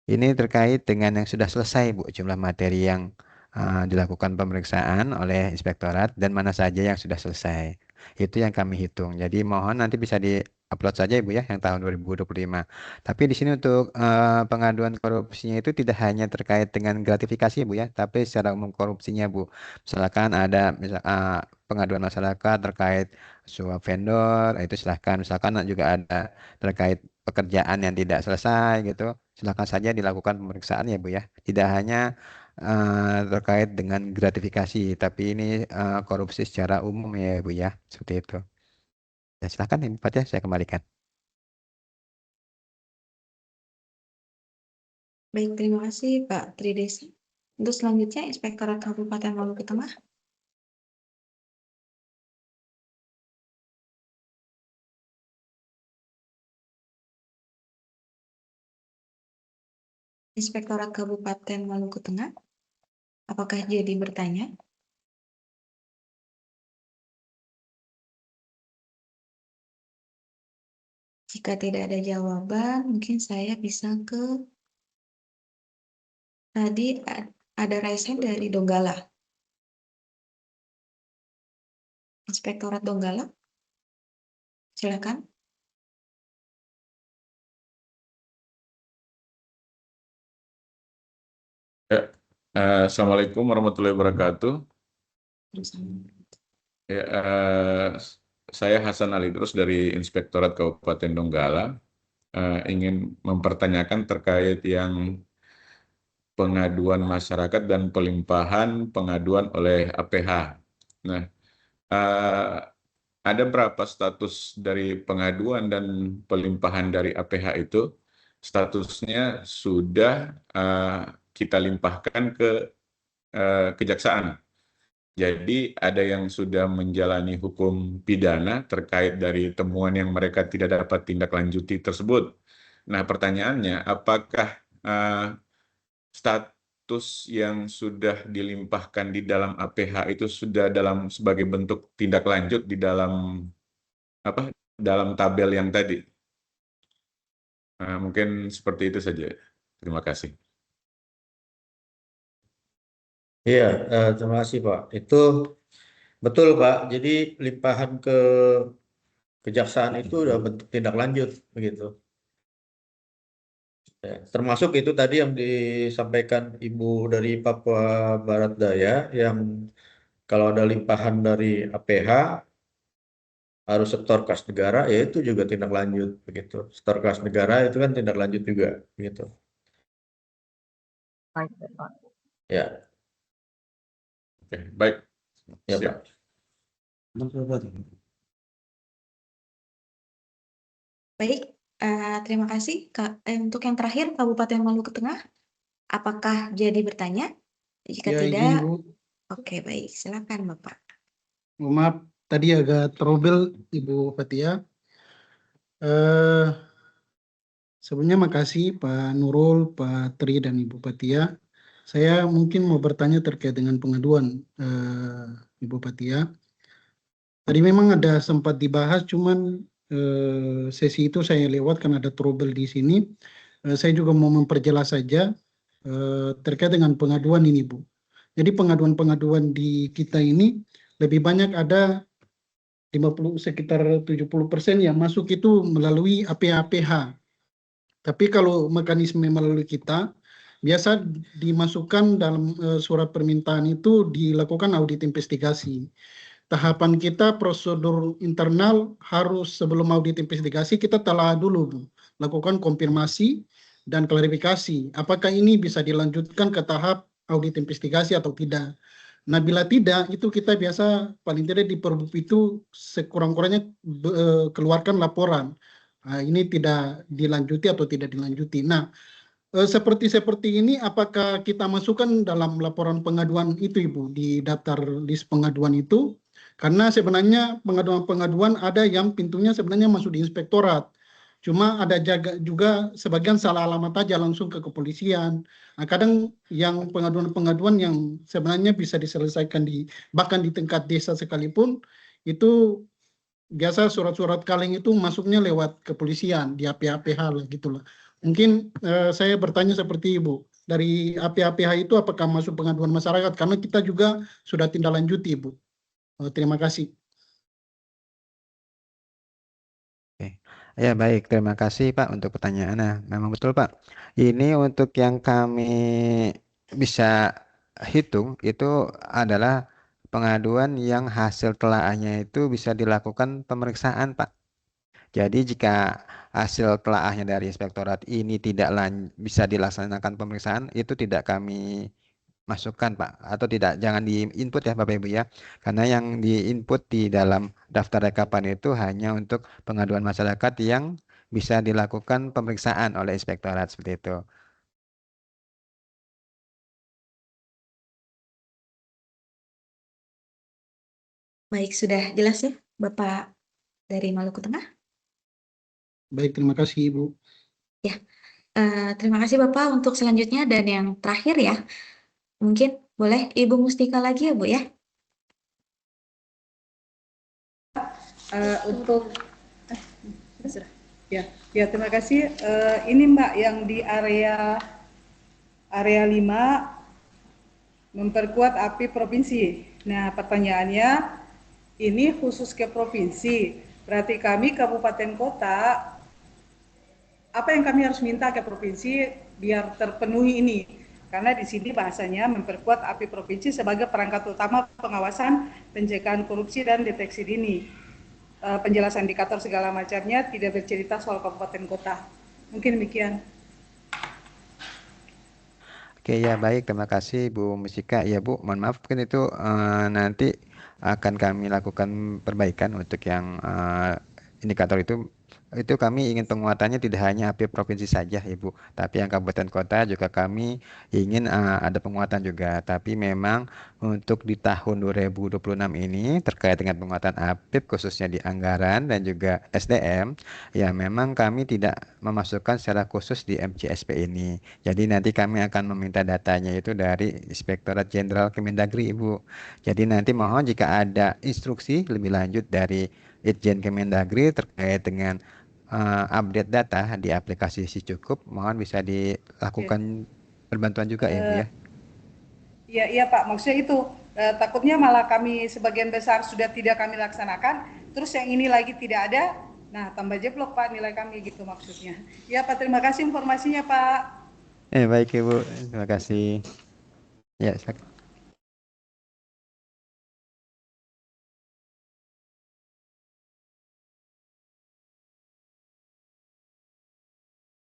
ini terkait dengan yang sudah selesai Bu, jumlah materi yang dilakukan pemeriksaan oleh inspektorat dan mana saja yang sudah selesai. Itu yang kami hitung. Jadi mohon nanti bisa di-upload saja Ibu ya yang tahun 2025. Tapi di sini untuk pengaduan korupsinya itu tidak hanya terkait dengan gratifikasi Bu ya, tapi secara umum korupsinya Bu. Misalkan ada pengaduan masyarakat terkait suap vendor, itu silahkan. Misalkan juga ada terkait pekerjaan yang tidak selesai gitu, silakan saja dilakukan pemeriksaan ya Bu ya. Tidak hanya terkait dengan gratifikasi, tapi ini korupsi secara umum ya Bu ya, seperti itu. Ya silakan Ibu Fatia, saya kembalikan. Baik, terima kasih Pak Tridesa. Untuk selanjutnya Inspektorat Kabupaten Maluku Tengah. Inspektorat Kabupaten Maluku Tengah, apakah jadi bertanya? Jika tidak ada jawaban, mungkin saya bisa ke tadi ada Raisen dari Donggala. Inspektorat Donggala, silakan. Ya, Assalamualaikum warahmatullahi wabarakatuh. Ya, saya Hasan Ali Terus dari Inspektorat Kabupaten Donggala. Ingin mempertanyakan terkait yang pengaduan masyarakat dan pelimpahan pengaduan oleh APH. Nah, ada berapa status dari pengaduan dan pelimpahan dari APH itu? Statusnya sudah kita limpahkan ke kejaksaan. Jadi ada yang sudah menjalani hukum pidana terkait dari temuan yang mereka tidak dapat tindak lanjuti tersebut. Nah, pertanyaannya, apakah status yang sudah dilimpahkan di dalam APH itu sudah sebagai bentuk tindak lanjut di dalam tabel yang tadi? Mungkin seperti itu saja. Terima kasih. Iya, terima kasih Pak. Itu betul Pak. Jadi limpahan ke kejaksaan itu udah bentuk tindak lanjut begitu. Ya, termasuk itu tadi yang disampaikan Ibu dari Papua Barat Daya yang kalau ada limpahan dari APH harus setor kas negara, ya itu juga tindak lanjut begitu. Setor kas negara itu kan tindak lanjut juga begitu. Baik, Pak. Ya. Oke, baik. Ya, Siap. Pak. Baik, terima kasih. Untuk yang terakhir, Kabupaten Maluku Tengah, apakah jadi bertanya? Jika Ya, tidak, izin, Bu. oke baik, silakan Bapak. Mohon maaf, tadi agak trouble Ibu Fatia. Sebelumnya makasih Pak Nurul, Pak Tri, dan Ibu Fatia. Saya mungkin mau bertanya terkait dengan pengaduan Ibu Fatia. Tadi memang ada sempat dibahas, cuman sesi itu saya lewat karena ada trouble di sini. Saya juga mau memperjelas saja terkait dengan pengaduan ini, Bu. Jadi pengaduan-pengaduan di kita ini lebih banyak ada sekitar 70% yang masuk itu melalui APH. Tapi kalau mekanisme melalui kita, biasa dimasukkan dalam surat permintaan itu dilakukan audit investigasi. Tahapan kita prosedur internal harus sebelum audit investigasi kita telah dulu Bu, lakukan konfirmasi dan klarifikasi. Apakah ini bisa dilanjutkan ke tahap audit investigasi atau tidak? Nah, bila tidak, itu kita biasa paling tidak di Perbub itu sekurang-kurangnya keluarkan laporan. Nah, ini tidak dilanjuti atau tidak dilanjuti. Nah, seperti ini, apakah kita masukkan dalam laporan pengaduan itu, Ibu, di daftar list pengaduan itu? Karena sebenarnya pengaduan-pengaduan ada yang pintunya sebenarnya masuk di inspektorat. Cuma ada juga sebagian salah alamat aja langsung ke kepolisian. Nah, kadang yang pengaduan-pengaduan yang sebenarnya bisa diselesaikan bahkan di tingkat desa sekalipun, itu biasa surat-surat kaleng itu masuknya lewat kepolisian, di APH lah gitulah. Mungkin saya bertanya seperti Ibu, dari APH itu apakah masuk pengaduan masyarakat? Karena kita juga sudah tindak lanjuti, Ibu. Terima kasih. Ya baik, terima kasih Pak untuk pertanyaannya. Memang betul Pak. Ini untuk yang kami bisa hitung itu adalah pengaduan yang hasil telaahnya itu bisa dilakukan pemeriksaan Pak. Jadi jika hasil telaahnya dari inspektorat ini tidak bisa dilaksanakan pemeriksaan, itu tidak kami masukkan Pak, atau tidak, jangan di-input ya Bapak Ibu ya, karena yang di-input di dalam daftar rekapan itu hanya untuk pengaduan masyarakat yang bisa dilakukan pemeriksaan oleh inspektorat seperti itu. Baik, sudah jelas ya, Bapak dari Maluku Tengah? Baik, terima kasih Ibu. Ya, terima kasih Bapak untuk selanjutnya dan yang terakhir ya. Mungkin boleh Ibu Mustika lagi ya Bu ya? Untuk ya terima kasih. Ini Mbak yang di area 5 memperkuat API provinsi. Nah, pertanyaannya ini khusus ke provinsi. Berarti kami kabupaten kota, apa yang kami harus minta ke provinsi biar terpenuhi ini? Karena di sini bahasanya memperkuat API provinsi sebagai perangkat utama pengawasan, pencegahan korupsi dan deteksi dini. Penjelasan indikator segala macamnya tidak bercerita soal kabupaten kota. Mungkin demikian. Oke ya baik, terima kasih Bu Musika. Ya Bu, mohon maaf mungkin itu nanti akan kami lakukan perbaikan untuk yang indikator itu kami ingin penguatannya tidak hanya API provinsi saja Ibu, tapi yang kabupaten kota juga kami ingin ada penguatan juga. Tapi memang untuk di tahun 2026 ini terkait dengan penguatan APIP khususnya di anggaran dan juga SDM, ya memang kami tidak memasukkan secara khusus di MCSP ini. Jadi nanti kami akan meminta datanya itu dari Inspektorat Jenderal Kemendagri Ibu. Jadi nanti mohon jika ada instruksi lebih lanjut dari Itjen Kemendagri terkait dengan update data di aplikasi SICukup, mohon bisa dilakukan perbantuan juga ya Bu ya. Iya Pak, maksudnya itu takutnya malah kami sebagian besar sudah tidak kami laksanakan, terus yang ini lagi tidak ada, nah tambah jeblok Pak nilai kami gitu maksudnya. Ya Pak, terima kasih informasinya Pak. Baik Ibu, terima kasih. Ya, silakan.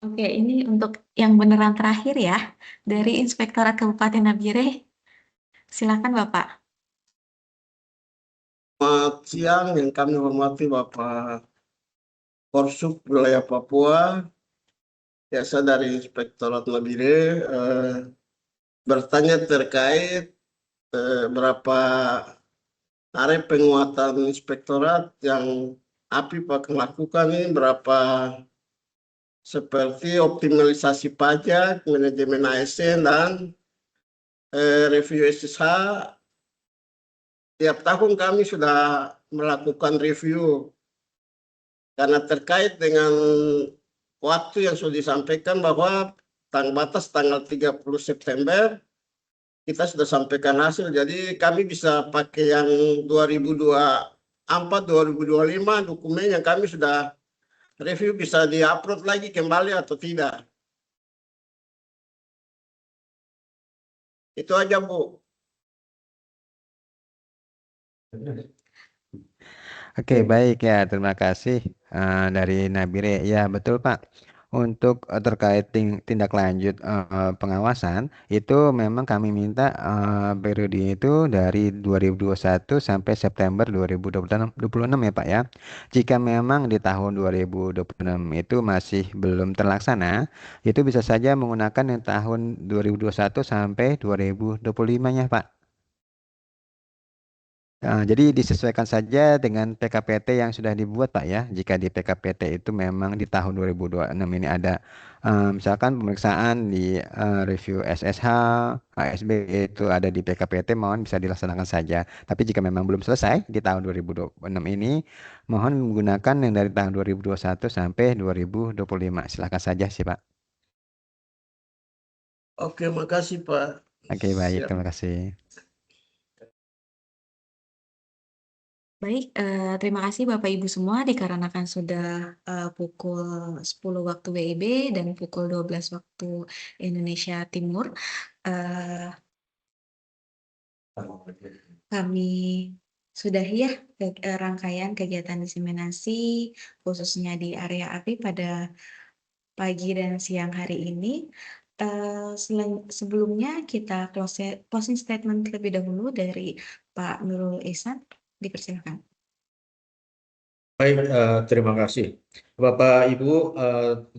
Oke, ini untuk yang beneran terakhir ya, dari Inspektorat Kabupaten Nabire. Silakan Bapak. Selamat siang, yang kami hormati Bapak Korsub Wilayah Papua, biasa dari Inspektorat Nabire, bertanya terkait berapa hari penguatan inspektorat yang API akan lakukan ini, berapa seperti optimalisasi pajak, manajemen ASN, dan review SSH. Tiap tahun kami sudah melakukan review karena terkait dengan waktu yang sudah disampaikan bahwa batas tanggal 30 September kita sudah sampaikan hasil, jadi kami bisa pakai yang 2024-2025 dokumen yang kami sudah review bisa diupload lagi kembali atau tidak. Itu aja Bu. Oke, baik ya. Terima kasih dari Nabire. Ya, betul Pak. Untuk terkait tindak lanjut pengawasan, itu memang kami minta periode itu dari 2021 sampai September 2026 ya Pak ya. Jika memang di tahun 2026 itu masih belum terlaksana, itu bisa saja menggunakan yang tahun 2021 sampai 2025-nya Pak. Jadi disesuaikan saja dengan PKPT yang sudah dibuat Pak ya. Jika di PKPT itu memang di tahun 2026 ini ada misalkan pemeriksaan di review SSH, ASB itu ada di PKPT, mohon bisa dilaksanakan saja. Tapi jika memang belum selesai di tahun 2026 ini, mohon menggunakan yang dari tahun 2021 sampai 2025. Silakan saja sih Pak. Oke, makasih Pak. Oke, baik, Siap. terima kasih. Baik, terima kasih Bapak Ibu semua dikarenakan sudah pukul 10 waktu WIB dan pukul 12 waktu Indonesia Timur. Kami sudahi ya rangkaian kegiatan diseminasi khususnya di area API pada pagi dan siang hari ini. Sebelumnya kita closing statement terlebih dahulu dari Pak Nurul Ihsan. Dipersilakan. Baik, terima kasih. Bapak Ibu,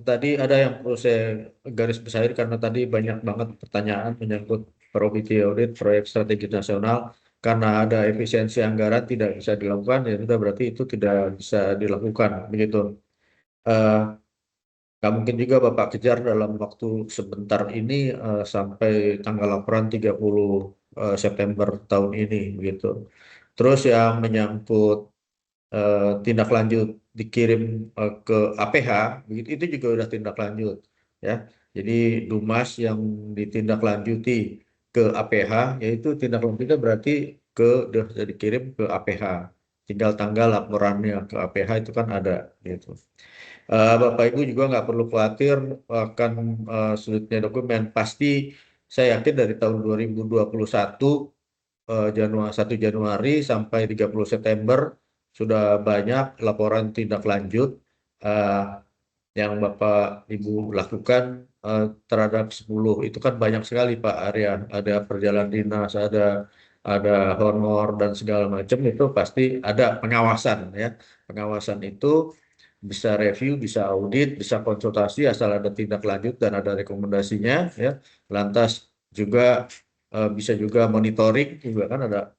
tadi ada yang perlu saya garis bawahi karena tadi banyak banget pertanyaan menyangkut probity audit proyek strategi nasional karena ada efisiensi anggaran tidak bisa dilakukan, ya sudah berarti itu tidak bisa dilakukan begitu. Nggak mungkin juga Bapak kejar dalam waktu sebentar ini sampai tanggal laporan 30 September tahun ini begitu. Terus yang menyangkut tindak lanjut dikirim ke APH, begitu itu juga udah tindak lanjut ya. Jadi Dumas yang ditindaklanjuti ke APH, yaitu tindak lanjutnya berarti udah dikirim ke APH. Tinggal tanggal laporannya ke APH itu kan ada gitu. Bapak Ibu juga nggak perlu khawatir akan sulitnya dokumen. Pasti saya yakin dari tahun 2021 1 Januari sampai 30 September sudah banyak laporan tindak lanjut yang Bapak Ibu lakukan terhadap 10. Itu kan banyak sekali Pak Arya. Ada perjalanan dinas, ada honor dan segala macam, itu pasti ada pengawasan ya. Pengawasan itu bisa review, bisa audit, bisa konsultasi asal ada tindak lanjut dan ada rekomendasinya ya. Lantas juga bisa juga monitoring juga kan ada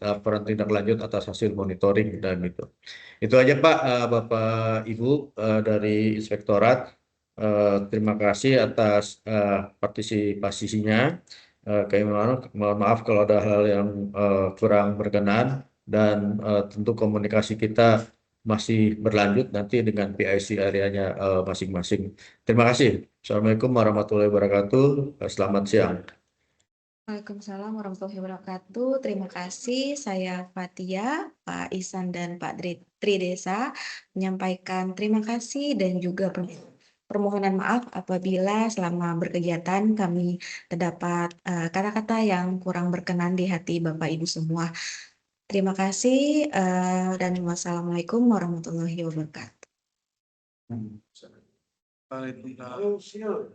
laporan tindak lanjut atas hasil monitoring dan itu. Itu aja Pak, Bapak Ibu dari Inspektorat. Terima kasih atas partisipasinya. Kami mohon maaf kalau ada hal yang kurang berkenan dan tentu komunikasi kita masih berlanjut nanti dengan PIC areanya masing-masing. Terima kasih. Assalamualaikum warahmatullahi wabarakatuh. Selamat siang. Waalaikumsalam warahmatullahi wabarakatuh. Terima kasih. Saya Fatia, Pak Ihsan dan Pak Tridesa menyampaikan terima kasih dan juga permohonan maaf apabila selama berkegiatan kami terdapat kata-kata yang kurang berkenan di hati Bapak Ibu semua. Terima kasih dan wassalamualaikum warahmatullahi wabarakatuh. Waalaikumsalam.